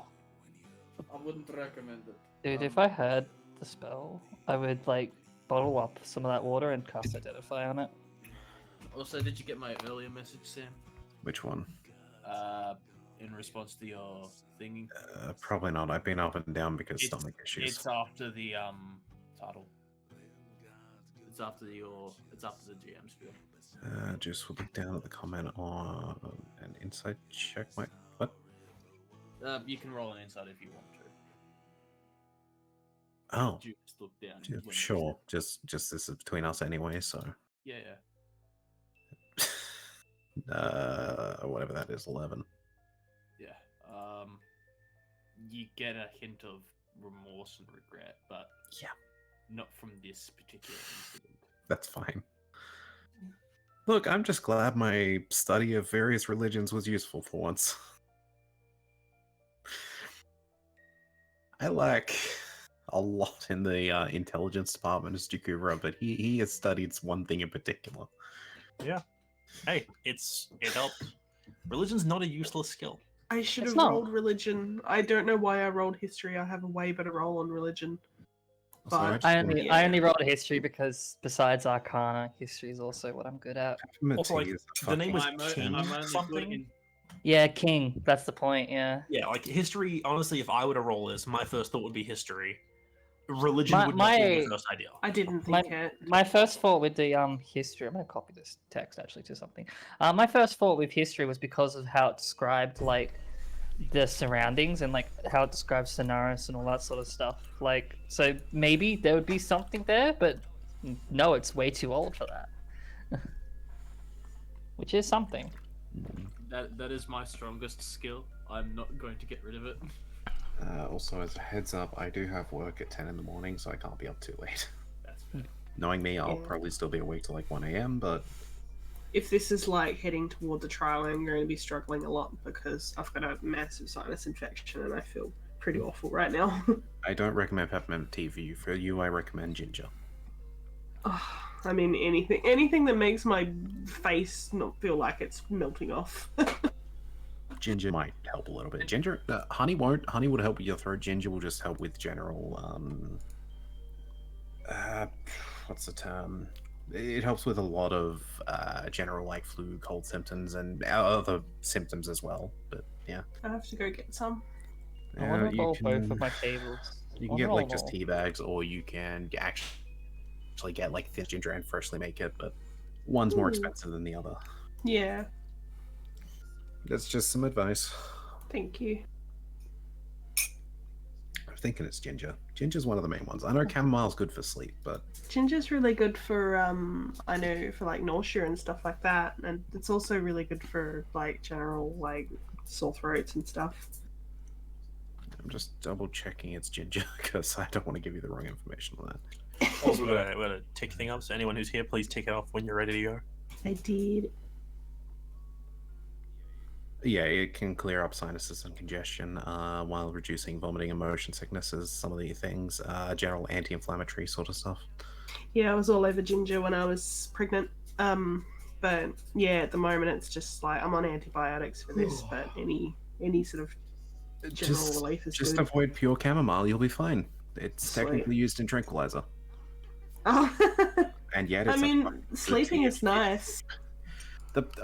I wouldn't recommend it. Dude, if I had the spell, I would like bottle up some of that water and cast Identify on it. Also, did you get my earlier message, Sam? Which one? In response to your thingy? Probably not. I've been up and down because It's- stomach issues. It's after the title. It's after the GM spiel. Just will look down at the comment on an insight check. Wait, what? You can roll an insight if you want to. Oh, Just look down. yeah, when you sure. Just this is between us anyway, so... Yeah, Whatever that is, 11. yeah. You get a hint of remorse and regret, but Yeah. not from this particular incident. That's fine. Look, I'm just glad my study of various religions was useful for once. I lack a lot in the intelligence department as Jakura, but he has studied one thing in particular. Hey, it helped. Religion's not a useless skill. I should It's have not. rolled religion. I don't know why I rolled history. I have a way better roll on religion. So But- just I wanna- only I only rolled a history because besides Arcana, history is also what I'm good at. Also, like, Is the name was I'm King only good something? in Yeah, King. That's the point. Yeah. Yeah, like history. Honestly, if I were to roll this, my first thought would be history. Religion My- would not be my- the first idea. I didn't My, think it. my first thought with the history, I'm gonna copy this text actually to something. My first thought with history was because of how it described like the surroundings and like how it describes Sonaris and all that sort of stuff. Like, so maybe there would be something there, but no, it's way too old for that. Which is something. That is my strongest skill. I'm not going to get rid of it. Also, as a heads up, I do have work at 10 in the morning, so I can't be up too late. That's fair. Knowing me, I'll Yeah. probably still be awake till like 1 a.m., but If this is like heading toward the trial, I'm going to be struggling a lot because I've got a massive sinus infection and I feel pretty awful right now. I don't recommend peppermint tea for you. For you, I recommend ginger. I mean, anything that makes my face not feel like it's melting off. Ginger might help a little bit. Ginger, honey won't. Honey would help with your throat. Ginger will just help with general. What's the term? It helps with a lot of general like flu, cold symptoms, and other symptoms as well. But yeah, I have to go get some. I want to you roll both can of my tables. you I can get wanna like just roll. tea bags, or you can actually get like thin ginger and freshly make it. But one's more Ooh. expensive than the other. Yeah, That's just some advice. thank you. I'm thinking it's ginger. Ginger's one of the main ones. I know chamomile's good for sleep, but Ginger's really good for I know for like nausea and stuff like that, and it's also really good for like general like sore throats and stuff. I'm just double checking it's ginger because I don't want to give you the wrong information on that. Also, we're gonna tick thing up. So anyone who's here, please tick it off when you're ready to go. I did. Yeah, it can clear up sinuses and congestion while reducing vomiting and motion sicknesses, some of the things, general anti-inflammatory sort of stuff. Yeah, I was all over ginger when I was pregnant. But yeah, at the moment it's just like I'm on antibiotics for this, but any sort of general relief is Just good. avoid pure chamomile, you'll be fine. It's Sweet. technically used in tranquilizer. Oh. And yet I it's mean, sleeping is THC. nice.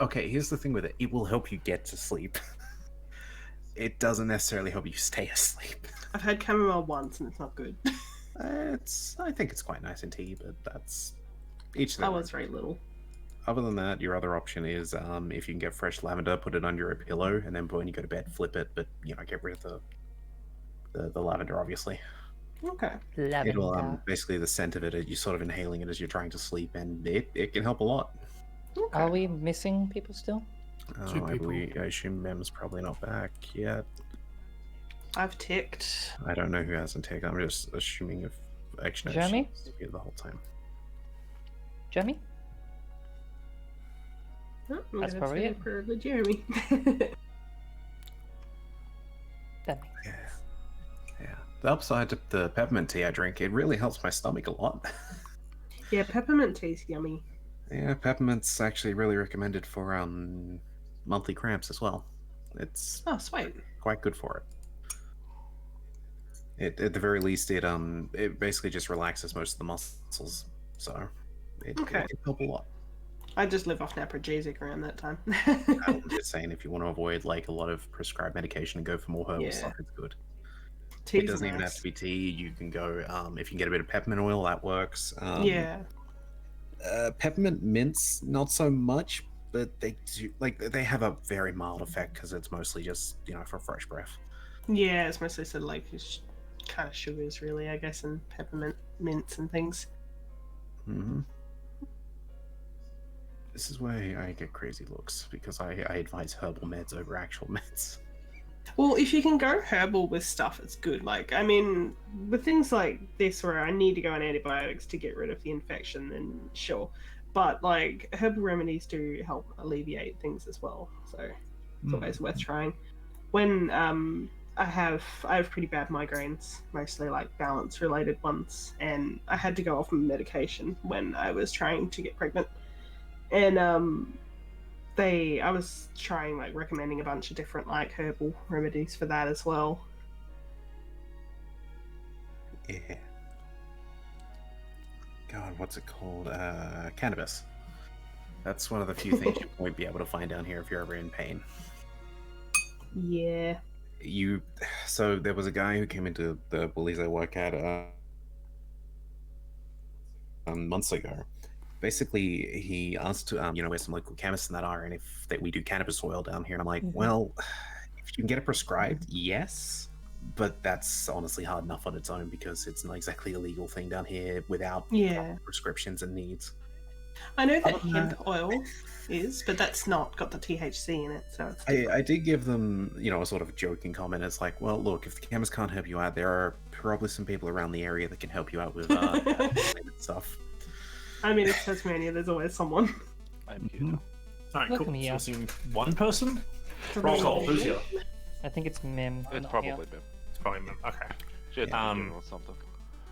Okay, here's the thing with it. It will help you get to sleep. It doesn't necessarily help you stay asleep. I've had chamomile once and it's not good. I think it's quite nice in tea, but that's each to I their was own. very little. Other than that, your other option is if you can get fresh lavender, put it under a pillow, and then when you go to bed, flip it. But get rid of the lavender, obviously. Okay. It'll Lavender. basically the scent of it. You're sort of inhaling it as you're trying to sleep, and it can help a lot. Okay. Are we missing people still? Two people. I assume Mem's probably not back yet. I've ticked. I don't know who hasn't taken. I'm just assuming if actually no, Jeremy? she's here the whole time. Jeremy? Oh, I'm That's gonna probably say it. probably Jeremy. That makes Yeah. sense. Yeah. The upside to the peppermint tea I drink, it really helps my stomach a lot. Yeah, peppermint tea's yummy. Yeah, peppermint's actually really recommended for monthly cramps as well. It's Oh, sweet. quite good for it. At the very least, it basically just relaxes most of the muscles, so it Okay. can help a lot. I just live off naproxenic around that time. I'm just saying, if you want to avoid like a lot of prescribed medication and go for more herbal Yeah. stuff, it's good. Tea's It doesn't even have nice. to be tea. You can go if you can get a bit of peppermint oil, that works. Yeah. Peppermint mints, not so much, but they do they have a very mild effect because it's mostly just for fresh breath. Yeah, it's mostly sort of like kind of sugars, really, I guess, and peppermint mints and things. hmm This is why I get crazy looks because I advise herbal meds over actual meds. Well, if you can go herbal with stuff, it's good. Like, I mean, with things like this where I need to go on antibiotics to get rid of the infection, then sure. But, like, herbal remedies do help alleviate things as well. So it's always worth trying. When I have pretty bad migraines, mostly like balance related ones, and I had to go off medication when I was trying to get pregnant. And I was trying like recommending a bunch of different like herbal remedies for that as well. Yeah. God, what's it called? Cannabis. That's one of the few things you won't be able to find down here if you're ever in pain. Yeah. So there was a guy who came into the bullies I work at months ago. Basically, he asked, where some local chemists and that are, and if that we do cannabis oil down here. And I'm like, well, if you can get it prescribed, yes, but that's honestly hard enough on its own because it's not exactly a legal thing down here without Yeah. prescriptions and needs. I know that hemp oil is, but that's not got the THC in it, so it's I did give them, a sort of joking comment. It's like, well, look, if the chemist can't help you out, there are probably some people around the area that can help you out with stuff. I mean, it's Tasmania, there's always someone. I'm here now. Alright, Look cool. at me, So yeah. we're seeing one person? Roll call. Who's here? I think it's Mim. It's not probably here. been. It's probably me. Okay. She had to be doing or something.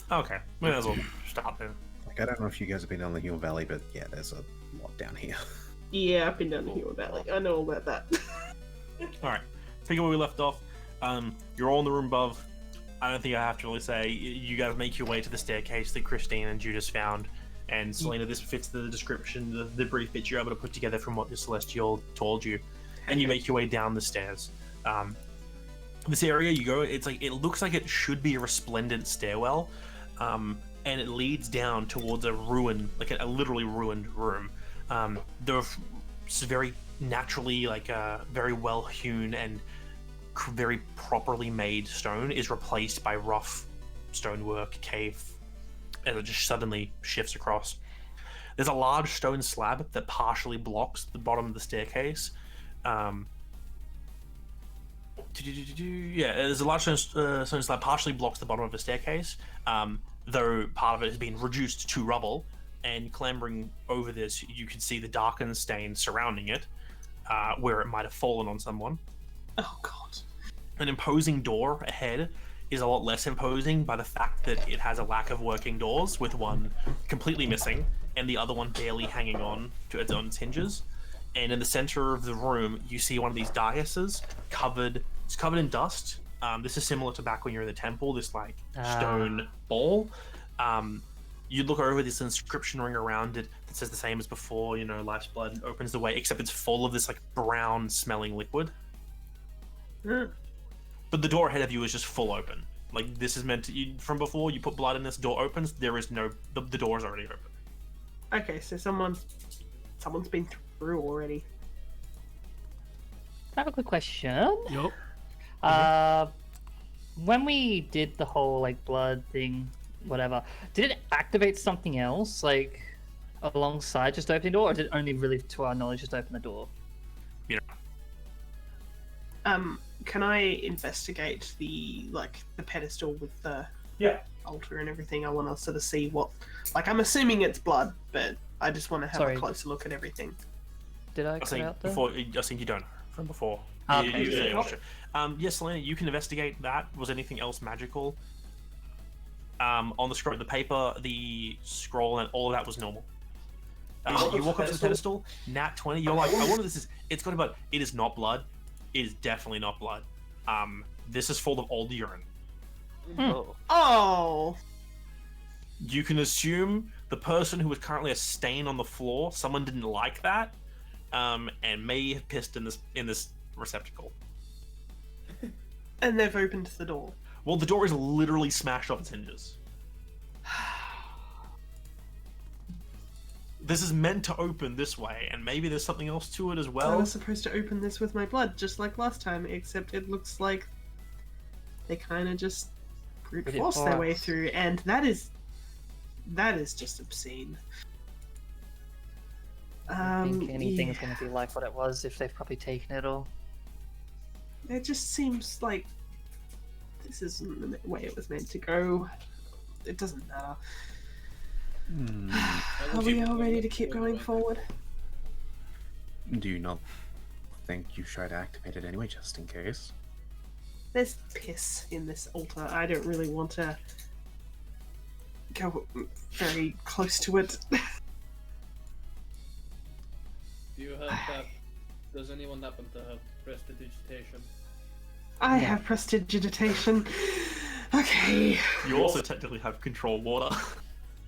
Okay. We may as well start then. Like, I don't know if you guys have been down the Hume Valley, but yeah, there's a lot down here. Yeah, I've been down the Hume Valley. I know all about that. Alright. Figure where we left off. You're all in the room above. I don't think I have to really say. You guys make your way to the staircase that Christine and Judas found. And Selena, this fits the description, the brief bit you're able to put together from what the Celestial told you. And you make your way down the stairs. This area you go, it looks like it should be a resplendent stairwell. And it leads down towards a ruin, like a literally ruined room. The very naturally, very well hewn and very properly made stone is replaced by rough stonework, cave, and it just suddenly shifts across. There's a large stone slab that partially blocks the bottom of the staircase. There's a large stone slab partially blocks the bottom of the staircase, though part of it has been reduced to rubble. And clambering over this, you can see the darkened stain surrounding it, where it might have fallen on someone. Oh, God. An imposing door ahead is a lot less imposing by the fact that it has a lack of working doors, with one completely missing and the other one barely hanging on to its own hinges. And in the center of the room, you see one of these daises covered in dust. This is similar to back when you're in the temple, this stone ball. You look over this inscription ring around it that says the same as before, life's blood opens the way, except it's full of this brown smelling liquid. But the door ahead of you is just full open. This is meant to, from before you put blood in this, door opens, there is no, the door is already open. Okay, so someone's been through already. I have a quick question. Yup. When we did the whole blood thing, whatever, did it activate something else alongside just opening the door, or did it only really, to our knowledge, just open the door? Can I investigate the pedestal with the altar and everything? I want to sort of see what, I'm assuming it's blood, but I just want to have a closer look at everything. Did I cut out there? I think you don't know from before. Okay. Yes, Selena, you can investigate that. Was anything else magical? On the scroll, the paper, the scroll, and all of that was normal. You walk up to the pedestal, nat 20. You're like, I wonder this is. It's got about. It is not blood. It is definitely not blood. This is full of old urine. Oh. You can assume the person who is currently a stain on the floor, someone didn't like that, and may have pissed in this receptacle. And they've opened the door. Well, the door is literally smashed off its hinges. This is meant to open this way, and maybe there's something else to it as I well. was supposed to open this with my blood, just like last time, except it looks like they kind of just brute force their way through, and that is just obscene. I think anything's going to be like what it was if they've probably taken it all. It just seems like this isn't the way it was meant to go. It doesn't matter. Are we all ready to keep going forward? Do you not think you should activate it anyway, just in case? There's piss in this altar. I don't really want to go very close to it. Do you have that? Does anyone happen to have prestidigitation? I have prestidigitation. Okay. You also technically have control water.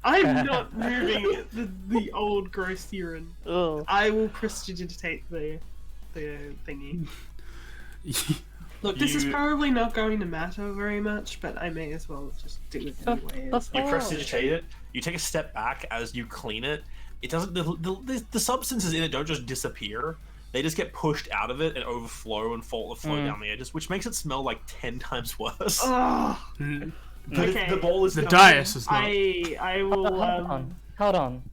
I'm not moving the old gross urine. Ugh. I will prestidigitate the thingy. Look, this is probably not going to matter very much, but I may as well just do it anyway. You prestidigitate it, You take a step back as you clean it. It doesn't. The substances in it don't just disappear. They just get pushed out of it and overflow and flow down the edges, which makes it smell like 10 times worse. Oh, But okay. the bowl is The done. dais is not. I will. Hold on.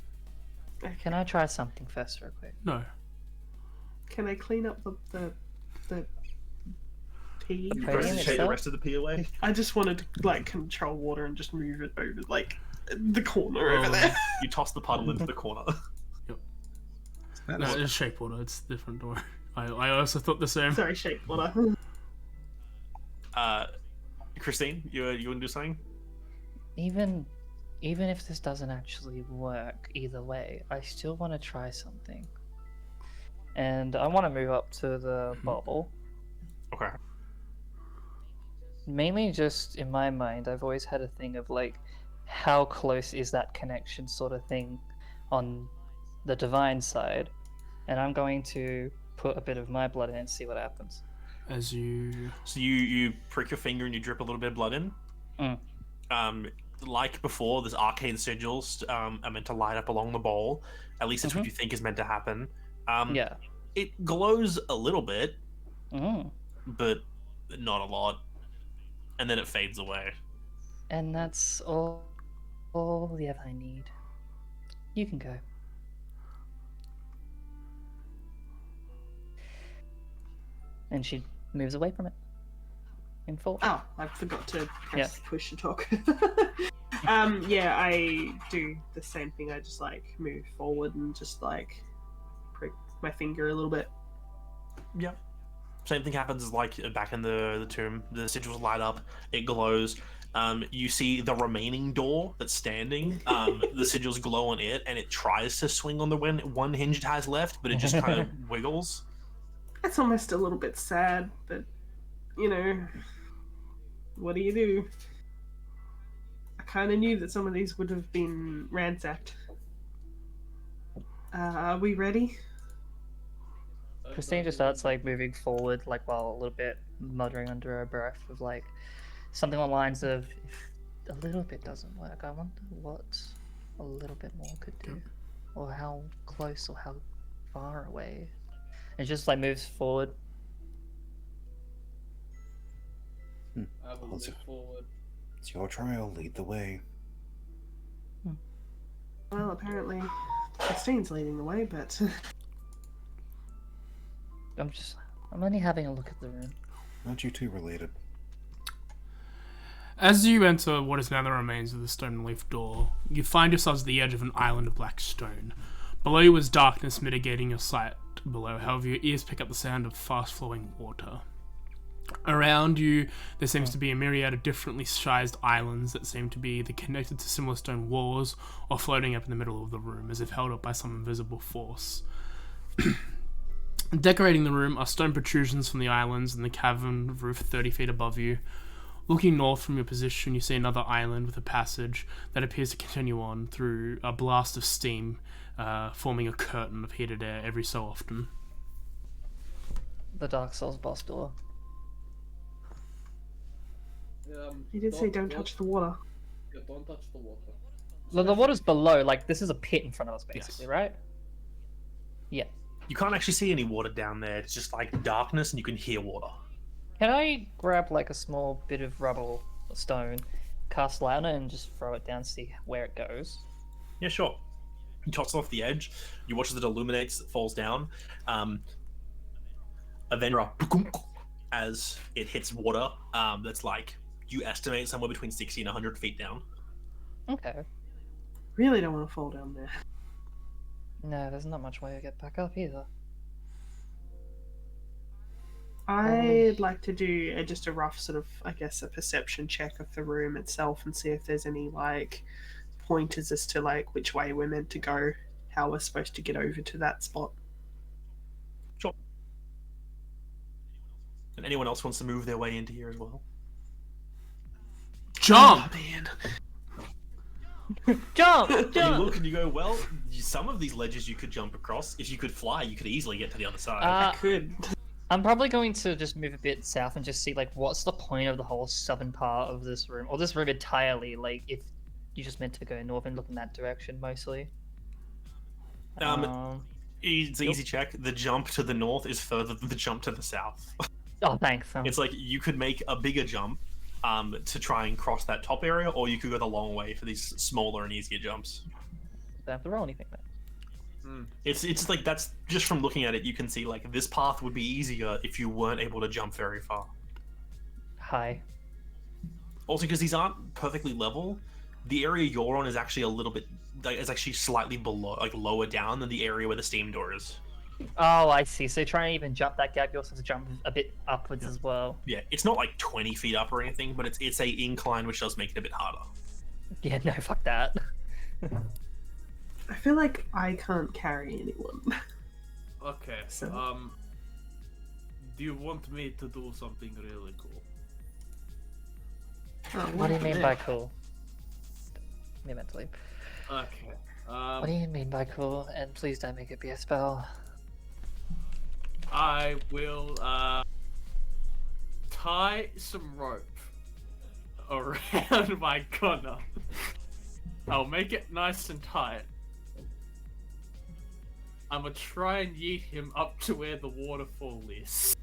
Okay. Can I try something first, real quick? No. Can I clean up the pee? The You Podium guys take the itself? rest of the pee away. I just wanted to like control water and just move it over like the corner over Oh. there. You toss the puddle into the corner. That No, is- it's shape water. It's different. Don't worry. I also thought the same. Sorry, shape water. Christine, you want to do something? Even if this doesn't actually work either way, I still want to try something. And I want to move up to the bubble. Okay. Mainly just in my mind, I've always had a thing of like, how close is that connection sort of thing on the divine side. And I'm going to put a bit of my blood in and see what happens. As you. So you prick your finger and you drip a little bit of blood in. Like before, there's arcane sigils are meant to light up along the bowl. At least that's what you think is meant to happen. Yeah. It glows a little bit, Mm. but not a lot. And then it fades away. And that's all the other I need. You can go. And she moves away from it. In full. Oh, I forgot to press push to talk. Yeah. Yeah, I do the same thing. I just like move forward and just like prick my finger a little bit. Yeah. Same thing happens as like back in the tomb. The sigils light up. It glows. You see the remaining door that's standing. The sigils glow on it, and it tries to swing on the one hinge it has left, but it just kind of wiggles. That's almost a little bit sad, but you know, what do you do? I kind of knew that some of these would have been ransacked. Are we ready? Christine just starts like moving forward, like while a little bit muttering under her breath of like something along the lines of, if a little bit doesn't work, I wonder what a little bit more could do, or how close or how far away. It just like moves forward. I will move forward. It's your trial. Lead the way. Well, apparently, Christine's leading the way, but I'm only having a look at the room. Aren't you two related? As you enter what is now the remains of the stone leaf door, you find yourselves at the edge of an island of black stone. Below you is darkness mitigating your sight below, however your ears pick up the sound of fast-flowing water. Around you, there seems to be a myriad of differently sized islands that seem to be either connected to similar stone walls or floating up in the middle of the room, as if held up by some invisible force. Decorating the room are stone protrusions from the islands and the cavern roof 30 feet above you. Looking north from your position, you see another island with a passage that appears to continue on through a blast of steam, forming a curtain of heated air every so often. The Dark Souls boss door. you did say don't touch the water. Yeah, don't touch the water. The water's below, like this is a pit in front of us, basically, Yes. right? Yeah. You can't actually see any water down there. It's just like darkness, and you can hear water. Can I grab like a small bit of rubble or stone, cast light on it, and just throw it down, see where it goes? Yeah, sure. You toss it off the edge. You watch as it illuminates, it falls down. And then as it hits water, that's like, you estimate somewhere between 60 and 100 feet down. Okay. Really don't want to fall down there. No, there's not much way to get back up either. I'd like to do just a rough sort of, I guess, a perception check of the room itself and see if there's any like pointers as to like which way we're meant to go, how we're supposed to get over to that spot. Sure. And anyone else wants to move their way into here as well? Jump! Oh, man. Jump! You Jump! look and you go, well, some of these ledges you could jump across. If you could fly, you could easily get to the other side. I could. I'm probably going to just move a bit south and just see like what's the point of the whole southern part of this room, or this room entirely. Like if you just meant to go north and look in that direction mostly. It's an easy check. The jump to the north is further than the jump to the south. Oh, thanks. It's like you could make a bigger jump to try and cross that top area, or you could go the long way for these smaller and easier jumps. Don't have to roll anything then. It's like that's just from looking at it, you can see like this path would be easier if you weren't able to jump very far. Hi. Also, because these aren't perfectly level, the area you're on is actually a little bit like it's actually slightly below, like lower down than the area where the steam door is. Oh, I see. So try and even jump that gap, you also have to jump a bit upwards as well. Yeah, it's not like 20 feet up or anything, but it's a incline which does make it a bit harder. Yeah, no, fuck that. I feel like I can't carry anyone. Okay. So- Do you want me to do something really cool? What do you mean by cool? Me mentally. Okay. What do you mean by cool? And please don't make it be a spell. I will tie some rope around my gunner. I'll make it nice and tight. I'm gonna try and yeet him up to where the waterfall is.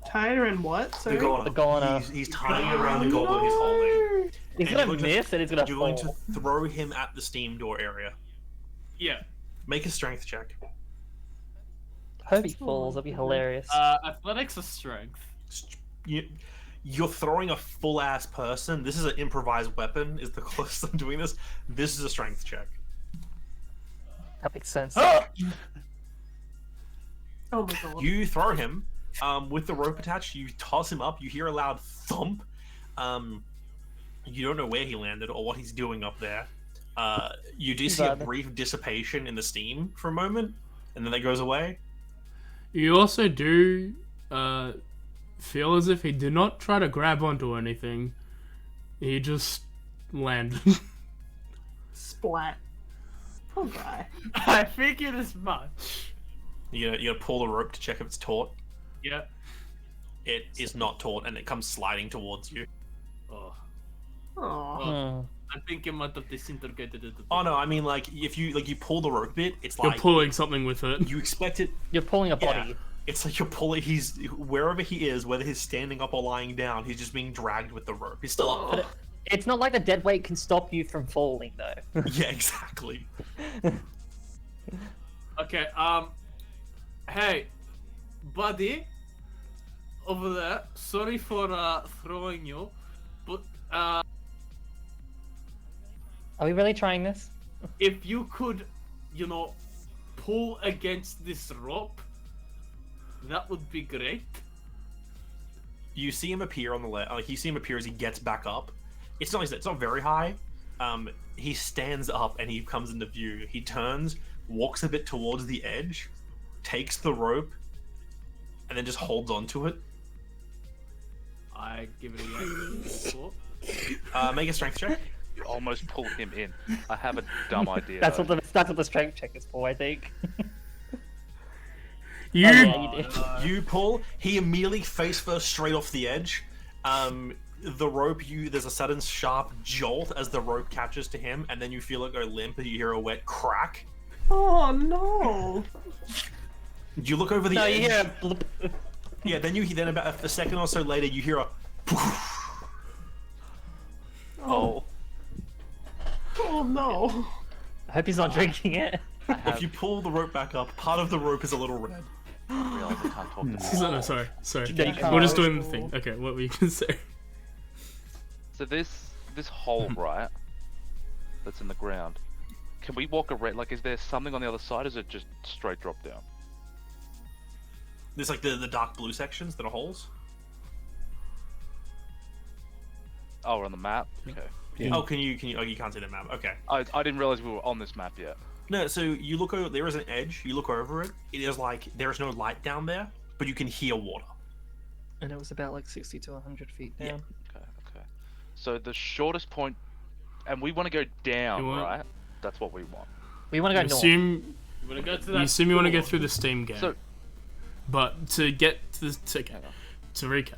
Tied around what? Sorry? The goner. He's tying around the goblin he's holding. He's And gonna you're miss and he's gonna You're fall. going to throw him at the steam door area. Yeah. Make a strength check. Hope he falls, that'd be hilarious. Athletics or strength? You're throwing a full ass person. This is an improvised weapon. Is the closest I'm doing this. This is a strength check. That makes sense. Oh my god. You throw him with the rope attached. You toss him up. You hear a loud thump. You don't know where he landed or what he's doing up there. You do see a brief dissipation in the steam for a moment, and then that goes away. You also do feel as if he did not try to grab onto anything. He just landed. Splat. Poor guy. I figured as much. You gotta pull the rope to check if it's taut. Yeah. It is not taut, and it comes sliding towards you. Oh. Aww. I think it might have disintegrated it. Oh no, I mean like if you pull the rope bit, it's You're like pulling something with it. you expect it. You're pulling a Yeah, body. it's like you're pulling. He's wherever he is, whether he's standing up or lying down, he's just being dragged with the rope. He's still up. But it's not like the dead weight can stop you from falling, though. Yeah, exactly. Okay, hey, buddy, over there, sorry for, throwing you, but, Are we really trying this? if you could, pull against this rope, that would be great. You see him appear on the left. Like you see him appear as he gets back up. It's not very high. He stands up and he comes into view. He turns, walks a bit towards the edge, takes the rope, and then just holds onto it. I give it a go. Make a strength check. You almost pulled him in. I have a dumb idea. That's though. what the strength check is for, I think. You, Yeah, you did. You pull. He immediately face first straight off the edge. The rope. There's a sudden sharp jolt as the rope catches to him, and then you feel it go limp, and you hear a wet crack. Oh no. You look over the No, edge. you hear a blip. Yeah. Then about a second or so later, you hear a. Oh. Oh no. I hope he's not drinking it. If you pull the rope back up, part of the rope is a little red. I realize I can't talk to this. no, sorry. No, you can't. We're just doing the thing. Okay, what were you gonna say? So this hole, right, that's in the ground. Can we walk around? Like, is there something on the other side? Or is it just straight drop down? There's like the dark blue sections that are holes. Oh, we're on the map. Okay. Yeah. Oh, can you? Oh, you can't see the map. Okay. I didn't realize we were on this map yet. No, so you look over. There is an edge. You look over it. It is like there is no light down there, but you can hear water. And it was about like 60 to 100 feet down. Yeah. Okay. So the shortest point, and we want to go down, You want- right? That's what we want. We want to You go north. assume You wanna go to you that assume you want to go door? through the steam gate. So But to get to recap,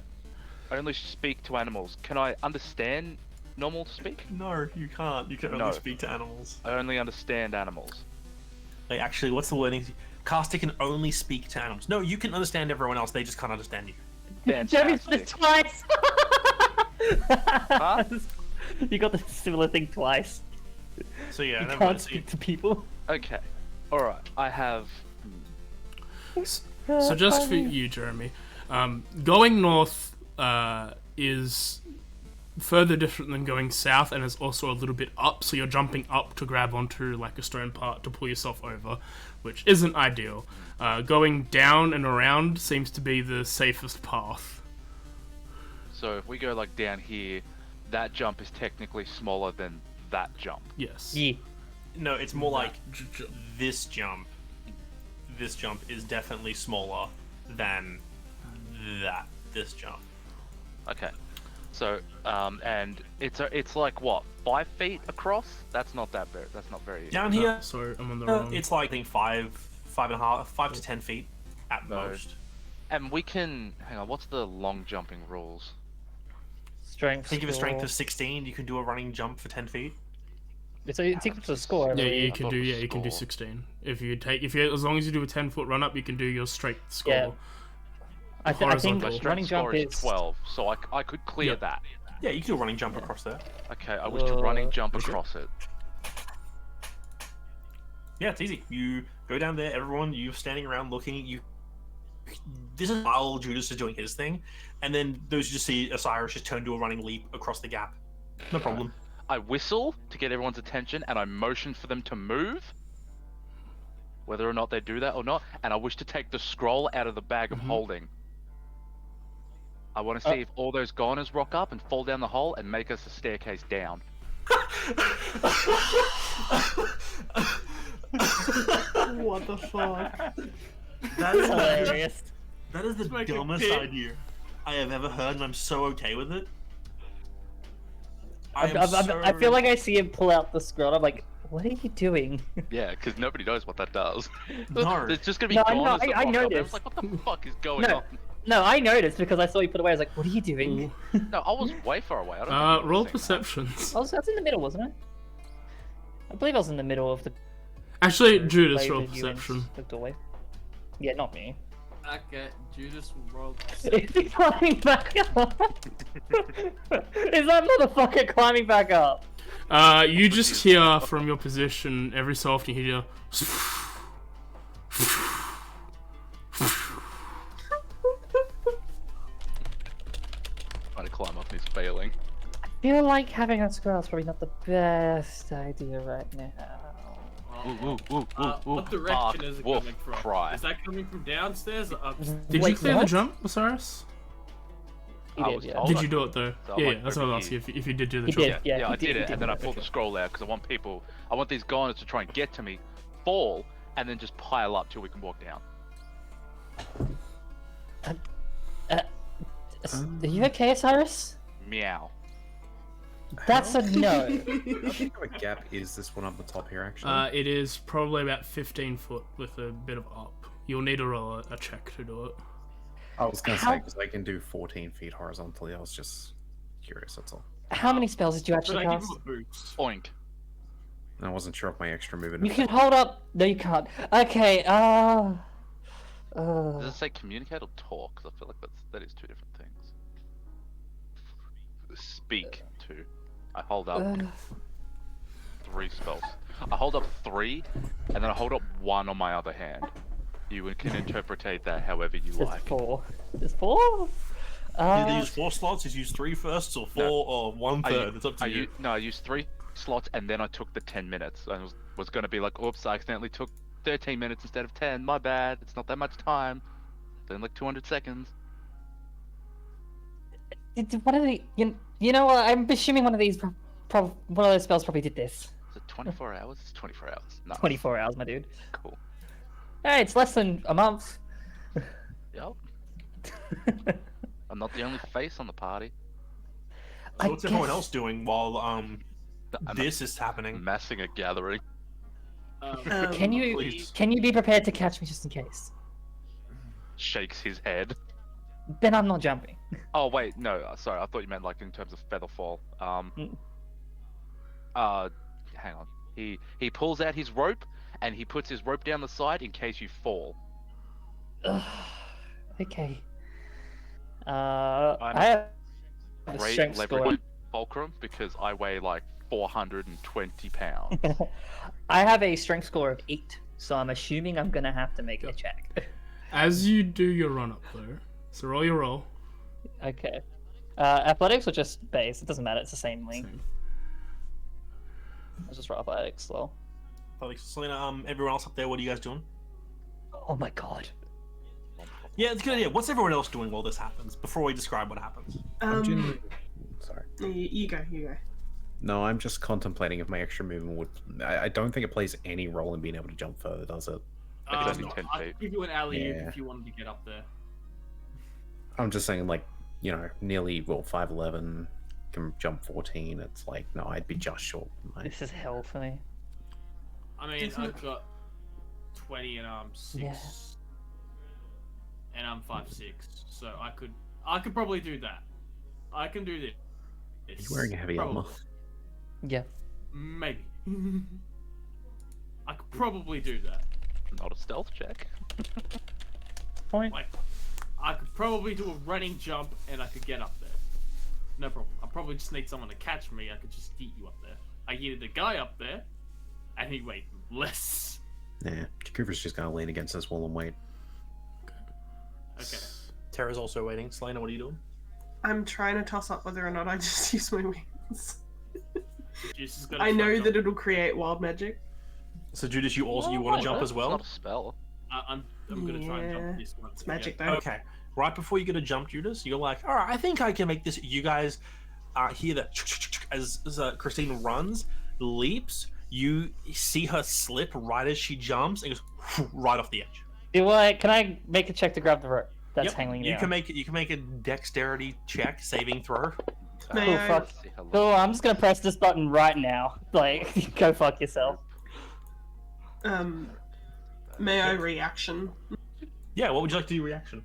I only speak to animals. Can I understand normal to speak? No, you can't. You can only No. speak to animals. I only understand animals. Like, actually, what's the wording? Caster can only speak to animals. No, you can understand everyone else. They just can't understand you. Jeremy said it Fantastic. twice. Huh? You got the similar thing twice. So yeah, You never can't mind. So you- speak to people. Okay. Alright, I have... So just for you, Jeremy, going north is further different than going south, and is also a little bit up. So you're jumping up to grab onto like a stone part to pull yourself over, which isn't ideal. Going down and around seems to be the safest path. So if we go like down here, that jump is technically smaller than that jump. Yes. Yeah. No, it's more like J- this jump. This jump is definitely smaller than that. This jump. Okay. So, and it's like what, 5 feet across? That's not that very. That's not very. Down No, here, sorry, I'm on the wrong. it's like I think 5 to 10 feet at No. most. And we can hang on. What's the long jumping rules? Strength. Think of a strength score. of 16. You can do a running jump for 10 feet. It's equal to the score. I Yeah, believe. you can thought do. it was Yeah, you can do score. 16. If you as long as you do a 10-foot run up, you can do your straight score. Yeah. I think horizontal. My running strength jump score is is 12, so I could clear Yep. that. Yeah, you can do a running jump across there. Okay, I wish to running jump Okay. across it. Yeah, it's easy. You go down there, everyone, you're standing around looking, this is while Judas is doing his thing, and then those you just see Osiris just turn to a running leap across the gap. No problem. I whistle to get everyone's attention, and I motion for them to move, whether or not they do that or not. And I wish to take the scroll out of the bag of holding. I want to see if all those goners rock up and fall down the hole and make us a staircase down. What the fuck? That is hilarious. That is the make a dumbest pit. idea I have ever heard, and I'm so okay with it. I feel like I see him pull out the scroll. I'm like, what are you doing? Yeah, because nobody knows what that does. No. There's just gonna be No, goners I that rock up. And noticed. it's like, what the fuck is going No. on? No, I noticed because I saw you put away. I was like, what are you doing? No, I was way far away. I don't think you were Roll seeing that. perceptions. I was in the middle, wasn't I? I believe I was in the middle of the. Actually, the Judas, way roll that you perception. looked away. Yeah, not me. Okay, Judas will roll. Is he climbing back up? Is that motherfucker climbing back up? You just hear from your position every so often. You hear. Trying to climb up and he's failing. I feel like having a scroll is probably not the best idea right now. What direction Bark, is it wolf, coming from? cry. Is that coming from downstairs or upstairs? Did you Wait, clear the what? jump, Osiris? He I did, was yeah. told Did I you do could. it though? So I'm Yeah, like, that's what I over was asking. here. If you did do the He jump. did. Yeah, he I did it, he and then I did. pulled the scroll out because I want people. I want these goners to try and get to me, fall, and then just pile up till we can walk down. Are you okay, Osiris? Meow. That's a no. How big of a gap is this one up the top here, actually? It is probably about 15 foot with a bit of up. You'll need to roll a check to do it. I was going to how- say, because I can do 14 feet horizontally. I was just curious, that's all. How many spells did you Should actually I give cast? him a boost? Oink. And I wasn't sure of my extra movement. You can hold up. No, you can't. Okay. Does it say communicate or talk? 'Cause I feel like that is two different things. Speak to. I hold up 3 spells. I hold up 3, and then I hold up 1 on my other hand. You can interpretate that however you There's like. 4. There's 4. Either use 4 slots, is use 3 firsts, or 4 No. or 1/3. I, It's up to you. No, I used 3 slots, and then I took the 10 minutes. I was going to be like, oops, I accidentally took 13 minutes instead of 10. My bad. It's not that much time. Then like 200 seconds. One of the you know what? I'm assuming one of these one of those spells probably did this. Is it 24 hours? It's 24 hours. No. 24 hours, my dude. Cool. Hey, it's less than a month. Yep. I'm not the only face on the party. So what's everyone guess- else doing while I'm this is happening? amassing a gathering. Can you please. be prepared to catch me just in case? Shakes his head. Then I'm not jumping. Oh wait, no, sorry. I thought you meant like in terms of feather fall. Hang on. He pulls out his rope and he puts his rope down the side in case you fall. Okay. I'm I have a Great strength leverage score. fulcrum because I weigh like 420 pounds. I have a strength score of 8, so I'm assuming I'm gonna have to make a check. As you do your run up though, so roll your roll. Okay. Athletics or just base? It doesn't matter. It's the same link. Same. I'll just roll athletics slow. Selena, everyone else up there, what are you guys doing? Oh my god. Yeah, it's a good idea. What's everyone else doing while this happens? Before we describe what happens. Sorry. You go. No, I'm just contemplating if my extra movement would. I don't think it plays any role in being able to jump further, does it? It's only 10 I'd feet. give you an alley-oop Yeah. if you wanted to get up there. I'm just saying, like, nearly 5'11", can jump 14. It's like, no, I'd be just short. This is hell for me. I mean, Isn't I've got 20 and I'm 6. Yeah. And I'm 5'6", so I could probably do that. I can do this. He's wearing a heavy armor. Probably. Yeah. Maybe. I could probably do that. Not a stealth check. Point. Like, I could probably do a running jump and I could get up there. No problem. I probably just need someone to catch me. I could just yeet you up there. I yeeted the guy up there, and he weighed less. Yeah, Jakuva's just gonna lean against this wall and wait. Okay. Tara's also waiting. Selena, what are you doing? I'm trying to toss up whether or not I just use my wings. Juice is gonna I know try that jump. it'll create wild magic. So Judas, you want to jump as It's well? not a spell. I'm gonna try and Yeah, jump this one. It's magic though. Okay. Right before you get a jump, Judas, you're like, all right, I think I can make this. You guys hear the as Christine runs, leaps. You see her slip right as she jumps and goes right off the edge. Can I make a check to grab the rope that's Yep, hanging you down? can make a dexterity check, saving throw. May Cool, I- fuck. See how long- Cool, I'm just gonna press this button right now. Like, go fuck yourself. May I reaction? Yeah, what would you like to do? Reaction.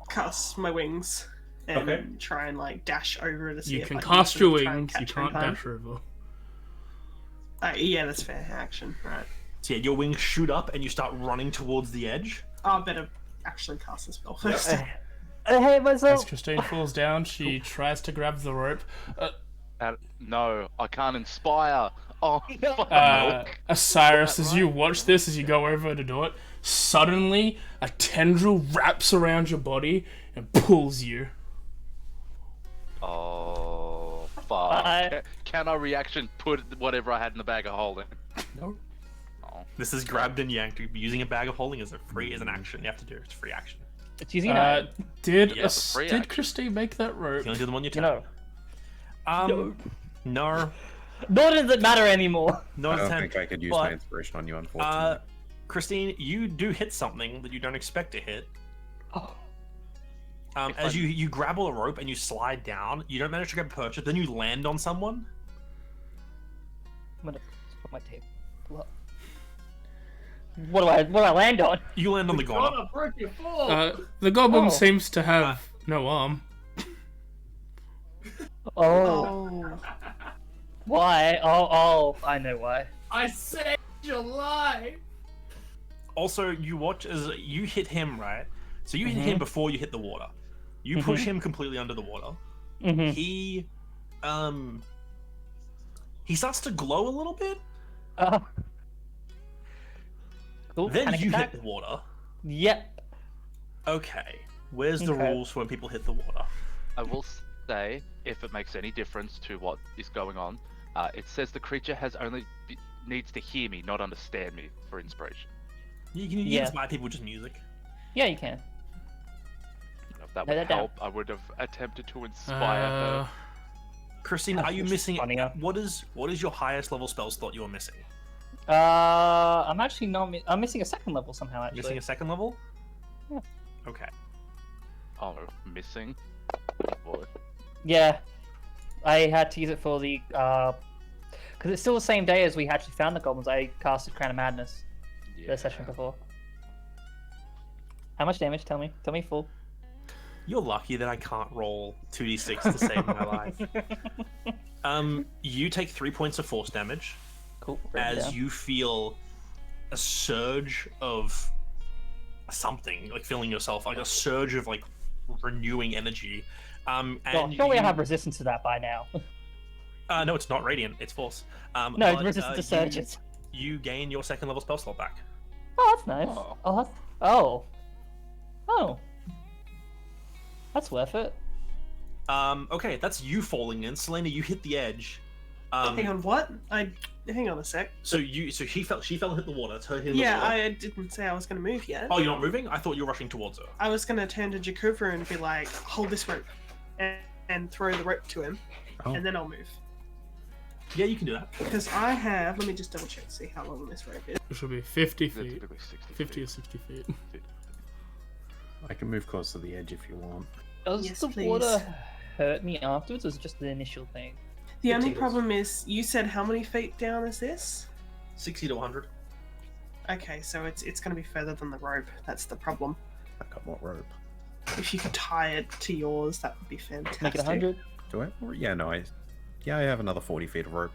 Cast my wings and Okay. try and like dash over to see You if can I cast sort your of try and wings, you catch her in can't time. dash over. Yeah, that's fair. Action, right? So yeah, your wings shoot up and you start running towards the edge. I better actually cast the spell first. I hate As myself. Christine falls down, she tries to grab the rope. No, I can't inspire. Oh, fuck. Osiris, as you watch this, as you go over to do it, suddenly a tendril wraps around your body and pulls you. Oh, fuck. Bye. Can I reaction put whatever I had in the bag of holding? No. Oh. This is grabbed and yanked. Using a bag of holding is an action. You have to do it. It's free action. It's using an Did Yeah, it's a free did action. Christine make that rope? You only do them on your you turn. know. No. Nor does it matter anymore. No I don't attempt. think I could use but, my inspiration on you, unfortunately. Christine, you do hit something that you don't expect to hit. Oh. As you grab a rope and you slide down, you don't manage to grab purchase, then you land on someone. I'm gonna put my tape. What do I land on? You land on the goner. Gonna break your fall. The goblin Oh. seems to have no arm. Oh, Oh, why? Oh, I know why. I saved your life. Also, you watch as you hit him, right? So you hit him before you hit the water. You push him completely under the water. Mm-hmm. He starts to glow a little bit. Cool. Then panic you attack. hit the water. Yep. Okay. Where's the Okay. rules for when people hit the water? I will say, if it makes any difference to what is going on, it says the creature needs to hear me, not understand me, for inspiration. You can Yeah. inspire people with just music. Yeah, you can. If that Note would that down. help, I would have attempted to inspire her. Christine, are you That's missing? funnier. What is your highest level spell slot you are missing? I'm actually not. I'm missing a second level somehow. Actually. Missing a second level? Yeah. Okay. Oh, missing? Oh, boy. Yeah, I had to use it for the because it's still the same day as we actually found the goblins. I casted Crown of Madness the session before. How much damage? Tell me full. You're lucky that I can't roll 2d6 to save my life. You take 3 points of force damage Cool. as you feel a surge of something, like filling yourself, like a surge of like renewing energy. And Well, surely I you- have resistance to that by now. No, it's not radiant. It's force. No, but, it's resistant to surges. You gain your second level spell slot back. Oh, that's nice. Oh. Oh, that's worth it. Okay, that's you falling in. Selena, you hit the edge. Hang on, what? Hang on a sec. So she fell and hit the water. It's her hitting the Yeah, water. I didn't say I was going to move yet. Oh, you're not moving? I thought you were rushing towards her. I was going to turn to Jakova and be like, hold this rope, and throw the rope to him, Oh. and then I'll move. Yeah, you can do that. Because I have, let me just double check to see how long this rope is. It should be 50 They're feet. typically 60 50 or feet. 60 feet. I can move close to the edge if you want. Does Yes, the please. water hurt me afterwards, or is it just the initial thing? The only Potatoes. problem is, you said how many feet down is this? 60 to 100. Okay, so it's going to be further than the rope. That's the problem. I got what rope? If you could tie it to yours, that would be fantastic. Make it 100. Do I? Or- Yeah, no, I have another 40 feet of rope.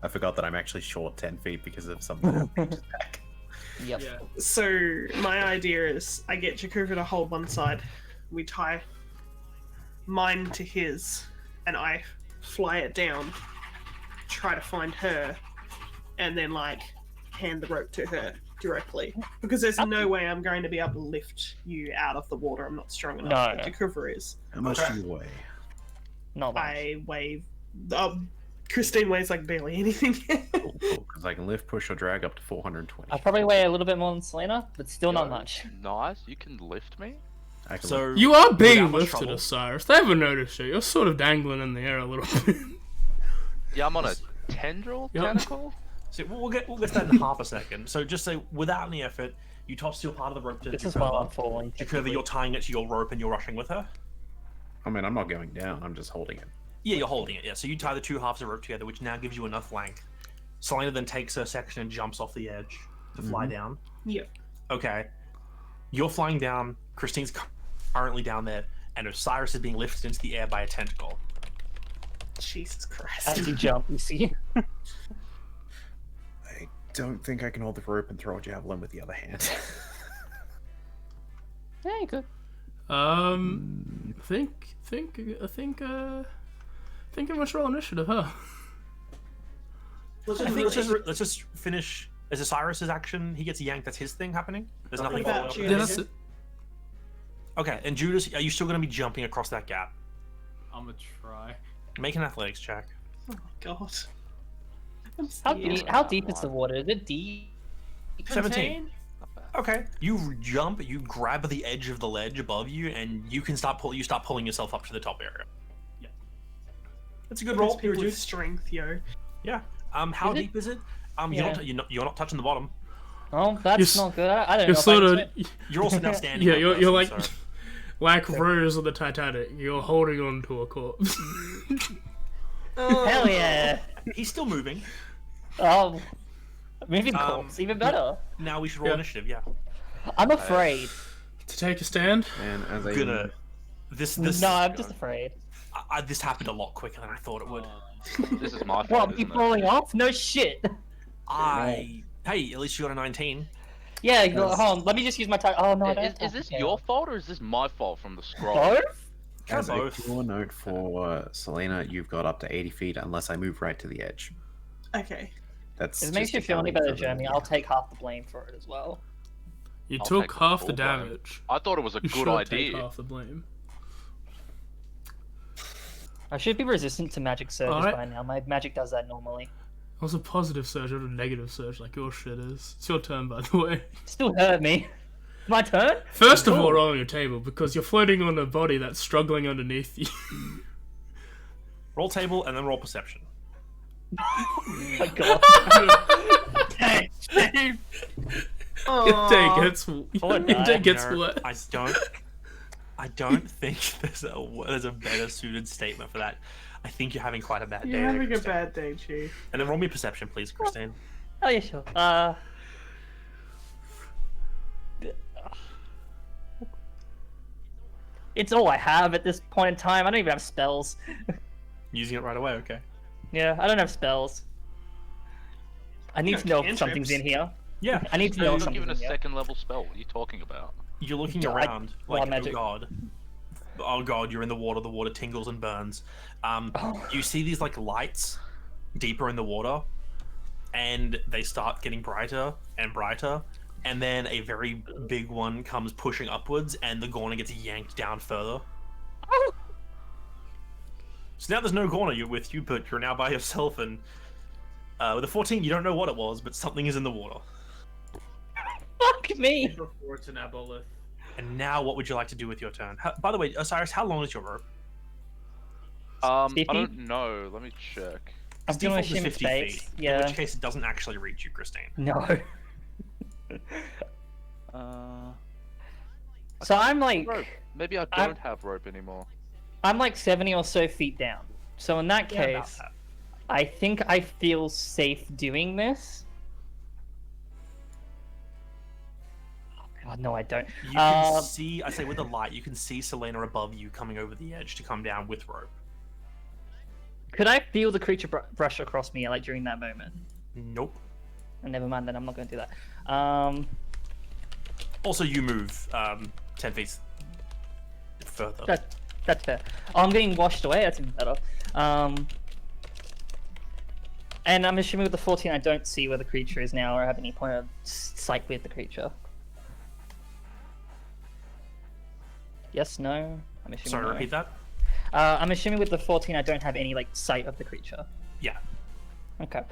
I forgot that I'm actually short 10 feet because of something back. Yep. Yeah. So my idea is, I get Jakova to hold one side, we tie mine to his, and I fly it down, try to find her, and then like hand the rope to her directly. Because there's no way I'm going to be able to lift you out of the water. I'm not strong enough. No, but no. Jakova is. How much Okay. do you weigh? Not much. I weigh. Christine weighs like barely anything. Because I can lift, push, or drag up to 420. I probably weigh a little bit more than Selena, but still not Yo, much. Nice. You can lift me? I can So You are being without much lifted, trouble- Osiris. They haven't noticed you. You're sort of dangling in the air a little bit. Yeah, I'm on a tendril Yup. tentacle. So we'll get to that in half a second. So just say, without any effort, you toss your part of the rope to This is while I'm Jakova. falling. Jakova, you're tying it to your rope and you're rushing with her. I mean, I'm not going down. I'm just holding it. Yeah, you're holding it. Yeah, so you tie the two halves of rope together, which now gives you enough length. Selena then takes her section and jumps off the edge to fly down. Yep. Okay, you're flying down. Christine's currently down there, and Osiris is being lifted into the air by a tentacle. Jesus Christ. As you jump, you see. I don't think I can hold the rope and throw a javelin with the other hand. Yeah, you could. I think I must roll initiative, huh? Let's just finish. As Osiris's action, he gets yanked. That's his thing happening. There's nothing. about following up. Judas? Yeah, that's it. Okay, and Judas, are you still going to be jumping across that gap? I'm gonna try. Make an athletics check. Oh my god. I'm How scared. deep? How deep is the water? Is it deep? 17. Not bad. Okay, you jump, you grab the edge of the ledge above you, and you can start pulling yourself up to the top area. Yeah, that's a good Those roll. people with Judas. strength, yo. Yeah. How Is it? deep is it? Yeah. You're not touching the bottom. Oh, that's s- not good. I don't You're know. sort if I of can swim. You're also now standing. yeah. on a You're like person, so- like Rose on the Titanic. You're holding on to a corpse. Hell yeah! He's still moving. Oh, moving Um, corpse, even better. Now we should roll Yeah. initiative. Yeah. I'm afraid. To take a stand. And as I Gonna. This. No, I'm just afraid. This happened a lot quicker than I thought it would. This is my fault. What? Me isn't it? falling off? No shit. Hey, at least you got a 19. Yeah, hold on. Let me just use my time. Oh no, I don't. Is this yeah. your fault or is this my fault from the scroll? Both? As a Both. pure note for Selena, you've got up to 80 feet unless I move right to the edge. Okay. That's If it makes just you feel any accounting better, for the- Jeremy, I'll take half the blame for it as well. You I'll took take the half the full blame. damage. I thought it was a You good should take idea. half the blame. I should be resistant to magic surges Alright. by now. My magic does that normally. It was a positive surge, not a negative surge like your shit is. It's your turn, by the way. Still hurt me. My turn? First of all, Cool. roll on your table because you're floating on a body that's struggling underneath you. Roll table and then roll perception. Oh my god. Dang. Your day gets Poor your guy. day gets No, worse. I don't think there's a better suited statement for that. I think you're having quite a bad day. You're there, having a Christine. bad day, Chief. And then roll me perception, please, Christine. Oh yeah, sure. It's all I have at this point in time. I don't even have spells. Using it right away, okay. Yeah, I don't have spells. I need You to know, know if something's in here. Yeah. I need to No, know you're if not something's given a in here. second level spell. What are you talking about? You're looking I- around like, wild magic. oh god, you're in the water tingles and burns. Oh. You see these like lights deeper in the water, and they start getting brighter and brighter, and then a very big one comes pushing upwards, and the Gorner gets yanked down further. Oh. So now there's no Gorner with you, but you're now by yourself, and with a 14, you don't know what it was, but something is in the water. Fuck me! Before it's an aboleth. And now, what would you like to do with your turn? By the way, Osiris, how long is your rope? I 50? don't know. Let me check. I'm Its gonna default is assume it's 50 base. feet, Yeah. in which case it doesn't actually reach you, Christine. No. Uh, So I'm like, rope. Maybe I I'm- don't have rope anymore. I'm like 70 or so feet down. So in that Yeah, about case, that. I think I feel safe doing this. Oh god, no, I don't. You can Um, see, I say with the light, you can see Selena above you coming over the edge to come down with rope. Could I feel the creature brush across me like during that moment? Nope. Never mind, then I'm not going to do that. Also, you move 10 feet further. That's fair. Oh, I'm getting washed away. That's even better. And I'm assuming with the 14, I don't see where the creature is now, or have any point of sight with the creature. Yes, no. I'm assuming. Sorry, no. repeat that? I'm assuming with the 14, I don't have any like sight of the creature. Yeah. Okay.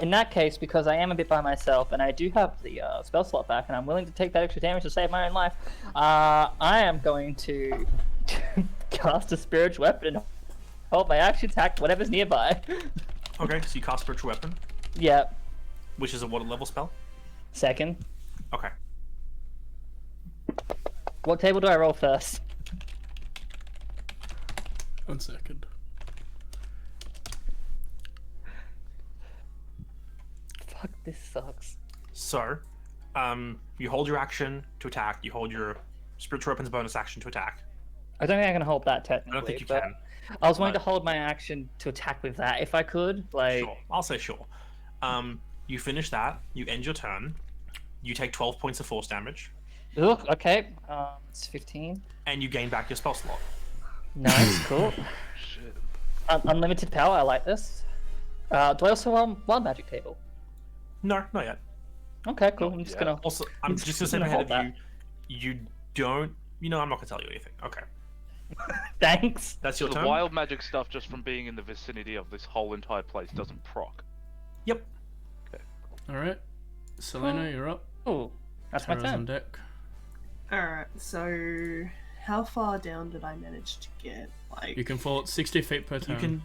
In that case, because I am a bit by myself and I do have the spell slot back, and I'm willing to take that extra damage to save my own life, I am going to cast a spiritual weapon and hold my action attack whatever's nearby. Okay, so you cast Spiritual Weapon, Yeah. which is a what level spell? Second. Okay. What table do I roll first? 1 second. Fuck, this sucks. So, you hold your action to attack, you hold your Spiritual Weapon's bonus action to attack. I don't think I can hold that I technically. don't think you but can. I was going to but- hold my action to attack with that if I could. Like, Sure, I'll say sure. You finish that, you end your turn, you take 12 points of force damage, ugh, okay. It's 15. and you gain back your spell slot. Nice, cool. Shit. Unlimited power. I like this. Do I also wild magic table? No, not yet. Okay, cool. I'm just yet. gonna. Also, I'm just gonna say gonna ahead of hold you, you don't. You know, I'm not gonna tell you anything. Okay, Thanks. that's your So the turn. wild magic stuff, just from being in the vicinity of this whole entire place, doesn't proc. Yep. Alright. Selena, you're up. Oh, that's my Tara's on turn. deck. Alright, so how far down did I manage to get? Like, You can fall 60 feet per turn. You can.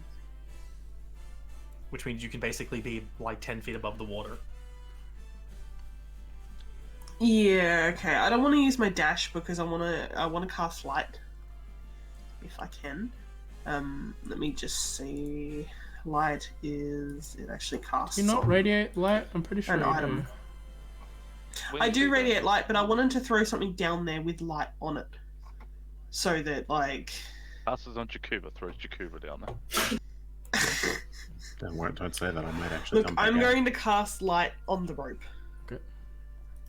Which means you can basically be like 10 feet above the water. yeah, okay. I don't want to use my dash because I want to cast light, if I can. Let me just see. Light is it actually casts? Do you not on radiate light? I'm pretty sure an you item. do. I do radiate light, but I wanted to throw something down there with light on it, so that like. Passes on Jakuba, throws Jakuba down there. Don't say that. I might actually Look, come back I'm out. going to cast light on the rope. Okay.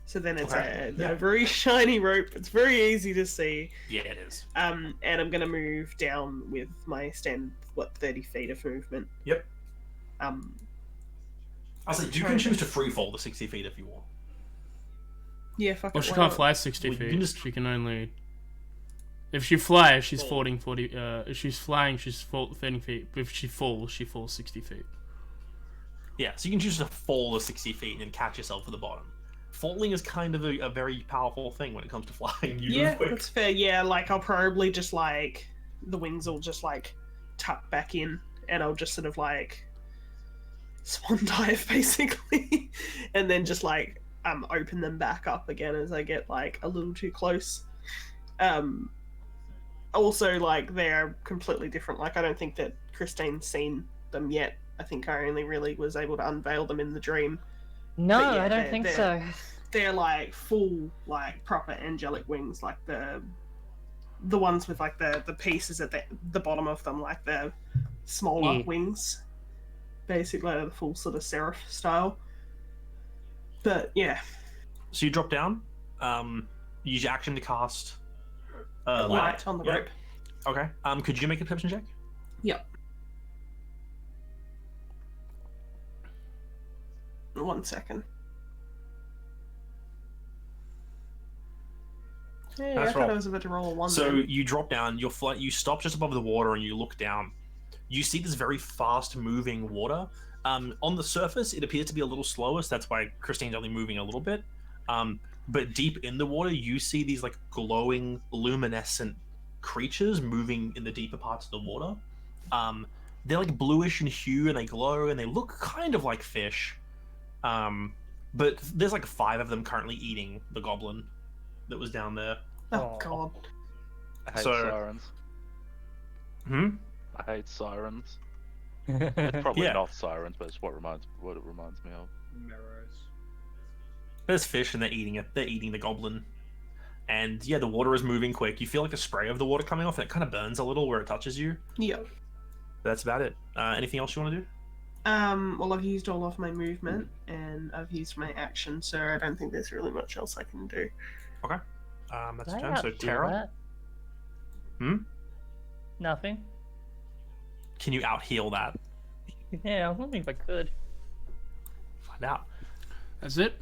So then it's Okay, a yeah. very shiny rope. It's very easy to see. Yeah, it is. And I'm gonna move down with my 30 feet of movement. Yep. I say you Try can to- choose to free fall the 60 feet if you want. Yeah, fuck Well, it. she why can't not? fly 60 Well, you feet. can just- She can only. If she flies, she's Fall. falling 40. If she's flying, she's 30 feet. But if she falls 60 feet. Yeah, so you can choose to fall the 60 feet and catch yourself at the bottom. Falling is kind of a very powerful thing when it comes to flying. You Yeah, move quick. that's fair. Yeah, like I'll probably just like the wings will just like tuck back in, and I'll just sort of like swan dive basically, and then just like open them back up again as I get like a little too close. Also, like they're completely different. Like I don't think that Christine's seen them yet. I think I only really was able to unveil them in the dream. No, But yeah, I don't they're- think they're- so. They're like full, like proper angelic wings, like the the ones with like the pieces at the bottom of them, like the smaller Yeah. wings, basically the full sort of seraph style. But yeah, So you drop down. Use your action to cast. Light. light on the Yep. rope. Okay. Could you make a perception check? Yep. 1 second. Yeah, Nice I thought roll. I was about to roll a 1. So then. you drop down. You stop just above the water, and you look down. You see this very fast-moving water. On the surface, it appears to be a little slower, so that's why Christine's only moving a little bit. But deep in the water, you see these like glowing, luminescent creatures moving in the deeper parts of the water. They're like bluish in hue, and they glow, and they look kind of like fish. But there's like 5 of them currently eating the goblin that was down there. Oh Aw. god. I hate So- sirens. Hmm. I hate sirens. It's probably Yeah. not sirens, but it's what it reminds me of. Mirrors. There's fish, and they're eating it. They're eating the goblin. And yeah, the water is moving quick. You feel like the spray of the water coming off, and it kind of burns a little where it touches you. Yep. That's about it. Anything else you want to do? Well, I've used all of my movement and I've used my action, so I don't think there's really much else I can do. That's Did your I turn. So outdo Tara, that? Hmm? Nothing. can you out heal that? Yeah, I was wondering if I could. Find out. That's it.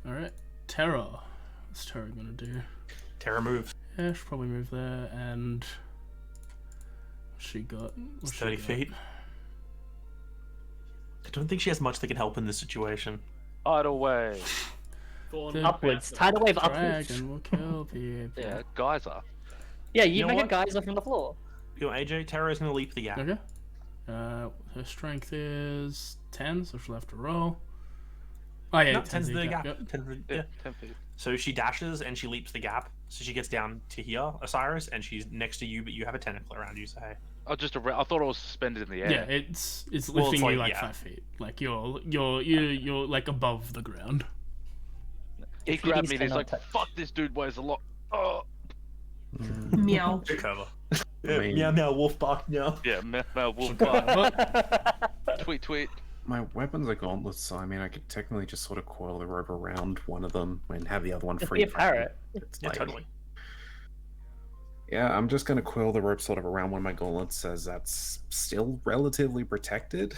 All right, Terra. What's Terra gonna do? Tara moves. Yeah, she'll probably move there, and she got what's she 30 got? feet. I don't think she has much that can help in this situation. Idle way. The Upwards. Tidal wave upwards. Dragon will kill people. Yeah, geyser. Yeah, you You know make a what? geyser from the floor. You know, AJ, Tara is going to leap the gap. Okay. Her strength is 10, so she'll have to roll. Oh yeah, No, 10's 10's the gap. Yep. 10's the- Yeah, yeah. 10 feet. So she dashes and she leaps the gap. So she gets down to here, Osiris, and she's next to you, but you have a tentacle around you, so hey. Oh, just I thought it was suspended in the air. Yeah, it's Well, lifting it's you like, like yeah. 5 feet. Like you're like above the ground. He Your grabbed feeties me and he's cannot like, touch. "Fuck, this dude weighs a lot." Oh, Meow. Good cover. I mean- meow, meow, wolf bark, meow. yeah, wolf. Tweet, tweet. My weapons are gauntlets, so I mean, I could technically just sort of coil the rope around one of them and have the other one Just free. be a if I need. parrot. It's Yeah, like- totally. Yeah, I'm just gonna coil the rope sort of around one of my gauntlets, as that's still relatively protected,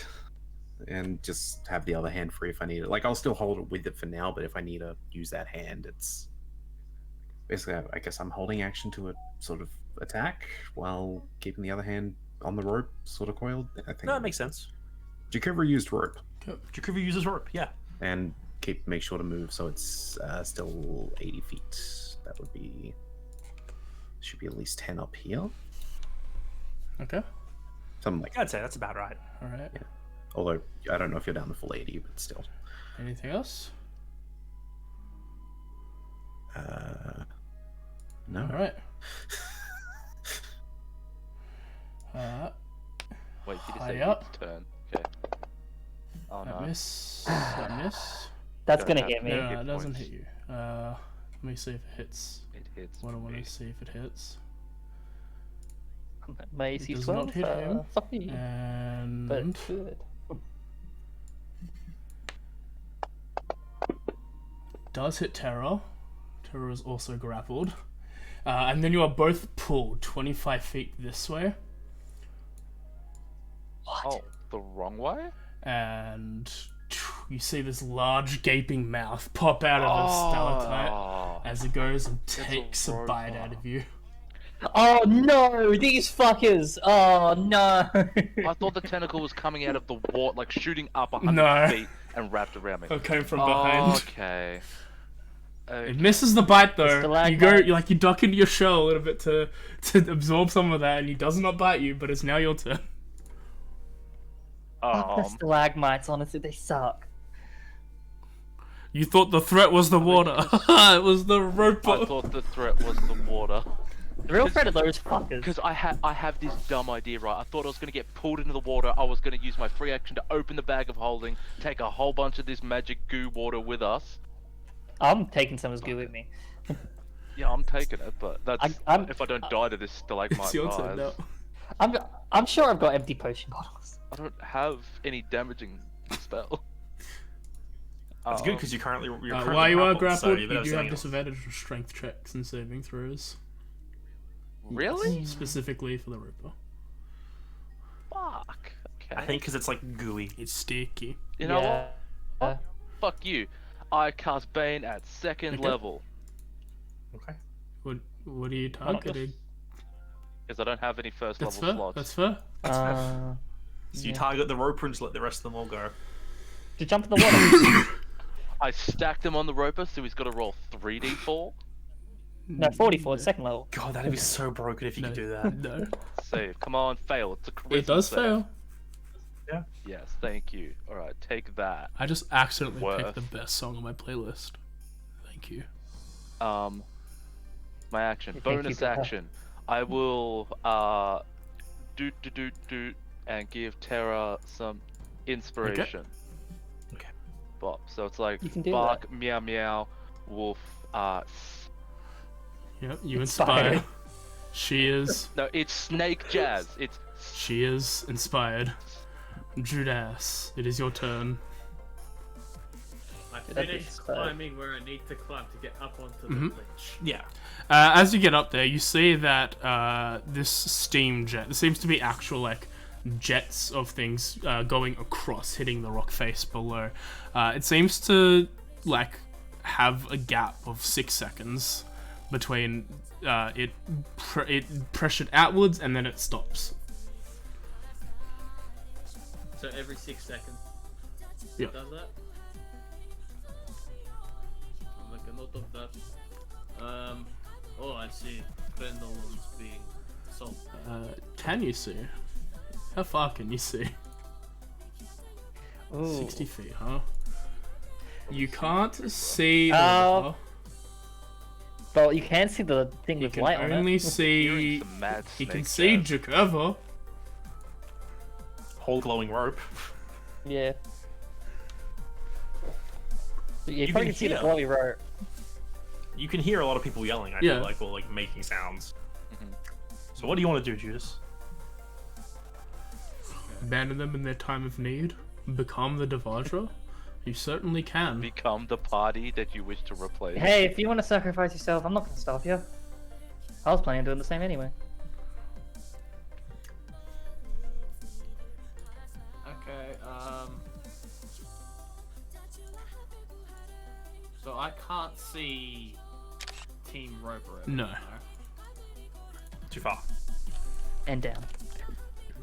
and just have the other hand free if I need it. Like, I'll still hold it with it for now, but if I need to use that hand, it's basically, I guess I'm holding action to a sort of attack while keeping the other hand on the rope, sort of coiled. I think. No, it makes sense. Jakuva used rope, Jakuva uses rope, yeah. and make sure to move so it's still 80 feet. That would be should be at least 10 up here. Okay. Something like that. I'd say that's about right. All right. Although I don't know if you're down the full 80, but still. Anything else? No. All right. Wait, did you High say up. it's turn? Okay. Oh That no. miss. That miss. That's Don't gonna have hit me. No, hit it doesn't points. hit you. Let me see if it hits. It hits. What I want me. to see if it hits. My AC It is does not 12. hit him. Fuck me. And But it's good. does hit Terra. Terra is also grappled. And then you are both pulled 25 feet this way. Oh, the wrong way? And you see this large gaping mouth pop out of its stalactite Oh, as it goes and a takes a bite out of you. Oh no, these fuckers! Oh no! I thought the tentacle was coming out of the water, like shooting up 100 No. feet and wrapped around me. It came from Oh, behind. okay. It misses the bite though. Stalagmites. You duck into your shell a little bit to absorb some of that, and he does not bite you. But it's now your turn. Fuck the stalagmites, honestly, they suck. You thought the threat was the water. It was the rope. I thought the threat was the water. The real threat of those fuckers. Because I have this dumb idea, right? I thought I was going to get pulled into the water. I was going to use my free action to open the bag of holding, take a whole bunch of this magic goo water with us. I'm taking some of this goo with me. Yeah, I'm taking it, but that's I'm- if I don't die to this stalagmite It's your turn rise. now. I'm sure I've got empty potion bottles. I don't have any damaging spell. That's good because you're currently While you are grappled, so you do have else. disadvantage on strength checks and saving throws. Really? Specifically for the Reaper. Fuck. Okay. I think because it's like gooey. It's sticky. You know Yeah. what? Fuck you. I cast Bane at 2nd Okay. level Okay. What are you targeting? because I don't have any first That's level fair. slots. That's fair. That's fair. Uh, So you yeah. target the roper and just let the rest of them all go. To jump in the water. I stacked him on the roper, so he's got to roll 3d4. No, 44, second level. God, that'd be so broken if you No. could do that. No. Save. Come on, fail. It's a charisma It does save. fail. Yes, thank you. Alright, take that. I just accidentally Worth. picked the best song on my playlist. Thank you. My action. Thank you Bonus for that. action. I will do and give Terra some inspiration. Okay. Bop. So it's like You can do bark, meow meow, wolf, Yep, you Inspired. inspire. She is. no, it's snake jazz. It's She is inspired. Judas, it is your turn. I That'd be finished exciting. climbing where I need to climb to get up onto the Mhm. glitch. Yeah. As you get up there, you see that this steam jet. There seems to be actual like jets of things going across, hitting the rock face below. It seems to like have a gap of 6 seconds between it pressured outwards and then it stops. So every 6 seconds. Yeah. Does that? I'll make a note of that. Oh, I see. Pendulums being sold. Can you see? How far can you see? Ooh. 60 feet, huh? You can't see the Oh. river. But you can see the thing You with can light on only it. see. hearing some mad You snake can see jazz. Jakova. Whole glowing rope. Yeah. But you You probably can can see the hear. glowy rope. You can hear a lot of people yelling, I Yeah. feel like, or like making sounds. Mhm. So what do you want to do, Judas? Abandon them in their time of need. Become the Devadra. You certainly can. Become the party that you wish to replace. Hey, if you want to sacrifice yourself, I'm not going to stop you. I was planning on doing the same anyway. Okay, so I can't see Team Roper No. Too far. And down.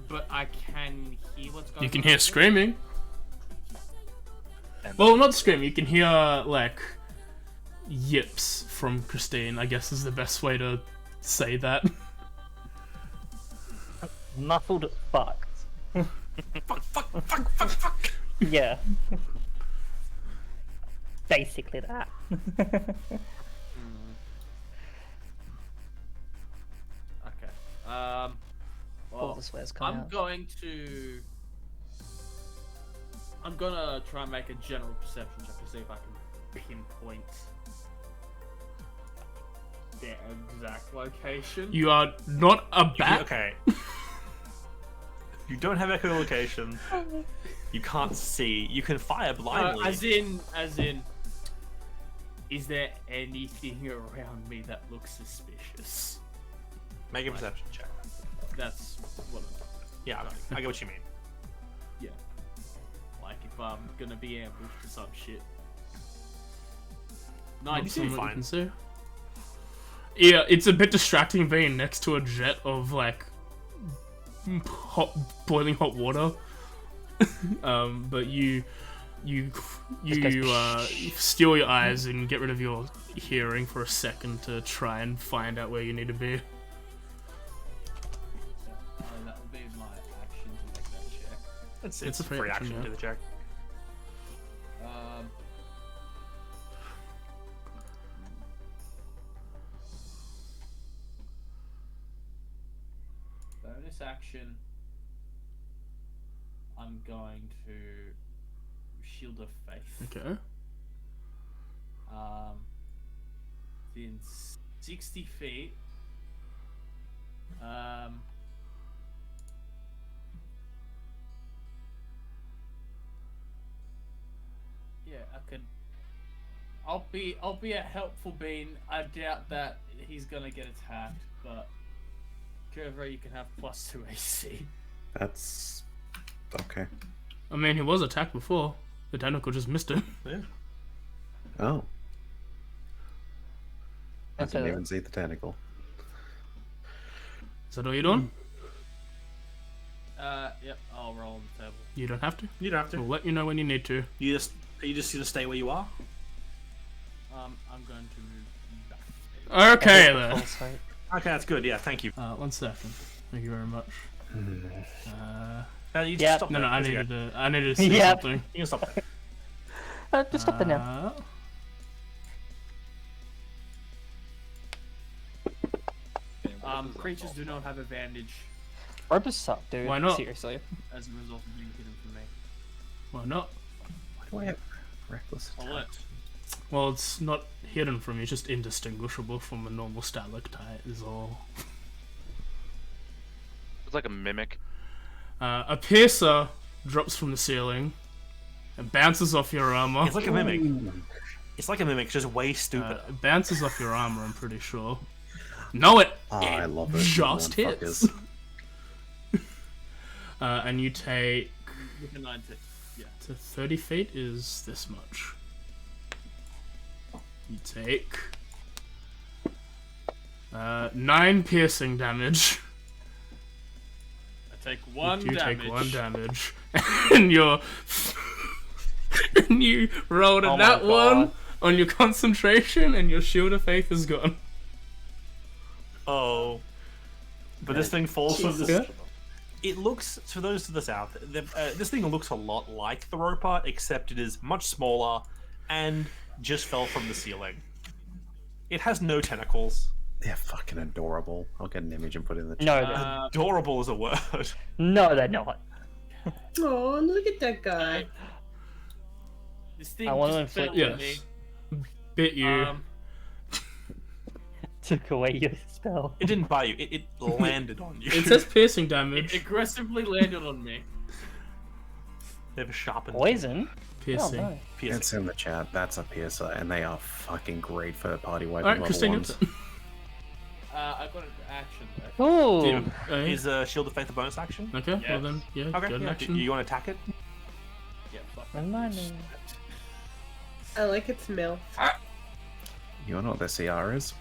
But I can hear what's going on. You can hear over screaming. And Well, not screaming. You can hear like yips from Christine. I guess is the best way to say that. Muffled fucked. Fuck. Yeah. Basically that. Okay. All Well, the swears come I'm out. going to. I'm gonna try and make a general perception check to see if I can pinpoint their exact location. You are not a bat. Okay. You don't have echolocation. You can't see. You can fire blindly. As in, is there anything around me that looks suspicious? Make a perception check. That's what. Yeah, I get what you mean. Yeah. Like if I'm gonna be ambushed or some shit. You seem 19. What you fine. can see. Yeah, it's a bit distracting being next to a jet of like boiling hot water. But you steal your eyes and get rid of your hearing for a second to try and find out where you need to be. That would be my action to make that check. It's a a free action yeah. to the check. Bonus action. I'm going to Shield of Faith. Okay. Then 60 feet. Yeah, I could. I'll be a helpful bean. I doubt that he's gonna get attacked, but Curver, you can have +2 AC. That's okay. I mean, he was attacked before. The tentacle just missed him. Yeah. Oh, I Okay. didn't even see the tentacle. Is that all you're doing? Yep. I'll roll on the table. You don't have to. You don't have to. We'll let you know when you need to. You just gonna stay where you are. I'm going to move back. Okay then. Sorry. Okay, that's good. Yeah, thank you. 1 second. Thank you very much. You just Yep. stop No, there. I That's needed okay. to see Yep. something. You can stop there. Just stop it now. Creatures do not have advantage Ropers suck, dude. Why not? Seriously. as a result of being hidden from me. Why not? Why do I have reckless? Alert. Well, it's not hidden from you. It's just indistinguishable from a normal stalactite. Is all. It's like a mimic. A piercer drops from the ceiling and bounces off your armor. It's like a mimic. It's like a mimic, just way stupider. It bounces off your armor. I'm pretty sure. No, it. I love it. Just Motherfuckers. hits. And you take With a 90. Yeah. to 30 feet is this much. You take 9 piercing damage. I take 1 You damage. take 1 damage, and and you rolled a Oh my nat 1 God. on your concentration, and your shield of faith is gone. Oh. But this thing falls from the... Yeah. It looks, for those to the south, this thing looks a lot like the roper, except it is much smaller and just fell from the ceiling. It has no tentacles. They're fucking adorable. I'll get an image and put it in the chat. No, they're, Adorable is a word. no, they're not. Oh, look at that guy. This thing I want to just fell inflict on Yes. me. Bit you. Took away your spell. It didn't bite you, it landed on you. It says piercing It damage. aggressively landed on me. They have a sharpened Poison? Oh, Piercing. no. piercing. It's in the chat. That's a piercer, and they are fucking great for party wiping Alright, level Christine, ones. your turn. I got an action though. Ooh. Okay. Is Shield of Faith a bonus action? Okay, Yes. well then, yeah, Okay, good yeah. action. You want to attack it? Yeah, fuck. Never mind. I like its milk. You wanna know what their CR is?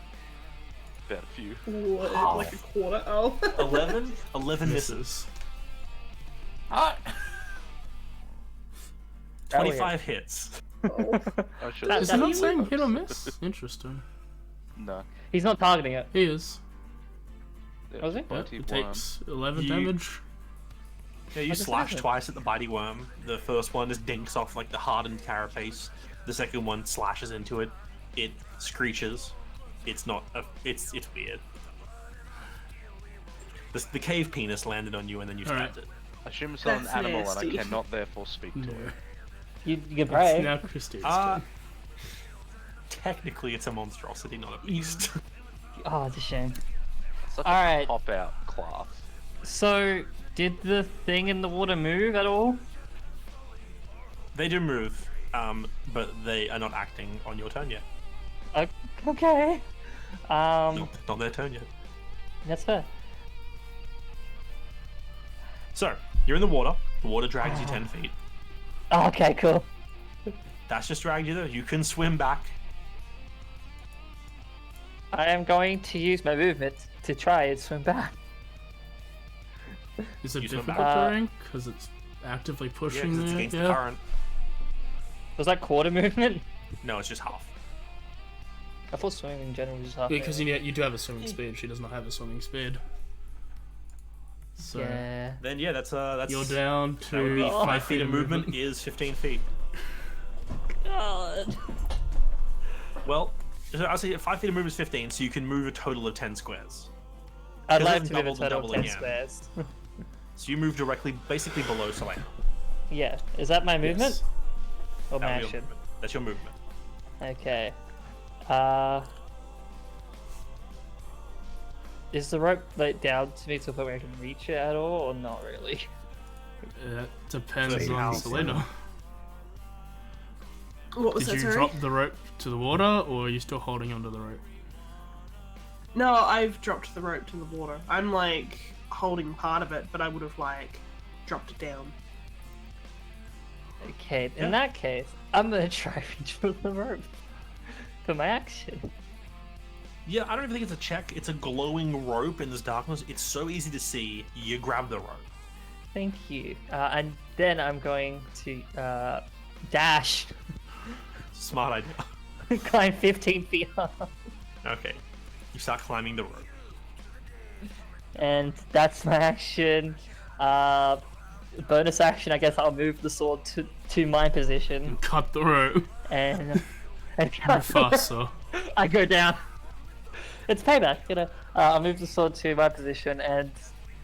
About a few. What, like a quarter? Oh. 11? 11 misses. Misses. Ah! 25 hits. Oh, shit. That- Is that it not means- saying hit or miss? Interesting. No. He's not targeting it. He is. Yeah, Was he? Yep, 21. it takes 11 You- damage. Yeah, you What does slash that do? twice at the body worm. The first one just dinks off like the hardened carapace. The second one slashes into it. It screeches. It's not. It's weird. The cave penis landed on you, and then you Alright. stabbed it. I assume it's not an That's animal and nasty. I cannot therefore speak to No. it. You can It's pray. now Christine's Uh, turn. Technically, it's a monstrosity, not a beast. Oh, it's a shame. Such Alright. a pop-out class. So, did the thing in the water move at all? They do move, but they are not acting on your turn yet. Okay. Not their turn yet. That's fair. So you're in the water. The water drags you 10 feet. Oh, okay, cool. That's just dragged you there. You can swim back. I am going to use my movement to try and swim back. Is it you swim difficult back. to rank? Because it's actively Yeah, pushing 'cause it's there? against the Yeah. current. Was that quarter movement? No, it's just half. I thought swimming in general was half. Because you do have a swimming speed. She does not have a swimming speed. So Yeah. Then yeah, that's you're down that would be to 5 feet of movement is 15 feet. God. Well, so I'll say 5 feet of movement is 15, so you can move a total of 10 squares. I'd Because like it's to move a double the total of double 10 again. squares. So you move directly, basically below Selena. Yeah. Is that my movement? Yes. Or my That'll be your action? movement. That's your movement. Okay. Is the rope like down to me to the point where I can reach it at all, or not really? It depends Maybe on how- Selena. What was Did that, you sorry? drop the rope to the water, or are you still holding onto the rope? No, I've dropped the rope to the water. I'm like holding part of it, but I would have like dropped it down. Okay, in Yeah. that case, I'm gonna try reach for the rope for my action. Yeah, I don't even think it's a check. It's a glowing rope in this darkness. It's so easy to see. You grab the rope. Thank you. And then I'm going to dash, Smart idea. climb 15 feet up, Okay. You start climbing the rope. and that's my action. Bonus action, I guess I'll move the sword to my position Cut the rope. and Faster. I go down. It's payback, you know. I'll move the sword to my position, and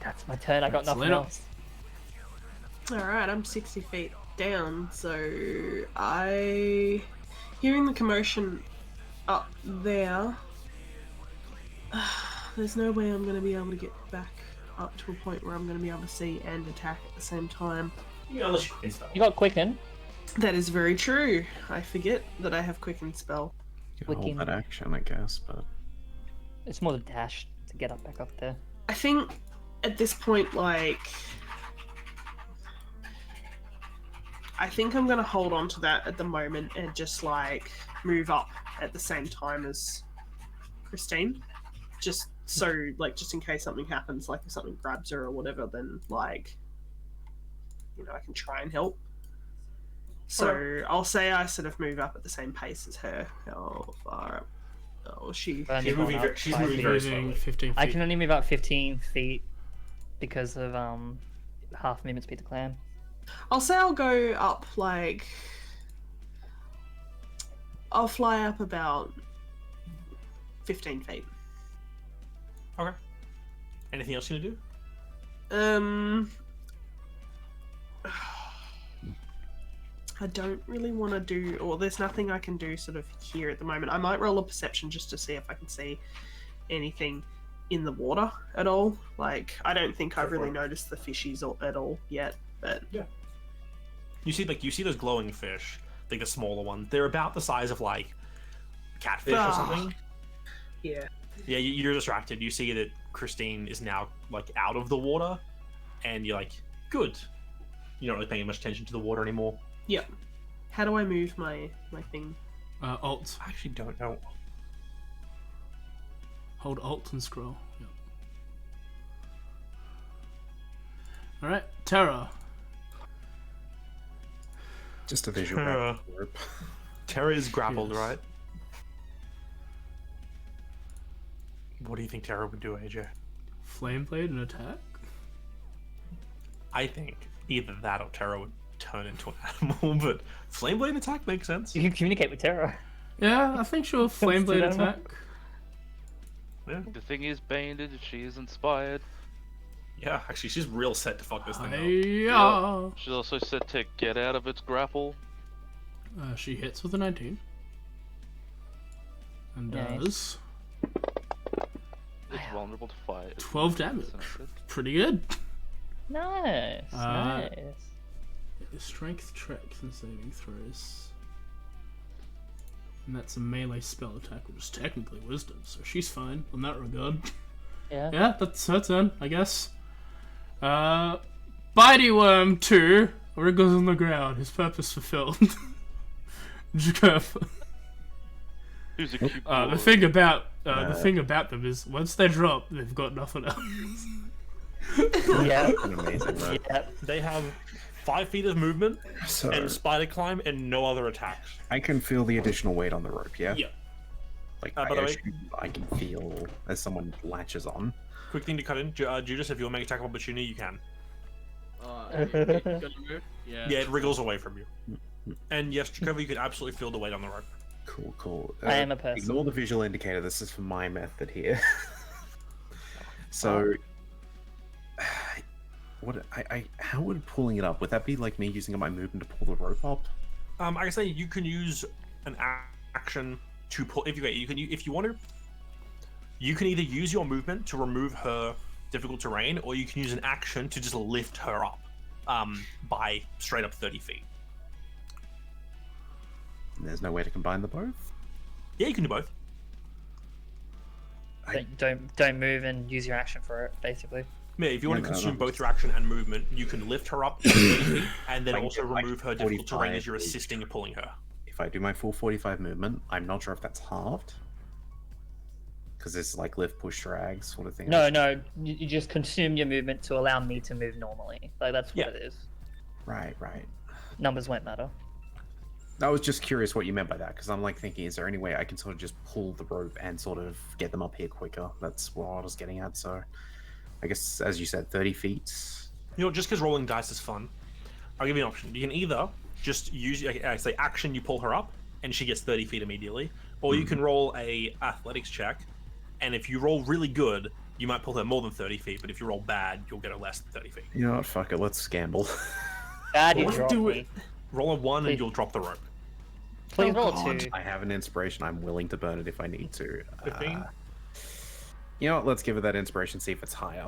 that's my turn. I got nothing Selena. else. Alright, I'm 60 feet down, so hearing the commotion up there, there's no way I'm going to be able to get back up to a point where I'm going to be able to see and attack at the same time. Yeah, unless you can spell. You got quicken. That is very true. I forget that I have quicken spell. You can hold Wicking. that action, I guess, but It's more the dash to get up back up there. I think at this point, like, I think I'm gonna hold on to that at the moment and just like move up at the same time as Christine, just so like just in case something happens, like if something grabs her or whatever, then like, you know, I can try and help. So I'll say I sort of move up at the same pace as her. How far up? Oh, she. But only She's moving going very- up she's 5 moving feet. very Moving slowly. 15 feet. I can only move up 15 feet because of half movement speed to clan. I'll say I'll go up like. I'll fly up about 15 feet. Okay. Anything else you gonna do? I don't really want to do, or there's nothing I can do sort of here at the moment. I might roll a perception just to see if I can see anything in the water at all. Like, I don't think I've really noticed the fishies at all yet, but You see those glowing fish, like the smaller ones. They're about the size of like catfish or Ah. something. yeah. Yeah, you're distracted. You see that Christine is now like out of the water, and you're like, good. You're not really paying much attention to the water anymore. Yep. How do I move my thing? Alt. I actually don't know. Hold Alt and scroll. Yep. Alright, Terra. just a visual Terra. grab of the rope. Terra is grappled, Yes. right? What do you think Terra would do, AJ? Flame Blade and attack? I think either that or Terra would turn into an animal, but Flame Blade attack makes sense. You can communicate with Terra. Yeah, I think she'll Flame Blade Let's do that. attack. Yeah, The thing is, Banded, she is inspired. yeah. Actually, she's real set to fuck this thing up. Hiya! She's also set to get out of its grapple. She hits with a 19. And Nice. does It's vulnerable to fire. 12 damage. Isn't it? Pretty good. Nice, nice. Strength checks and saving throws. And that's a melee spell attack, which is technically wisdom, so she's fine in that regard. Yeah. Yeah, that's her turn, I guess. Bitey Worm 2 wriggles on the ground, his purpose fulfilled. Jacob. Who's a cute The boy? thing about them is once they drop, they've got nothing else. Yeah. Fucking amazing, though. Yeah. They have 5 feet of movement So and spider climb and no other attacks. I can feel the additional weight on the rope, yeah? Yeah. Like, by I, the way- assume I can feel as someone latches on. Quick thing to cut in, Judas, if you want to make attack of opportunity, you can. Okay, gonna move? Yeah. Yeah, it wriggles away from you. And yes, Jacob, you can absolutely feel the weight on the rope. Cool, cool. I am a person. Ignore the visual indicator. This is for my method here. So, how would pulling it up? Would that be like me using my movement to pull the rope up? I can say you can use an action to pull. If you want to, You can either use your movement to remove her difficult terrain, or you can use an action to just lift her up by straight up 30 feet. There's no way to combine the both? Yeah, you can do both. Don't move and use your action for it, basically. Yeah, if you want to no, consume no. both your action and movement, you can lift her up 30 feet and then I can also get, like, remove her difficult terrain 45 as you're feet. assisting and pulling her. If I do my full 45 movement, I'm not sure if that's halved. Because it's like lift, push, drag sort of thing. No, you just consume your movement to allow me to move normally. Like that's what Yeah. it is. Right. Numbers won't matter. I was just curious what you meant by that, because I'm like thinking, is there any way I can sort of just pull the rope and sort of get them up here quicker? That's what I was getting at, so I guess, as you said, 30 feet. You know, just because rolling dice is fun, I'll give you an option. You can either just use, I say, action, you pull her up, and she gets 30 feet immediately, or you can roll a athletics check, and if you roll really good, you might pull her more than 30 feet, but if you roll bad, you'll get her less than 30 feet. You know what, fuck it, let's gamble. Bad, you Let's drop do me. it. Roll a 1 Please. and you'll drop the rope. Please Oh, roll God. a 2. I have an inspiration, I'm willing to burn it if I need to. 15? You know what, let's give it that inspiration, see if it's higher.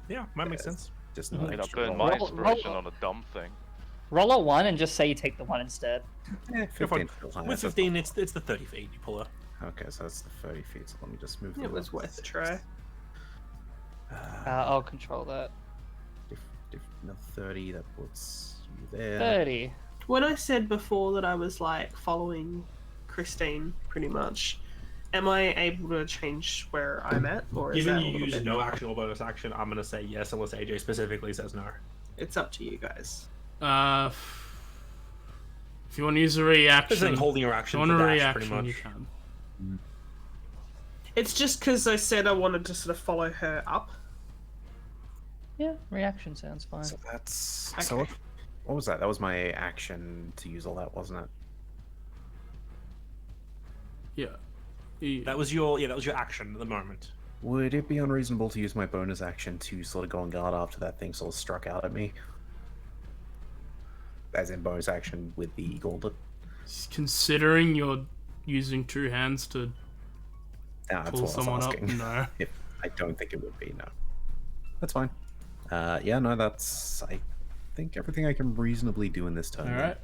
Yeah, might make sense. Just I not mean, I extra burned roll. my Roll- inspiration roll- on a dumb thing. Roll a 1 and just say you take the 1 instead. Yeah, Go for 15 it. still higher, With so 15, it's the 30 feet you pull her. okay, so that's the 30 feet, so let me just move It them was up. worth a try. I'll control that. Another 30, that puts you there. 30. When I said before that I was like following Christine pretty much, am I able to change where I'm at, or is Given that a you little use bit... no action or bonus action, I'm going to say yes unless AJ specifically says no. It's up to you guys. If you want to use a It's reaction, like holding your if you action want for a dash, pretty reaction, much. you can. It's just because I said I wanted to sort of follow her up. Yeah, reaction sounds fine. So that's... Okay. So what was that? That was my action to use all that, wasn't it? Yeah. That was your action at the moment. Would it be unreasonable to use my bonus action to sort of go on guard after that thing sort of struck out at me? As in bonus action with the gauntlet? Considering you're using two hands to Nah, that's pull what I someone was up, asking. no. I don't think it would be, no. That's fine. Yeah, no, that's... I think everything I can reasonably do in this turn. then. Alright.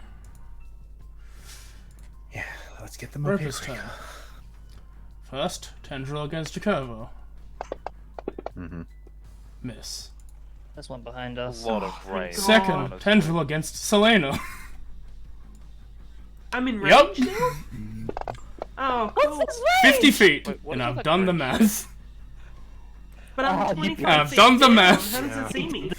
Yeah, let's get them up here Roper's quick. turn. First, Tendril against Jacovo. Mm-hmm. Miss. There's one behind A us. lot of rain. God. Second, honestly. Tendril against Selena. I'm in Yup. range now? Oh, cool. 50 feet, Wait, what and is I've that done the range? math. But I'm Oh, you- 25 I've feet done the down. math. How does Yeah. it see me?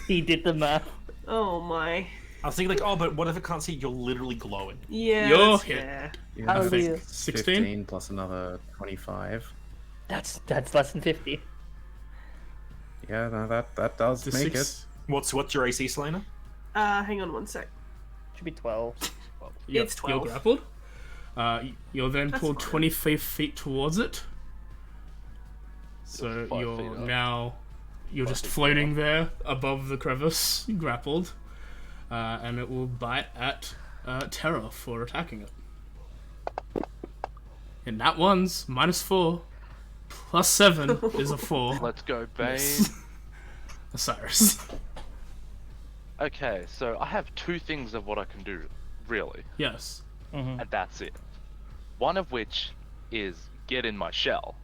He did the math. Oh my. I was thinking like, oh, but what if it can't see? You're literally glowing. Yeah, You're that's hit. fair. Yeah, How I do think you- 16? 15 plus another 25. That's less than 50. Yeah, no, that does The make six. What's your AC, Selena? Hang on one sec. Should be 12. Yep, It's You're 12. grappled. You'll then That's pull fine. 25 feet towards it. So You're 5 feet you're up. now... You're 5 just feet floating there above the crevice, grappled. And it will bite at Terra for attacking it. And that one's -4. +7 is a 4. Let's go, Bane. Osiris. Okay, so I have two things of what I can do, really, Yes. and that's it. One of which is get in my shell.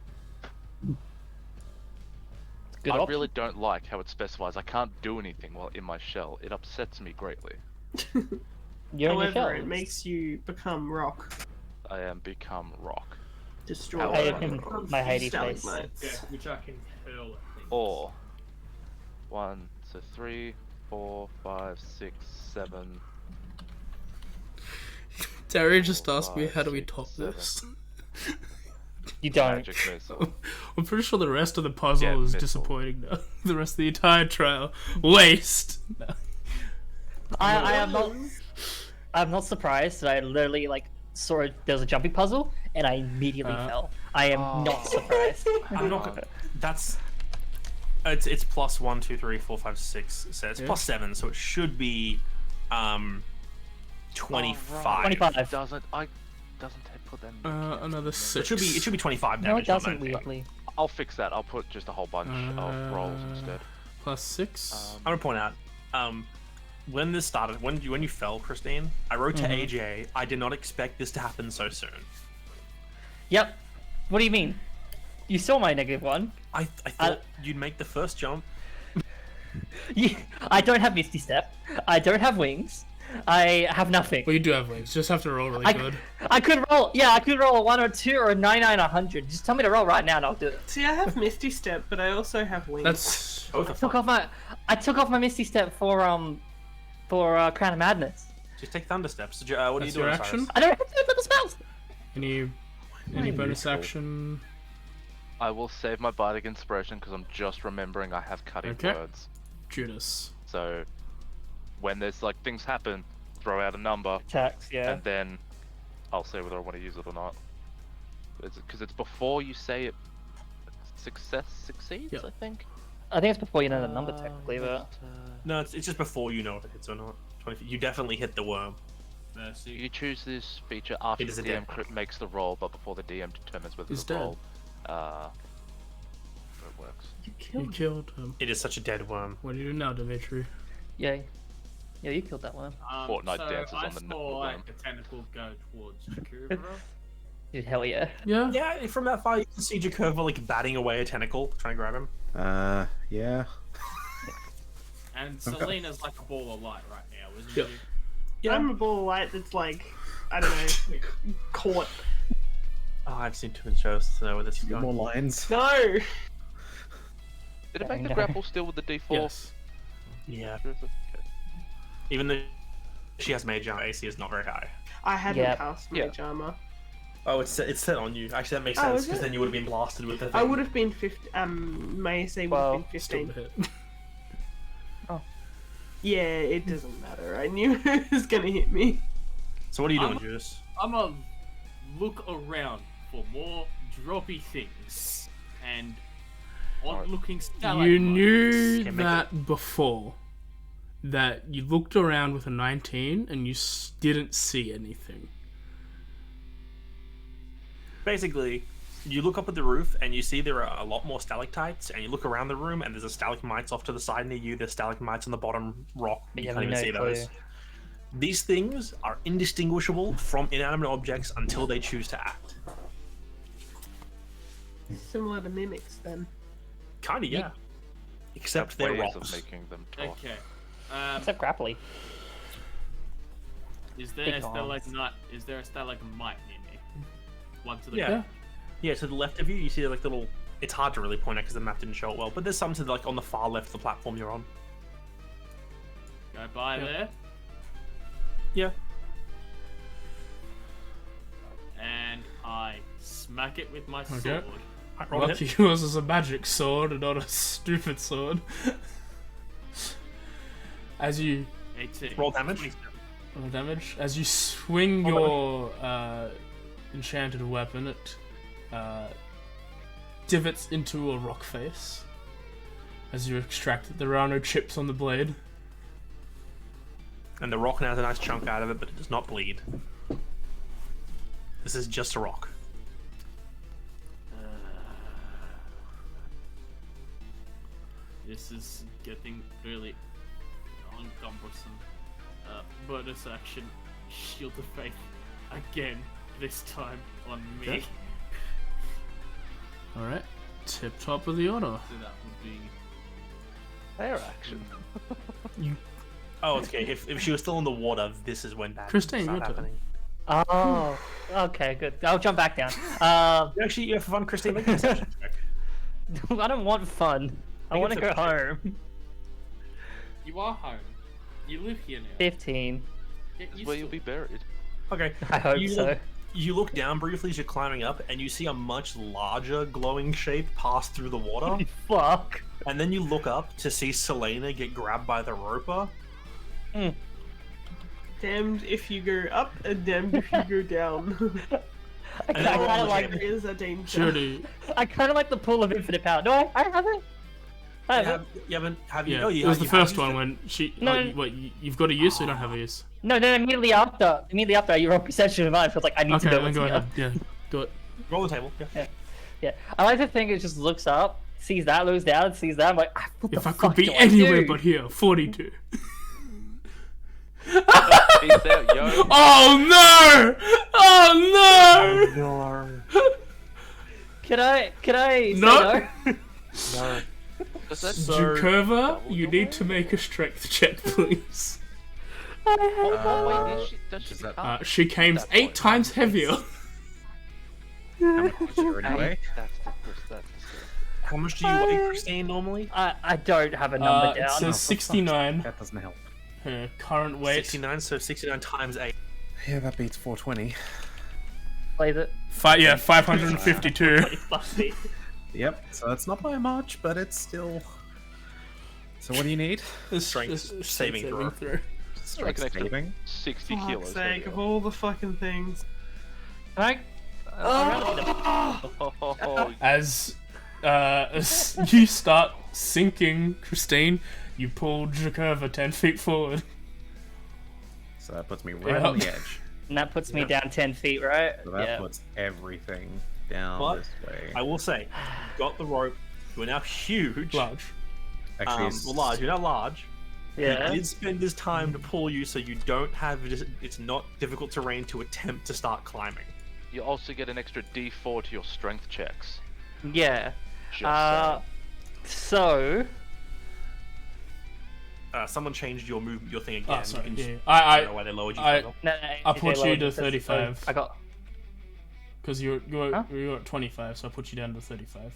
Good I option. really don't like how it specifies I can't do anything while in my shell. It upsets me greatly. You're in your shell. However, it makes you become rock. I am become rock. Destroy. I am Become my Heidi face. stalagmites. which I can hurl at things. Or 1, so 3, 4, 5, 6, 7. Terry just Four, asked me, five, how do we six, top seven. this? You don't. Magic missile. I'm pretty sure the rest of the puzzle Yeah, is missile. disappointing now. The rest of the entire trial. Waste! No. I am not. I'm not surprised that I literally saw there was a jumping puzzle and I immediately fell. I am not surprised. I'm not gonna. That's. It's plus 1, 2, 3, 4, 5, 6. So it's Yeah. plus 7. So it should be, 25. 25. Doesn't I? doesn't it put them? Another It 6. should be 25 No, it damage. not doesn't 19. weirdly. I'll fix that. I'll put just a whole bunch of rolls instead. Plus 6. I'm gonna point out, when this started, when you fell, Christine, I wrote to AJ, I did not expect this to happen so soon. Yep. What do you mean? You saw my -1. I thought you'd make the first jump. I don't have Misty Step. I don't have wings. I have nothing. Well, you do have wings. Just have to roll really good. I could roll. Yeah, I could roll a 1 or 2 or a 99 or 100. Just tell me to roll right now, and I'll do it. See, I have Misty Step, but I also have wings. That's Both are I took off my Misty Step for Crown of Madness. Just take Thunder Steps. What are you That's doing, your Cyrus? action? I don't have to do the spells. any bonus action. I will save my bardic inspiration because I'm just remembering I have cutting Okay. words. Judas. So when there's like things happen, throw out a number, Attacks, yeah. and then I'll say whether I want to use it or not. Because it's before you say it. Succeeds, Yep. I think. I think it's before you know the number technically, but No, it's just before you know if it hits or not. 20, you definitely hit the worm. Mercy. You choose this feature after It the is a DM dead. makes the roll, but before the DM determines whether He's the dead. roll it works. You killed him. It is such a dead worm. What do you do now, Dimitri? yeah, you killed that one. Fortnite so dances I on the saw nipple like worm. a tentacle go towards Jakubra. Dude, hell yeah. Yeah. Yeah, from that far you can see Jakova like batting away a tentacle, trying to grab him. Yeah. And Selena's like a ball of light right now, isn't Yep. she? Yeah. I'm a ball of light that's like, I don't know, caught. Oh, I've seen too many shows to know where this is More going. lines. No! Did it make the No. grapple still with the D4? Yes. Yeah. Okay. Even though she has mage armor, AC is not very high. I hadn't Yep. cast Yeah. mage armor. Oh, it's set on you. Actually, that makes Oh, sense is because it? then you would have been blasted with the thing. I would have been 15, my AC would Well, have been Still 15. hit. Yeah, it doesn't matter. I knew it was gonna hit me. So what are you doing, I'm- Judas? I'm gonna look around for more droppy things and odd-looking stalagmites. You knew Can't make that before. That you looked around with a 19 and you didn't see anything. Basically, you look up at the roof and you see there are a lot more stalactites, and you look around the room and there's a stalagmites off to the side near you. There's stalagmites on the bottom rock. But You you can't have even see no clue. those. These things are indistinguishable from inanimate objects until they choose to act. Similar to mimics, then. Kinda, yeah. Except they're Ways rocks. of making them talk. Okay. Except grapply. Is there Big a arms. stalagmite? Is there a stalagmite near me? One to the Yeah. Yeah, to the left of you, you see like little. It's hard to really point out because the map didn't show it well, but there's some to the, like on the far left of the platform you're on. Go by there, Yeah. and I smack it with my Okay. sword. Roll a Lucky hit. yours is a magic sword and not a stupid sword. As you 18. Roll damage. 27. roll damage, as you swing your enchanted weapon, it divots into a rock face. As you extract it, there are no chips on the blade. And the rock now has a nice chunk out of it, but it does not bleed. This is just a rock. This is getting really uncumbersome. Bonus action, Shield of Faith, again, this time on me. Okay. Alright, tip top of the order. So that would be Fair action. Oh, okay. If she was still in the water, this is when bad Christine, things start your turn. happening. Oh, okay, good. I'll jump back down. Actually, you have fun, Christine. Make a perception check. I don't want fun. I Make a want to go perception home. You are home. You live here now. 15. Get It's used where to you'll it. be buried. Okay. I hope You so. look- You look down briefly as you're climbing up, and you see a much larger glowing shape pass through the water. Fuck. And then you look up to see Selena get grabbed by the roper. Damned if you go up and damned if you go down. I And then kind of roll like. Areas are danger. Surely, I kind of like the pool of infinite power. Do I? I have it. I You haven't. Have you? Yeah, Oh, you it was you the have first used one it. when she. No. You've got a use, so you don't have a use. No, immediately after you roll perception of mine, I feel like I need to Okay, know then what's go here. ahead. Yeah, do it. Roll the table. Yeah. Yeah, I like to think it just looks up, sees that, looks down, sees that. I'm like, what If the I fuck could be do I anywhere do? but here, 42. Peace out, yo. Oh no! Oh No. Can I say No. no? No. Does that no! Jukova, you need to make a strength check, please. I hate that. wait, does she does that- become? She came That 8 point. times heavier. How much is your anyway? That's the How much do you weigh, Christine, normally? I don't have a number It down. says 69. That doesn't help. Her current weight. 69, so 69 times 8. Yeah, that beats 420. Plays it. 552. Fuck me. Yep, so it's not by much, but it's still... So what do you need? Strength saving throw. Strength an extra saving? 60 Fuck's kilos. sake, of all the fucking things. Can Oh, As you start sinking, Christine, you pull Jukova 10 feet forward. So that puts me right on the edge. And that puts me down 10 feet, right? So that Yeah. puts everything down But this way. I will say, you've got the rope. You are now huge. Large. Actually, it's- Well, large. You're now large. Yeah. He did spend his time to pull you, so you don't have it's not difficult terrain to attempt to start climbing. you also get an extra D4 to your strength checks. Yeah. Just So. Someone changed your thing again. Oh, sorry. You can Yeah. I don't know why they lowered you. I- further. No, I okay, put you lowered to it, so- 35. I got. Because you're Huh? at 25, so I put you down to 35.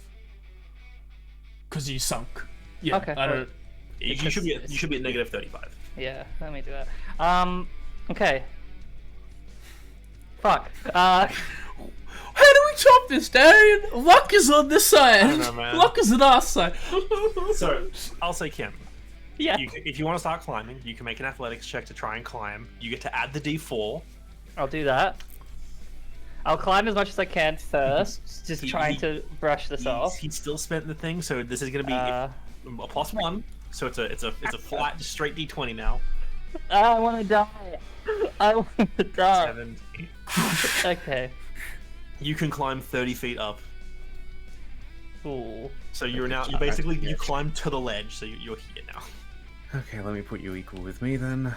Because you sunk. Yeah. Okay, I don't. You should be at negative 35. Yeah, let me do that. Okay. Fuck. How do we top this, Darian? Luck is on this side. I don't know, man. Luck is on our side. So I'll say, Kim, Yeah. if you want to start climbing, you can make an athletics check to try and climb. You get to add the D4. I'll do that. I'll climb as much as I can first, just trying to brush this off. He still spent the thing, so this is going to be a +1. So it's a flat, just straight D20 now. I want to die. I want to die. 7. Okay. You can climb 30 feet up. Cool. So you basically you climb to the ledge. So you're here now. Okay, let me put you equal with me then.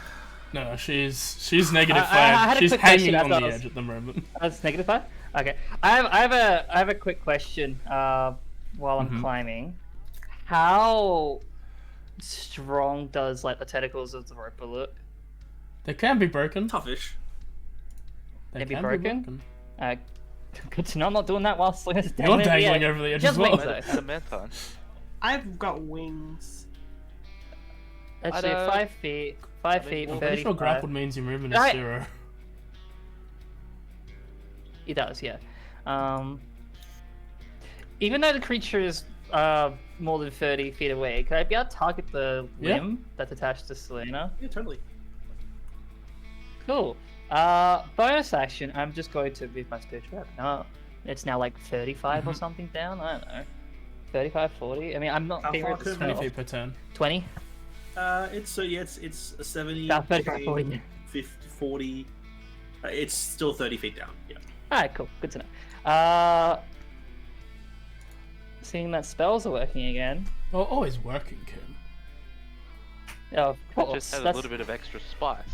No, she's negative I 5. had a She's quick hanging question, I on the thought it was- edge at the moment. That's -5. Okay. I have a quick question. While I'm climbing, how strong does like the tentacles of the rope look? They can be broken. Toughish. They Can be can broken? Good to know I'm not doing that while slinging this You're dangling over the edge Just as well. wings, though. Samantha. I've got wings. Actually, don't- 5 feet. 5 feet, well, Pretty sure 35. grappled means your movement is Right. 0. It does, yeah. Even though the creature is more than 30 feet away, can I be able to target the Yeah. limb that's attached to Selena? Yeah, totally. Cool. Bonus action, I'm just going to move my spiritual weapon up. It's now like 35 or something down, I don't know. 35, 40? I mean, I'm not How being far rid of the could 20 spell. feet per turn. 20? It's a 70, Yeah, 35, 40. 50, 40. It's still 30 feet down. Yeah. Alright, cool. Good to know. Seeing that spells are working again. Oh, always working, Kim. Oh, of course. Just had a That's- little bit of extra spice.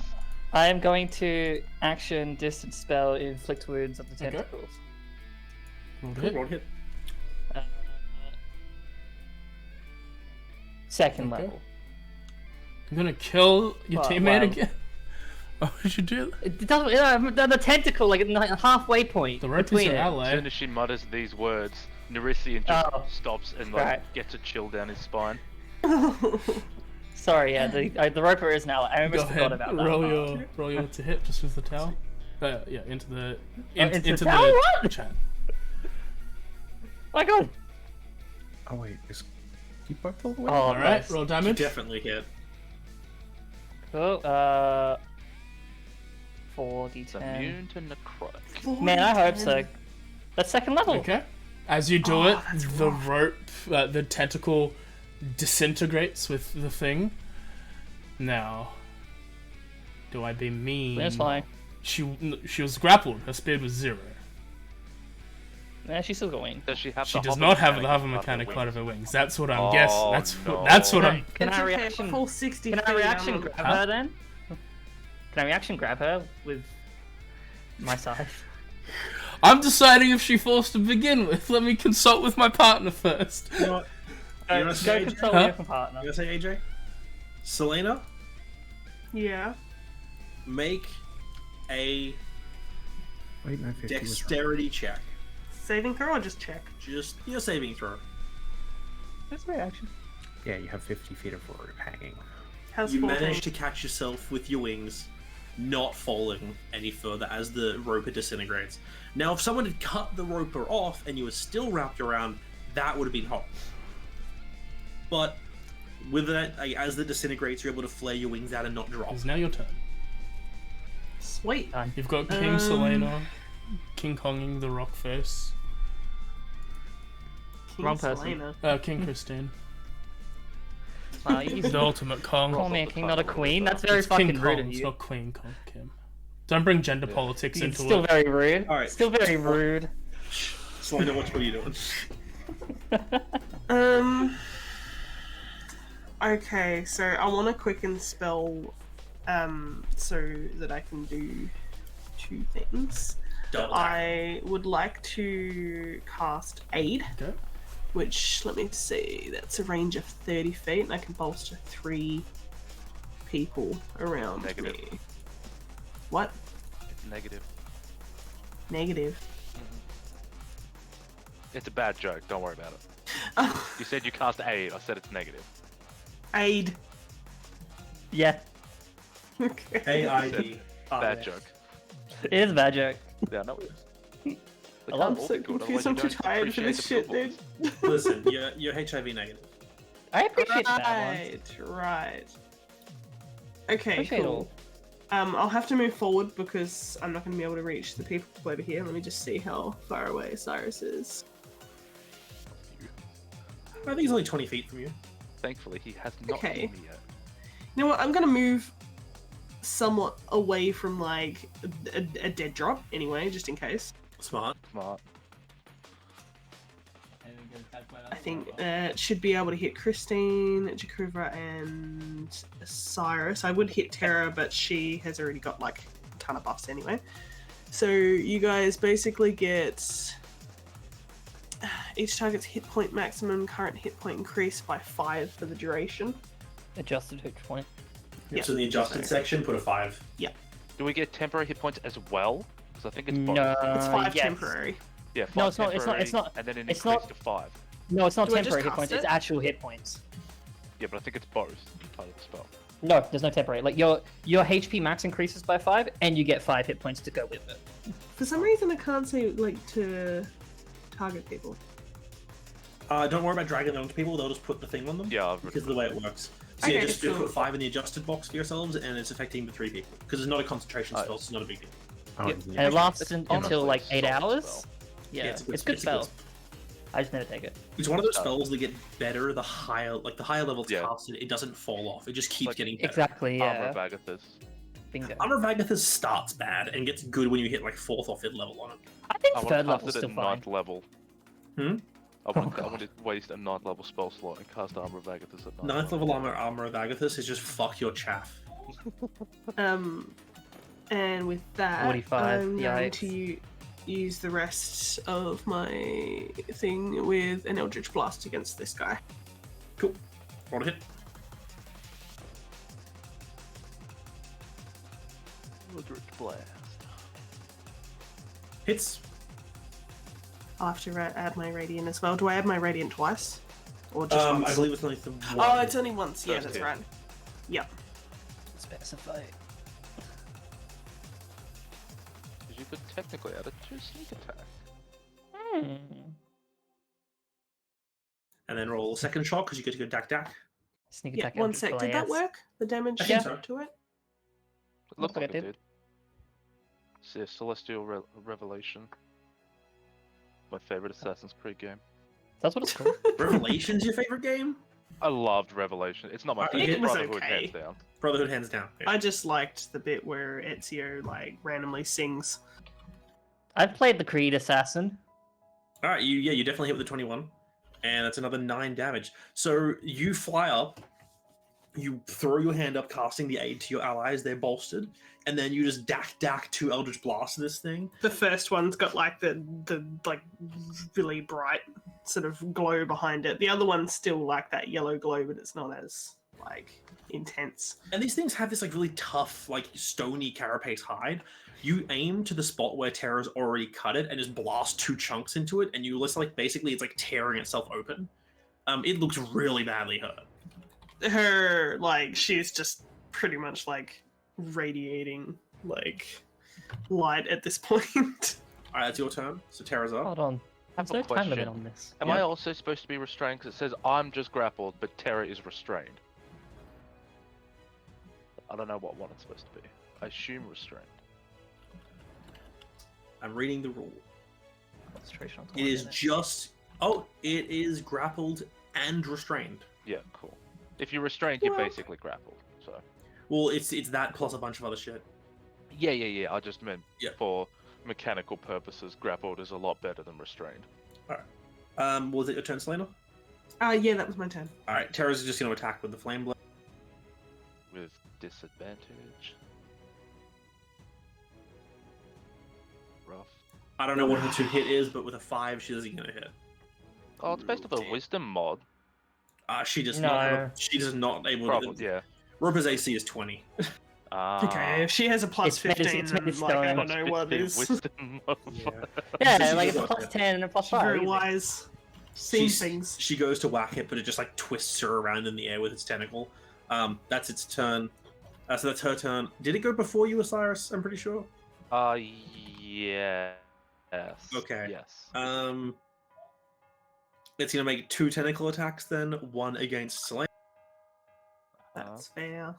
I am going to action distance spell inflict wounds of the Okay. tentacles. Roll to Cool, hit. roll hit. Uh, second Okay. level. I'm gonna kill your Wow, teammate wow. again. Why would you do that? It doesn't. The tentacle, like in the halfway point The rope is between your it. As ally. soon as she mutters these words, Nerisian just Oh. stops and like Right. gets a chill down his spine. Sorry, yeah, the roper is now. I Go almost forgot ahead. about that. Roll your to hit just with the towel. Yeah, into the into the towel? What? chat. My God. Oh wait, is you both all the way? Oh, All right, nice. roll You damage. definitely hit. Cool. 4d10. It's immune to necrotic. Man, I hope so. That's second level. Okay. As you do it, the rope, the tentacle disintegrates with the thing. Now, do I be mean? That's fine. She was grappled. Her speed was 0. Nah, she's still going. Does she have? She the does hover not have the mechanic hover as mechanic part part of of her her wings. That's what I'm Oh, guessing. no. That's what I'm. Can It's I okay, reaction? full 60 Can I feet, reaction I'm- grab her then? Can I reaction grab her with my scythe? I'm deciding if she falls to begin with. Let me consult with my partner first. You know what? You wanna Go say AJ? consult Huh? with your partner. You gonna say AJ? Selena, Yeah. make a Wait, no, 50 was right. dexterity check. Saving throw or just check? Just your saving throw. That's reaction. Yeah, you have 50 feet of rope hanging. How's You 14? manage to catch yourself with your wings, not falling any further as the roper disintegrates. Now, if someone had cut the roper off and you were still wrapped around, that would have been hot. But with that, as the disintegrates, you're able to flare your wings out and not drop. It's now your turn. Sweet. You've got King Selena, King Konging the rock face, King Wrong person. Selena. King Christine, You the ultimate Kong. call me a king, not a queen. That's very It's fucking King rude Kong, of it's you. not Queen Kong, Kim. Don't bring gender politics It's into still it. very rude. Alright. Still very rude. Selena, what are you doing? Okay, so I want to quicken spell, so that I can do 2 things. Double tap. I would like to cast Aid, Okay. which, let me see, that's a range of 30 feet, and I can bolster 3 people around Negative. me. What? Negative. Negative. It's a bad joke. Don't worry about it. You said you cast 8. I said it's negative. Aid. Yeah, Okay. AID. Bad joke. it is a bad joke. Yeah, I know it is. They I'm can't all so be good, confused, otherwise I'm you too don't tired for appreciate this the shit, billboards. dude. Listen, you're HIV negative. I appreciate the bad ones. Right. Okay, Appreciate cool. I'll have to move forward because I'm not going to be able to reach the people over here. Let me just see how far away Cyrus is. I think he's only 20 feet from you. Thankfully, he has not Okay. hit me yet. You know what? I'm going to move somewhat away from, like, a dead drop anyway, just in case. Smart. Smart. I think it should be able to hit Christine, Jakuvra, and Cyrus. I would hit Terra, but she has already got, like, a ton of buffs anyway. So you guys basically get... Each target's hit point maximum current hit point increased by 5 for the duration. Adjusted hit point. Yeah. So in the adjusted section, put a 5. Do we get temporary hit points as well? Because I think it's both. No, It's 5 yes. temporary. Yeah, 5 No, it's not- it's not- temporary, it's not- and then it it's increased not- to 5. No, it's not Do I just temporary hit cast points. it? It's actual hit points. Yeah, but I think it's both part of the spell. No, there's no temporary. Like your HP max increases by 5, and you get 5 hit points to go with it. For some reason, I can't say, like, to target people. Don't worry about dragging them to people, they'll just put the thing on them. Yeah, I've Because of the way it works. So Okay, yeah, just cool. put 5 in the adjusted box for yourselves, and it's affecting the 3 people. Because it's not a concentration spell, so it's not a big deal. Oh, Yeah. And it lasts It's until honestly like a 8 solid hours. spell. Yeah, it's a good- it's a good it's a good spell. I just never take it. It's one of those spells that get better the higher level it's Yeah. casted, it doesn't fall off. It just keeps Like- getting better. Exactly. Armor Yeah. of Agathis. Bingo. Armor of Agathis starts bad and gets good when you hit like 4th or 5th level on it. I think I want third to level's cast it still at fine. 9th level. Hmm? I Oh, want God. to waste a 9th level spell slot and cast Armor of Agathis at 9th 9th level armor of Agathis is just fuck your chaff. And with that, 45, I'm going yikes. to use the rest of my thing with an Eldritch Blast against this guy. Cool. Roll a hit. Eldritch Blast. Hits. I'll have to add my Radiant as well. Do I add my Radiant twice? Or just once? I believe it's only the one. Oh, it's only once. Yeah, First that's hit. right. Yep. Specify. Because you could technically add a 2 sneak attack. And then roll a second shot because you get to go dak. Sneak Yeah, attack. one Eldritch sec. Did that Blast. work? The damage I think so. to it? It looked like like I it did. did. So, yeah, Celestial Revelation. My favorite Assassin's Creed game. That's what it's called. Revelation's your favorite game? I loved Revelation. It's not my It favorite. was Brotherhood okay. hands down. Brotherhood hands down. I just liked the bit where Ezio like randomly sings. I've played the Creed Assassin. All right, you definitely hit with the 21, and that's another 9 damage. So you fly up, you throw your hand up, casting the aid to your allies. They're bolstered, and then you just dack 2 Eldritch Blast this thing. The first one's got like the like really bright sort of glow behind it. The other one's still like that yellow glow, but it's not as like intense. And these things have this like really tough, like stony carapace hide. You aim to the spot where Terra's already cut it and just blast 2 chunks into it, and you listen like basically it's like tearing itself open. It looks really badly hurt. Her like she's just pretty much like radiating like light at this point. All right, that's your turn. So Terra's up. Hold on. have There's a no time limit question. on this. Am I also supposed to be restrained? Because it says I'm just grappled, but Terra is restrained. I don't know what one it's supposed to be. I assume restrained. I'm reading the rule. Concentration on It is target. just. Oh, it is grappled and restrained. Yeah, cool. If you're restrained, you're basically grappled. So. Well, it's that plus a bunch of other shit. Yeah. I just meant Yeah. for mechanical purposes, grappled is a lot better than restrained. Was it your turn, Selena? Yeah, that was my turn. All right, Terra's just going to attack with the flame blade. With disadvantage. Rough. I don't know what her to hit is, but with a 5, she isn't going to hit. Oh, it's based off a wisdom mod. She just No. She does not able Probably, to. yeah. Roper's AC is 20. Okay, if she has a plus It's made- 15, it's made then like, I don't stone. know what is. Wisdom mod. Yeah, like it's a Yeah. plus 10 and a plus She's 5. very easy. wise. Sees things. She goes to whack it, but it just like twists her around in the air with its tentacle. That's its turn. So that's her turn. Did it go before you, Osiris? I'm pretty sure. Yes. Okay. Yes. It's gonna make 2 tentacle attacks then, 1 against Selene. That's fair.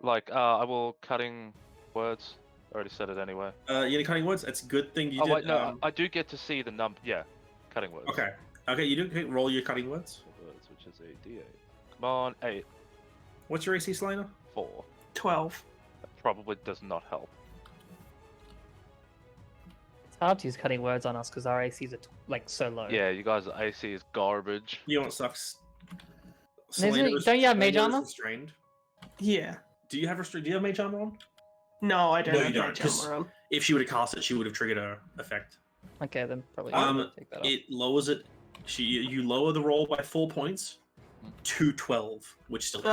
I will cutting words. I already said it anyway. You know, cutting words. It's a good thing you Oh did. wait, no, I do get to see the number. Yeah, cutting words. Okay. Okay, you do okay, roll your cutting words. Words, which is a D8. Come on, 8, What's your AC, Selena? 4. 12. That probably does not help. It's hard to use cutting words on us because our ACs are like so low. Yeah, you guys' AC is garbage. You know what sucks? Don't you have Selena mage is armor? restrained. Yeah. Do you have restrained? Do you have mage armor on? No, I don't No, have you don't, mage 'cause- armor on. If she would have cast it, she would have triggered her effect. Okay, then probably take that off. It lowers it. You lower the roll by 4 points to 12, which still hits.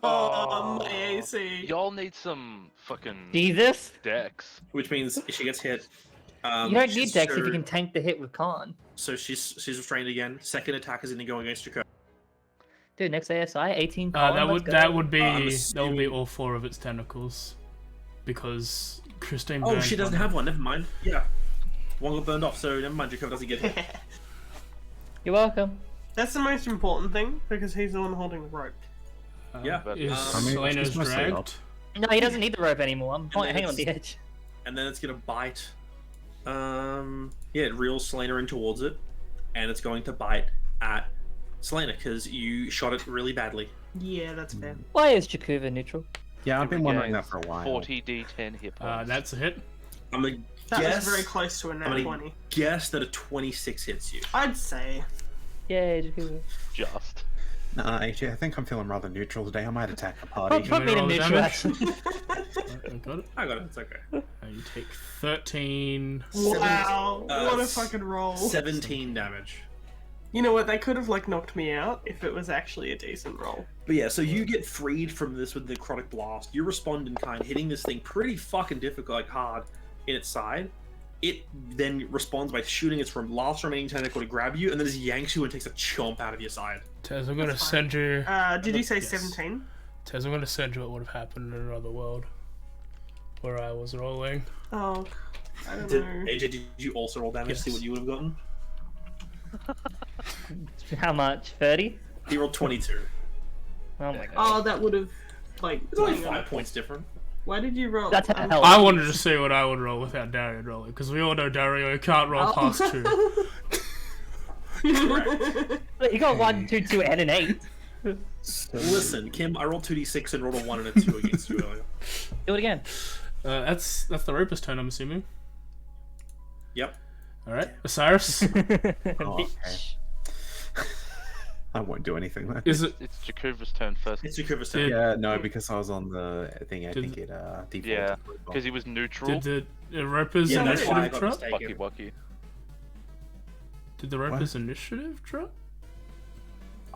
Oh, my AC. Y'all need some fucking Jesus! decks. Which means if she gets hit. You don't need she's dex if you sure- can tank the hit with con. So she's restrained again. Second attack is going to go against Jacob. Dude, next ASI, 18 con, That let's go. would be I'm that would be assuming- all 4 of its tentacles, because Christine. Oh, burned she doesn't one. have one. Never mind. Yeah. One got burned off, so never mind. Jacob doesn't get hit. You're welcome. That's the most important thing, because he's the one holding the rope. Yeah, but, Is I mean, Selena's it's mostly dragged? up. No, he doesn't need the rope anymore. I'm then hanging on it's- the edge. And then it's going to bite. Yeah, it reels Selena in towards it, and it's going to bite at Selena because you shot it really badly. Yeah, that's fair. Why is Jakuva neutral? Yeah, I've been wondering Regains that for a while. 40d10 hit points. That's a hit. I'm gonna That guess. was very close to a I'm nat gonna 20. guess that a 26 hits you. I'd say. Yay, Jakuva. Just. Nah, AJ, I think I'm feeling rather neutral today. I might attack a Put, party. put me to roll neutral, damage? actually. I got it. I got it. It's okay. You take 13. Wow, what a s- fucking roll. 17 damage. You know what, they could have like knocked me out if it was actually a decent roll. But yeah, so you get freed from this with the necrotic blast. You respond in kind, hitting this thing pretty fucking difficult, like hard in its side. It then responds by shooting its last remaining tentacle to grab you, and then just yanks you and takes a chomp out of your side. Tez, I'm gonna That's send you. Did you say Yes. 17? Tez, I'm gonna send you what would have happened in another world, where I was rolling. Oh, I don't Did, know. AJ, did you also roll damage to see Yes. what you would have gotten? How much? 30? He rolled 22. Oh my god. Oh, that would have, like, It's only hang on. 5 points different. Why did you roll? That's hell. I wanted to see what I would roll without Dario rolling, because we all know Dario can't roll Oh. past 2. You got 1, 2, 2, and an 8. Listen, Kim, I rolled 2d6 and rolled a 1 and a 2 against you earlier. Do it again. That's the Roper's turn, I'm assuming. Yep. All right, Osiris. Oh, okay. I won't do anything then. Is it? It's Jakuva's turn first. It's Jakuva's turn. Yeah, no, because I was on the thing. I Did- think it defaulted. Yeah, because he was neutral. Did the Roper's Yeah, that's why I initiative got drop? mistaken. Wucky wucky. Did the Roper's initiative drop?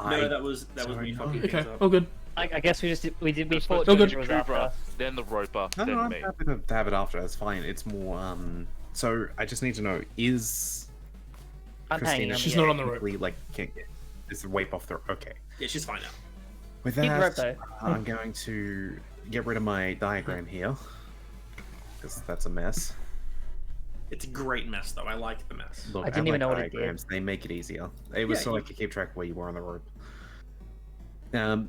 No, that was Sorry, me no. fucking Okay, things up. all good. I guess we It's thought supposed to be Jakuva was Jakuva, after. then the Roper, No, then I'm me. happy to have it after. That's fine. It's more. So I just need to know: is I'm hanging Christina on She's the not edge. on the rope. technically, like is the wape off the? Okay. Yeah, she's fine now. With Keep the rope, that, though. I'm going to get rid of my diagram here because that's a mess. It's a great mess, though. I like the mess. Look, I didn't like even know what it did. diagrams. They make it easier. It was Yeah, so I you- could keep track of where you were on the rope.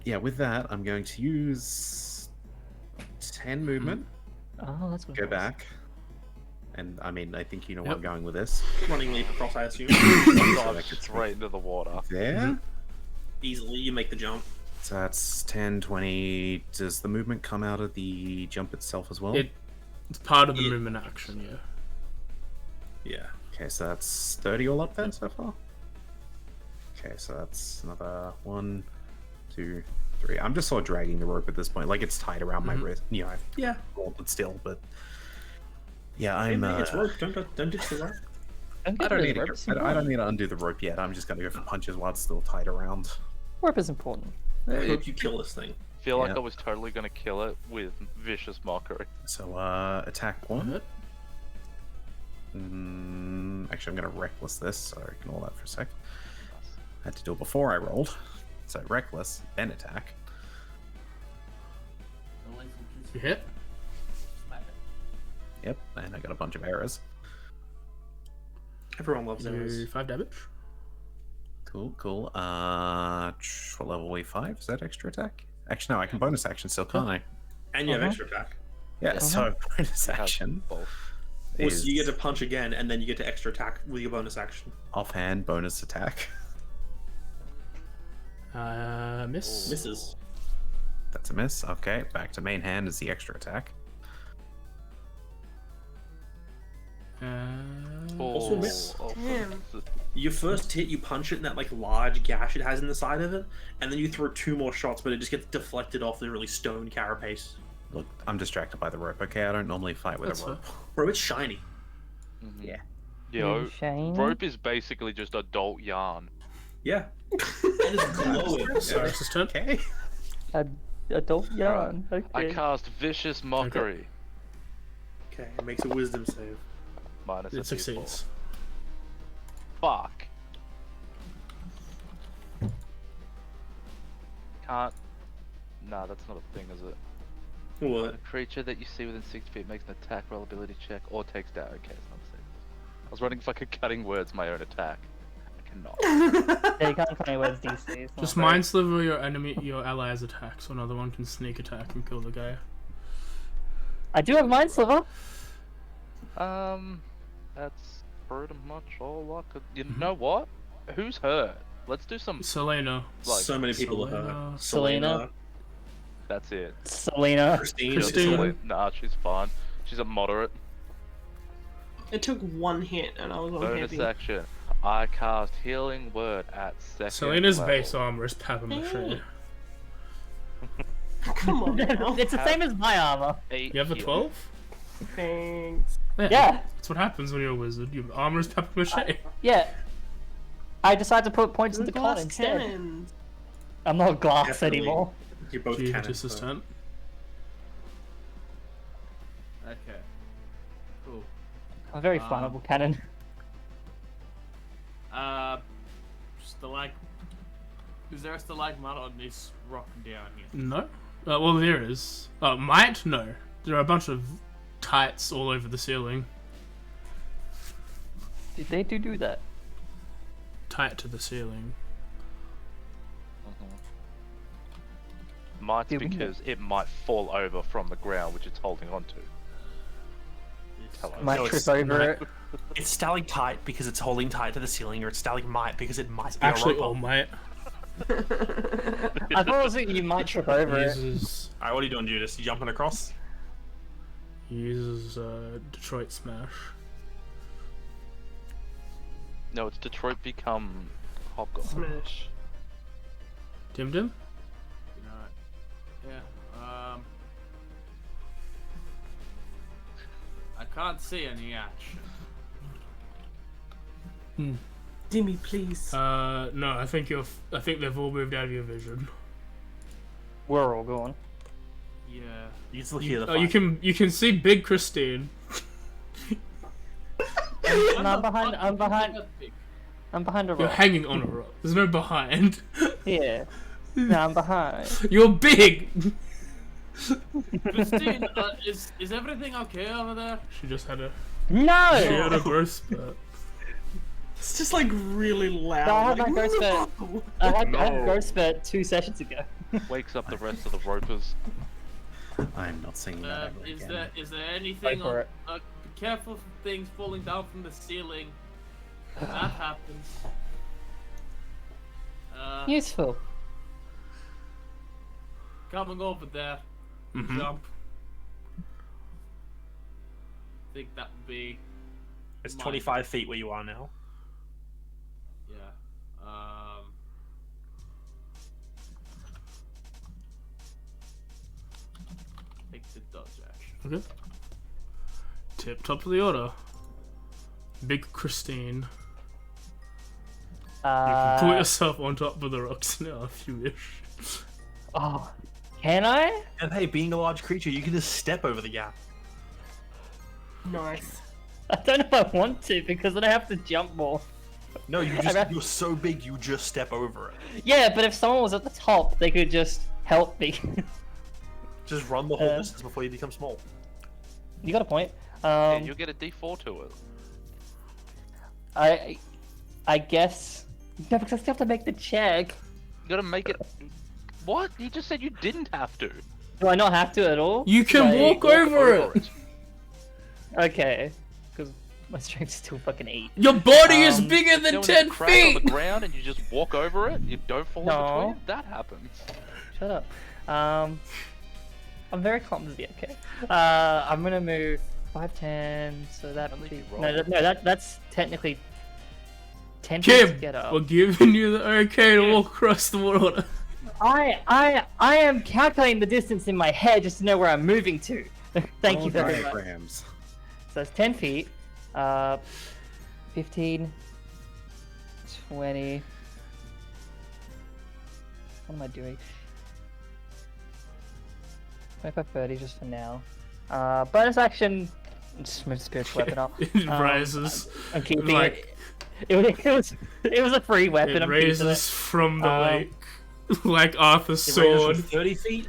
Yeah, with that, I'm going to use 10 movement. Oh, that's what it Go was. back. And I mean, I think you know where Yep. I'm going with this. Running leap across, I assume. Dive straight into the water. There. Easily, you make the jump. So that's 10, 20. Does the movement come out of the jump itself as well? It's part of the Yeah. movement action, yeah. Yeah. Okay, so that's 30 all up then so far? Okay, so that's another 1, 2, 3. I'm just sort of dragging the rope at this point. Like, it's tied around my wrist. You know, I've Yeah. rolled it still, but... Yeah, Hey, I'm... man, it's rope. Don't ditch the rope. I don't, need to, rope is I don't important. need to undo the rope yet. I'm just going to go for punches while it's still tied around. Rope is important. I hope you kill this thing. Feel like Yeah. I was totally gonna kill it with vicious mockery. So, attack 1. Hit. Actually, I'm going to reckless this, so ignore that for a sec. I had to do it before I rolled. So, reckless, then attack. You hit. Yep, and I got a bunch of errors. Everyone loves Do those. 5 damage. Cool, cool. What level are we 5? Is that extra attack? Actually, no, I can bonus action still, can't I? And you have extra attack. Yeah, so bonus Have action both. Or is so you get to punch again, and then you get to extra attack with your bonus action. offhand bonus attack. Miss. Misses. That's a miss. Okay, back to main hand is the extra attack. Also miss. Damn. Your first hit, you punch it in that like large gash it has in the side of it, and then you throw 2 more shots, but it just gets deflected off the really stone carapace. Look, I'm distracted by the rope. Okay, I don't normally fight with That's a rope. Bro, it's shiny. Yeah. Yo, Shane. rope is basically just adult yarn. Yeah. And it's glowing. Cyrus's turn. Okay. Adult yarn. I Okay. cast vicious mockery. Okay, it makes a wisdom save. Minus a It D4. succeeds. Fuck. Can't. Nah, that's not a thing, is it? What? A creature that you see within 6 feet makes an attack roll ability check or takes down. Okay, it's not safe. I was running fucking cutting words my own attack. I cannot. Yeah, you can't play words DC. It's not Just great. mind sliver your ally's attack, so another one can sneak attack and kill the guy. I do have mind sliver. That's pretty much all I could. You know what? Who's hurt? Let's do some. Selena. Like, So many people Selena. are hurt. Selena. That's it. Selena. Christine. Christine. Nah, she's fine. She's a moderate. It took 1 hit and I was Bonus unhappy. action. I cast Healing Word at second Selena's level. base armor is papier-mâché. Come on now. It's the same as my armor. 8 You have a healing. 12? Thanks. Yeah. That's what happens when you're a wizard. Your armor is papier-mâché. Yeah. I decided to put points The into con glass instead. cannons. I'm not glass Definitely. anymore. You're both Gee, cannons. just his so- turn. Okay. Cool. I'm a very flammable cannon. Is there a stalagmite on this rock down here? No. Well, there is. Might? No. There are a bunch of tights all over the ceiling. Did they do that? Tight to the ceiling. Might's Did we- because it might fall over from the ground, which it's holding onto. Hello. Might No, trip it's over not. it. It's stalactite because it's holding tight to the ceiling, or it's stalagmite because it might be Actually, a rope. all might. I thought you might trip over it. Uses Alright, what are you doing, Judas? You jumping across? uses Detroit Smash. No, it's Detroit become Hobgoblin. Smash. Dim Dim? You know, yeah. I can't see any action. Dimmy, please. No, I think I think they've all moved out of your vision. We're all gone. Yeah. You can still hear the Oh, you can see Big Christine. No, I'm behind a You're rock. hanging on a rock. There's no behind. Yeah. No, I'm behind. You're big. Christine, is everything okay over there? She just had a No! growth spurt. It's just like really loud. No, I had like, my growth spurt. "Whoa." I had No. growth spurt 2 sessions ago. Wakes up the rest of the ropers. I'm not saying that ever Is again. there anything for on? it. Be careful for things falling down from the ceiling. That happens. Useful. Coming over there. Mhm. Jump. Think that would be. It's mine. 25 feet where you are now. Yeah. Take the dodge action. Okay. Tip top of the order. Big Christine. You can put yourself on top of the rocks now if you wish. Oh, can I? And hey, being a large creature, you can just step over the gap. Nice. I don't know if I want to because then I have to jump more. No, I- you're so big, you just step over it. Yeah, but if someone was at the top, they could just help me. Just run the whole Uh, distance before you become small. You got a point. Yeah, you'll get a D4 to it. I guess. No, because I still have to make the check. You gotta make it. What? You just said you didn't have to. Do I not have to at all? You can Like- walk over it. Okay, because my strength's still fucking 8. Your body is Um, bigger than You know, when 10 there's a crowd feet. on the ground and you just walk over it, you don't fall in No. between. That happens. Shut up. I'm very clumsy. Okay. I'm gonna move 5, 10. So that Only would be if you no, roll. that's technically 10 feet to Kim, get up. we're giving you the okay to walk across the water. I am calculating the distance in my head just to know where I'm moving to. Thank you very much. Diagrams. So it's 10 feet. 15, 20. What am I doing? 25, 30 just for now. Bonus action. Just move spiritual weapon up. It rises. I'm keeping Like, it was a free weapon. it I'm keeping raises from the Um, lake. Like Arthur's It ranges from sword. 30 feet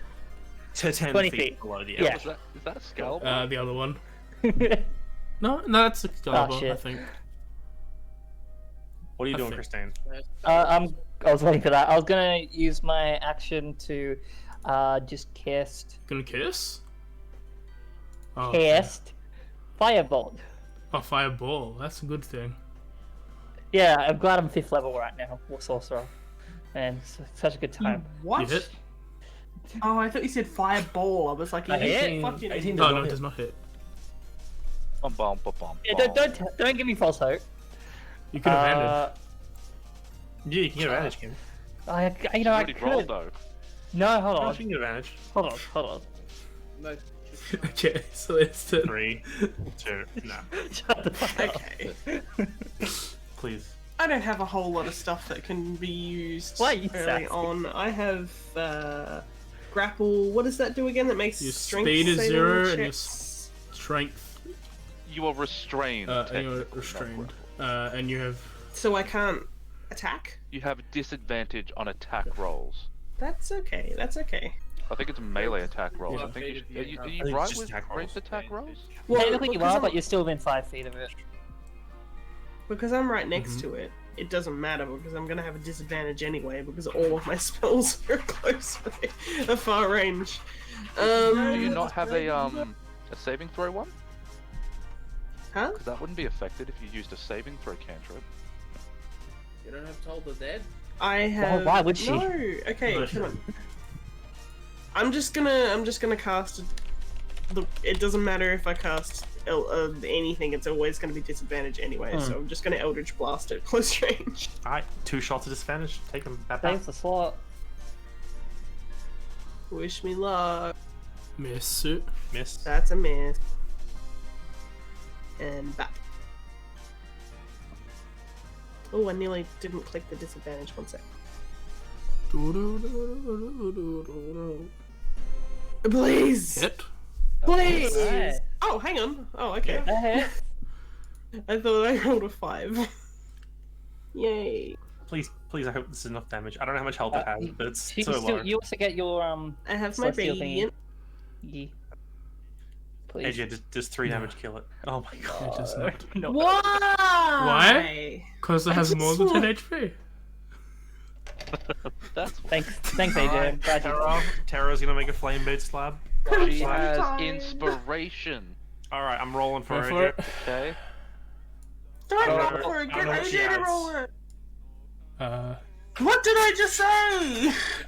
to 10 20 feet feet. below the Yeah. edge. Is that a scalp? The other one. it. No, that's Excalibur, I shit. think. What are you I doing, think- Christine? I was waiting for that. I was gonna use my action to just cast Gonna kiss? Oh, Firebolt. a fireball. That's a good thing. Yeah, I'm glad I'm 5th level right now. War sorcerer. Man, such a good time. What? You hit? Oh, I thought you said fireball. I was like, I you hit. fucking. 18 No, it does not hit. Bum, bum, bum, bum, Yeah, bum. don't give me false hope. You could have ended. Yeah, you can get advantage, Kim. I You already rolled could. though. No, hold Oh, on. you can get advantage. Hold on. No. Okay, so it's 3, 2, no. Shut the fuck up. Okay. Please. I don't have a whole lot of stuff that can be used Why are you early sassy? on. I have grapple. What does that do again? That makes Your strength speed is saving 0 and your checks. strength. You are restrained. And you're technically, not restrained. grappled. And you have. So I can't attack. You have disadvantage on attack rolls. That's okay. That's okay. I think it's melee attack rolls. Yeah. I think are you I think it's right just with attack ranged rolls. attack rolls? Well, Technically you because are, I'm- but you're still within 5 feet of it. because I'm right next Mhm. to it. It doesn't matter because I'm gonna have a disadvantage anyway because all of my spells are close, a far range. Do you not have a saving throw one? Huh? Because that wouldn't be affected if you used a saving throw cantrip. You don't have Toll the Dead? I have. why would she? No. Okay, come on. I'm just gonna cast. It doesn't matter if I cast anything. It's always gonna be disadvantage anyway. So I'm just gonna Eldritch Blast at close range. Alright, 2 shots of disadvantage. Take them. Saves the slot. Wish me luck. Miss it. Miss. That's a miss. And back. Oh, I nearly didn't click the disadvantage. One sec. Please! Hit. Please! Alright. Oh, hang on. Oh, okay. That hit. I thought I rolled a 5. Yay. Please, I hope this is enough damage. I don't know how much health it has, but it's You, so still, low. you also get your I have my Celestial thingy. radiant. Ye. Please. AJ, does 3 damage kill it? Oh my god. It does not. No. Why? Because it I has just more than want- 10 HP. That's Thanks, AJ. I'm glad you- Tara's gonna make a flame-based slab. she so has tired. inspiration. Alright, I'm rolling for Go it. for AJ. it. Okay. Don't I roll don't for it. know Get what she AJ to adds. roll it. What did I just say?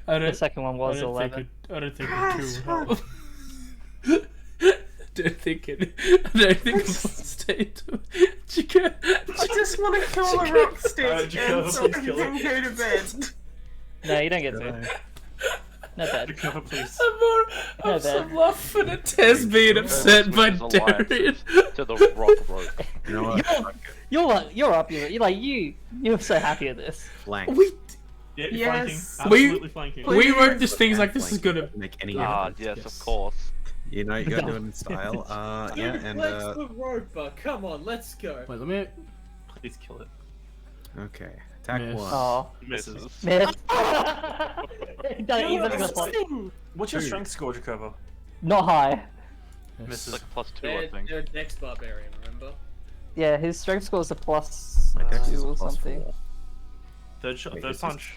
I The don't. second one was 11. I don't think Ah, it fuck. too don't think it. I don't think it stayed. I just want to kill the rock stick Jacob, and so I please kill it. can go to bed. No, you don't get to. Not bad. Recover, please. I'm so laughing at Tez being upset by Darian. To the rock rope. You know what? You're up. You're so happy at this. Flank. We Yeah, you're Yes. flanking. We- Absolutely flanking. we wrote this things like this is Flank. gonna. Make any Ah, difference. yes, of course. You know, you gotta do it in style. Yeah, and Flex the roper. Come on, let's go. Wait, let me. Please kill it. okay. Attack Miss. 1. Oh, Misses. miss. He's not even gonna play. What's your 2. strength score, Jacobo? Not high. Misses. Like +2, I They're, think. they're next barbarian, remember? Yeah, his strength score is a plus My dex is 2 a or plus something. 4. Third shot, Wait, third this is- punch.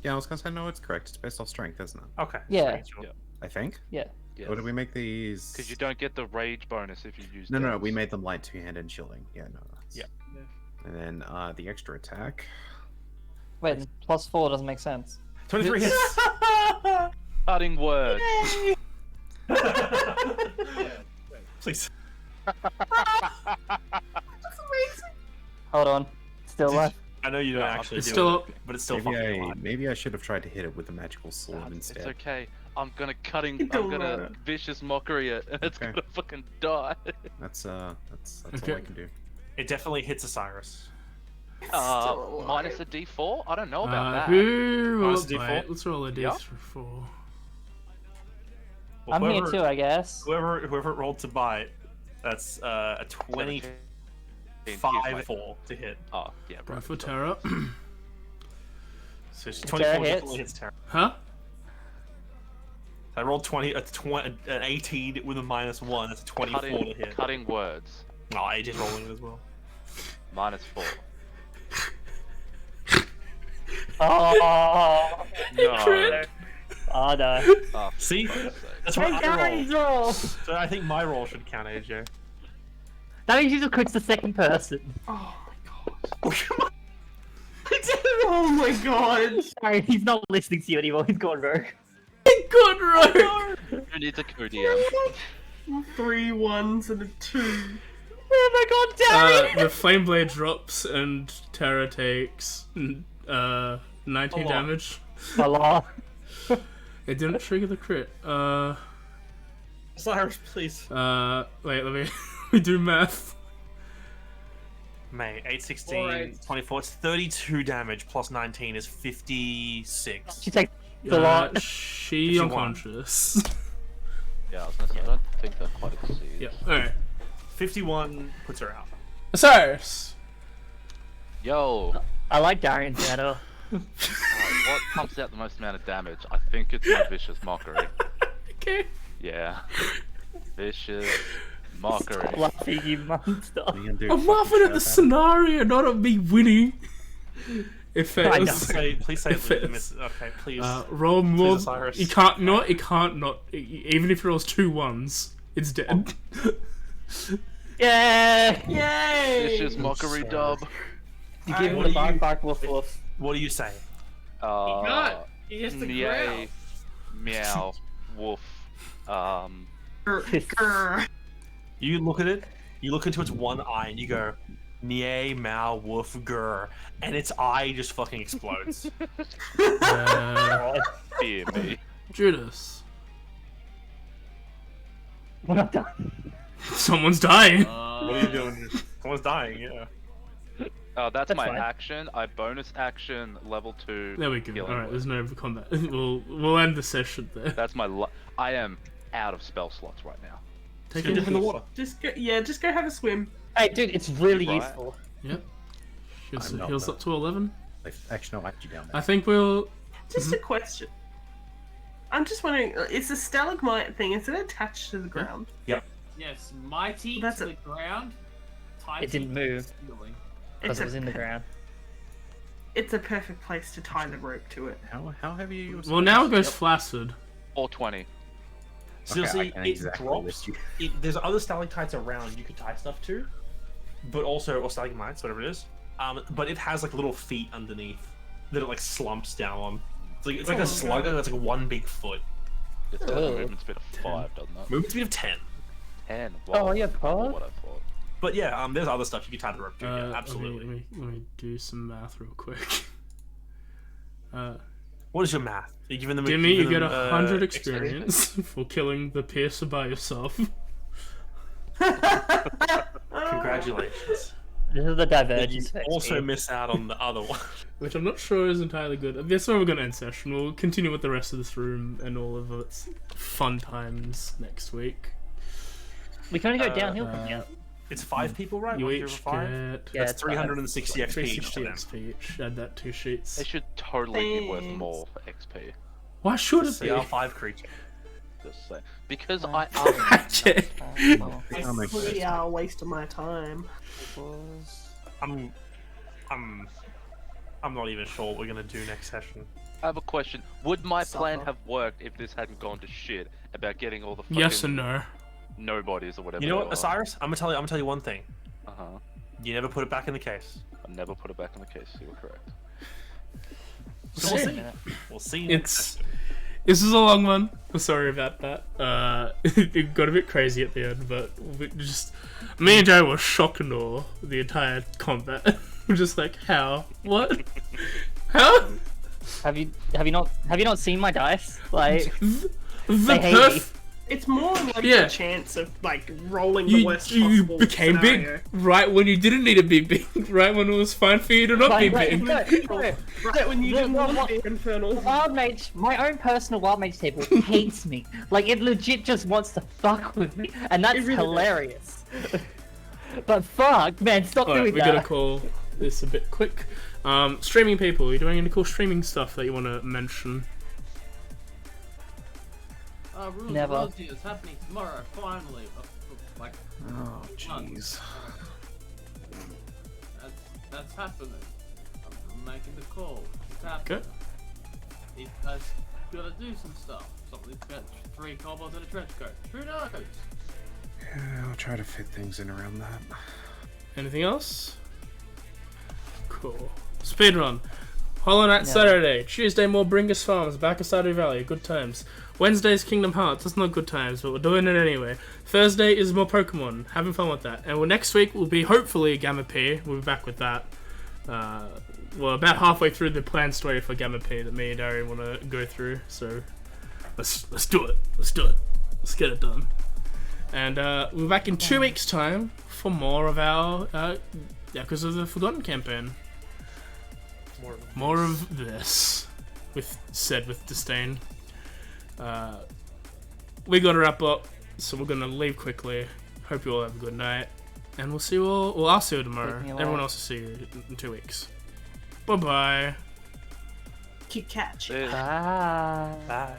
Yeah, I was gonna say no, it's correct. It's based off strength, isn't it? Okay. Yeah. Sure. Yeah. I think. Yes. Or did we make these? Because you don't get the rage bonus if you use No, dex. we made them light 2-handed shielding. Yeah, no. That's... Yeah. And then the extra attack. Wait, plus 4 doesn't make sense. 23 hits. Cutting words. Please. Hold on. Still alive. I know you don't No, actually It's do still it, up. but it's still Maybe fucking I alive. maybe I should have tried to hit it with a magical sword It's instead. okay. I'm gonna cutting. It I'm don't gonna matter. vicious mockery it, and it's Okay. gonna fucking die. That's Okay. all I can do. It definitely hits Osiris. Minus a D4. I don't know about that. Who Oh, roll it's a D4? wait, let's roll a Yeah. D4. Well, I'm here whoever- too, I guess. Whoever it rolled to bite, that's a 25 Excuse me. 4 to hit. Oh, yeah, Go right. for Terra. So it's Terra 24 hits. definitely hits Terra. Huh? I rolled an 18 with a -1. That's a 24 to Cutting, hit. cutting words. Oh, AJ's rolling it as well. -4. Oh, No. oh no. Oh, See? for fuck's sake. That's what I rolled. roll. So I think my roll should count, AJ. That means you just quits the second person. Oh my god. Oh my god. Sorry, he's not listening to you anymore. He's gone rogue. Good road. Who needs a co-DM? 3 1s and a 2. Oh my god, Darren! The flame blade drops and Terra takes 19 A lot. damage. Allah. It didn't trigger the crit. Osiris, please. Wait, let me we do math. May 8, 16, Alright. 24. It's 32 damage plus 19 is 56. She takes a lot. She 51. unconscious. Yeah, I was gonna say, I don't think they're quite a siege. Yep. Alright. 51 puts her out. Osiris. Yo, I like Darren better. what pumps out the most amount of damage? I think it's my vicious mockery. Okay. Yeah. Vicious mockery. Fluffy, you monster. What are you gonna do? I'm laughing at the scenario, not at me winning. If I it know. was, Please say If it- miss. Okay, please. roll more. Osiris. You can't not. It can't not. Even if it rolls 2 1s, it's dead. Yeah! Yay! Vicious mockery dub. You give him What the do bark you- bark woof woof. What do you say? He can't. He has to growl. Meow, meow, woof. Grr. You look at it, you look into its one eye, and you go, "Nye, mao, woof, grr," and its eye just fucking explodes. Dear me. Judas. We're not done. Someone's dying. What are you doing? Someone's dying. Yeah. That's That's my fine. action. I bonus action level 2. There we go. healing Alright, word. there's no combat. We'll end the session there. That's my. I am out of spell slots right now. Take Go it. dip in the water. Just go have a swim. Hey, dude, it's really Right. useful. Yep. Heals, I'm not heals the- up to 11. Actually, no, I actually down I there. think we'll. Just a question. I'm just wondering, is the stalagmite thing, is it attached to the ground? Yes, mighty That's to it. the ground. It didn't move Ceiling. because It's it was a, in the ground. it's a perfect place to tie the rope to it. How heavy are you? Well, now it goes flaccid. 420. So you'll Okay, I see, can it exactly drops. lift you. There's other stalactites around you could tie stuff to, but also, or stalagmites, whatever it is. But it has like little feet underneath that it like slumps down on. It's like a slugger that's like one big foot. It's got Oh. a movement speed of 5, doesn't it? Movement speed of 10. 10. Oh, Wow. yeah, More Pod. what I thought. But yeah, there's other stuff you can tie the rope to. Yeah, absolutely. Let me do some math real quick. What is your math? Are you giving them? Give me, you giving get them, 100 XP? experience for killing the piercer by yourself. Congratulations. This is the Then you divergence. of also XP. miss out on the other one. Which I'm not sure is entirely good. That's where we're going to end session. We'll continue with the rest of this room and all of its fun times next week. We can only go downhill from here. It's 5 people, right? You 1 through each 5. get Yeah, That's it's fine. 360 XP each to 360 them. XP each. Add that 2 sheets. They should totally be worth Thanks. more for XP. Why should it They be? are 5 creatures. Just say. Because I Okay. That makes sense. Yeah, a waste of my time. I'm not even sure what we're gonna do next session. I have a question. Would my plan Supper. have worked if this hadn't gone to shit about getting all the fucking Yes and no. nobodies or whatever? You know what, Osiris? I'm gonna tell you one thing. Uh huh. You never put it back in the case. I never put it back in the case. You were correct. So we'll Shit. see. We'll see. Next It's session. this is a long one. I'm sorry about that. It got a bit crazy at the end, but me and Joe were shocked and awe the entire combat. We're just like, how? What? How? Have you not seen my dice? Like The They hate perf. It's more like Yeah. the chance of like rolling the worst You possible became scenario. big right when you didn't need to be big. Right when it was fine for you to not be Like, big. no, Right when you The- didn't the- want what- to be infernal. Wild Mage, my own personal Wild Mage table hates me. Like it legit just wants to fuck with me, and that's It really does. hilarious. But fuck, man, stop Alright, doing we're gonna that. call this a bit quick. Streaming people, are you doing any cool streaming stuff that you want to mention? Rules Never. of Voneutia is happening tomorrow, finally. Like, Oh, jeez. that's happening. I'm making the call. It's happening. Good. These guys gotta do some stuff. Something's got 3 kobolds and a trench coat. Who knows? Yeah, I'll try to fit things in around that. Anything else? Cool. Speedrun. Hollow Knight No. Saturday. Tuesday, more Bringus Farms. Back of Stardew Valley. Good times. Wednesday's Kingdom Hearts. That's not good times, but we're doing it anyway. Thursday is more Pokemon. Having fun with that. And next week will be hopefully Gamma P. We'll be back with that. Well, about halfway through the planned story for Gamma P that me and Darian want to go through. So let's do it. Let's do it. Let's get it done. And we're back in 2 weeks' time for more of our Echoes of the Forgotten campaign. More of this, said with disdain. We gotta wrap up, so we're gonna leave quickly. Hope you all have a good night, and we'll see you all. Well, I'll see you tomorrow. Take me away. Everyone else will see you in 2 weeks. Bye bye. Keep catch. There's- Bye. Bye.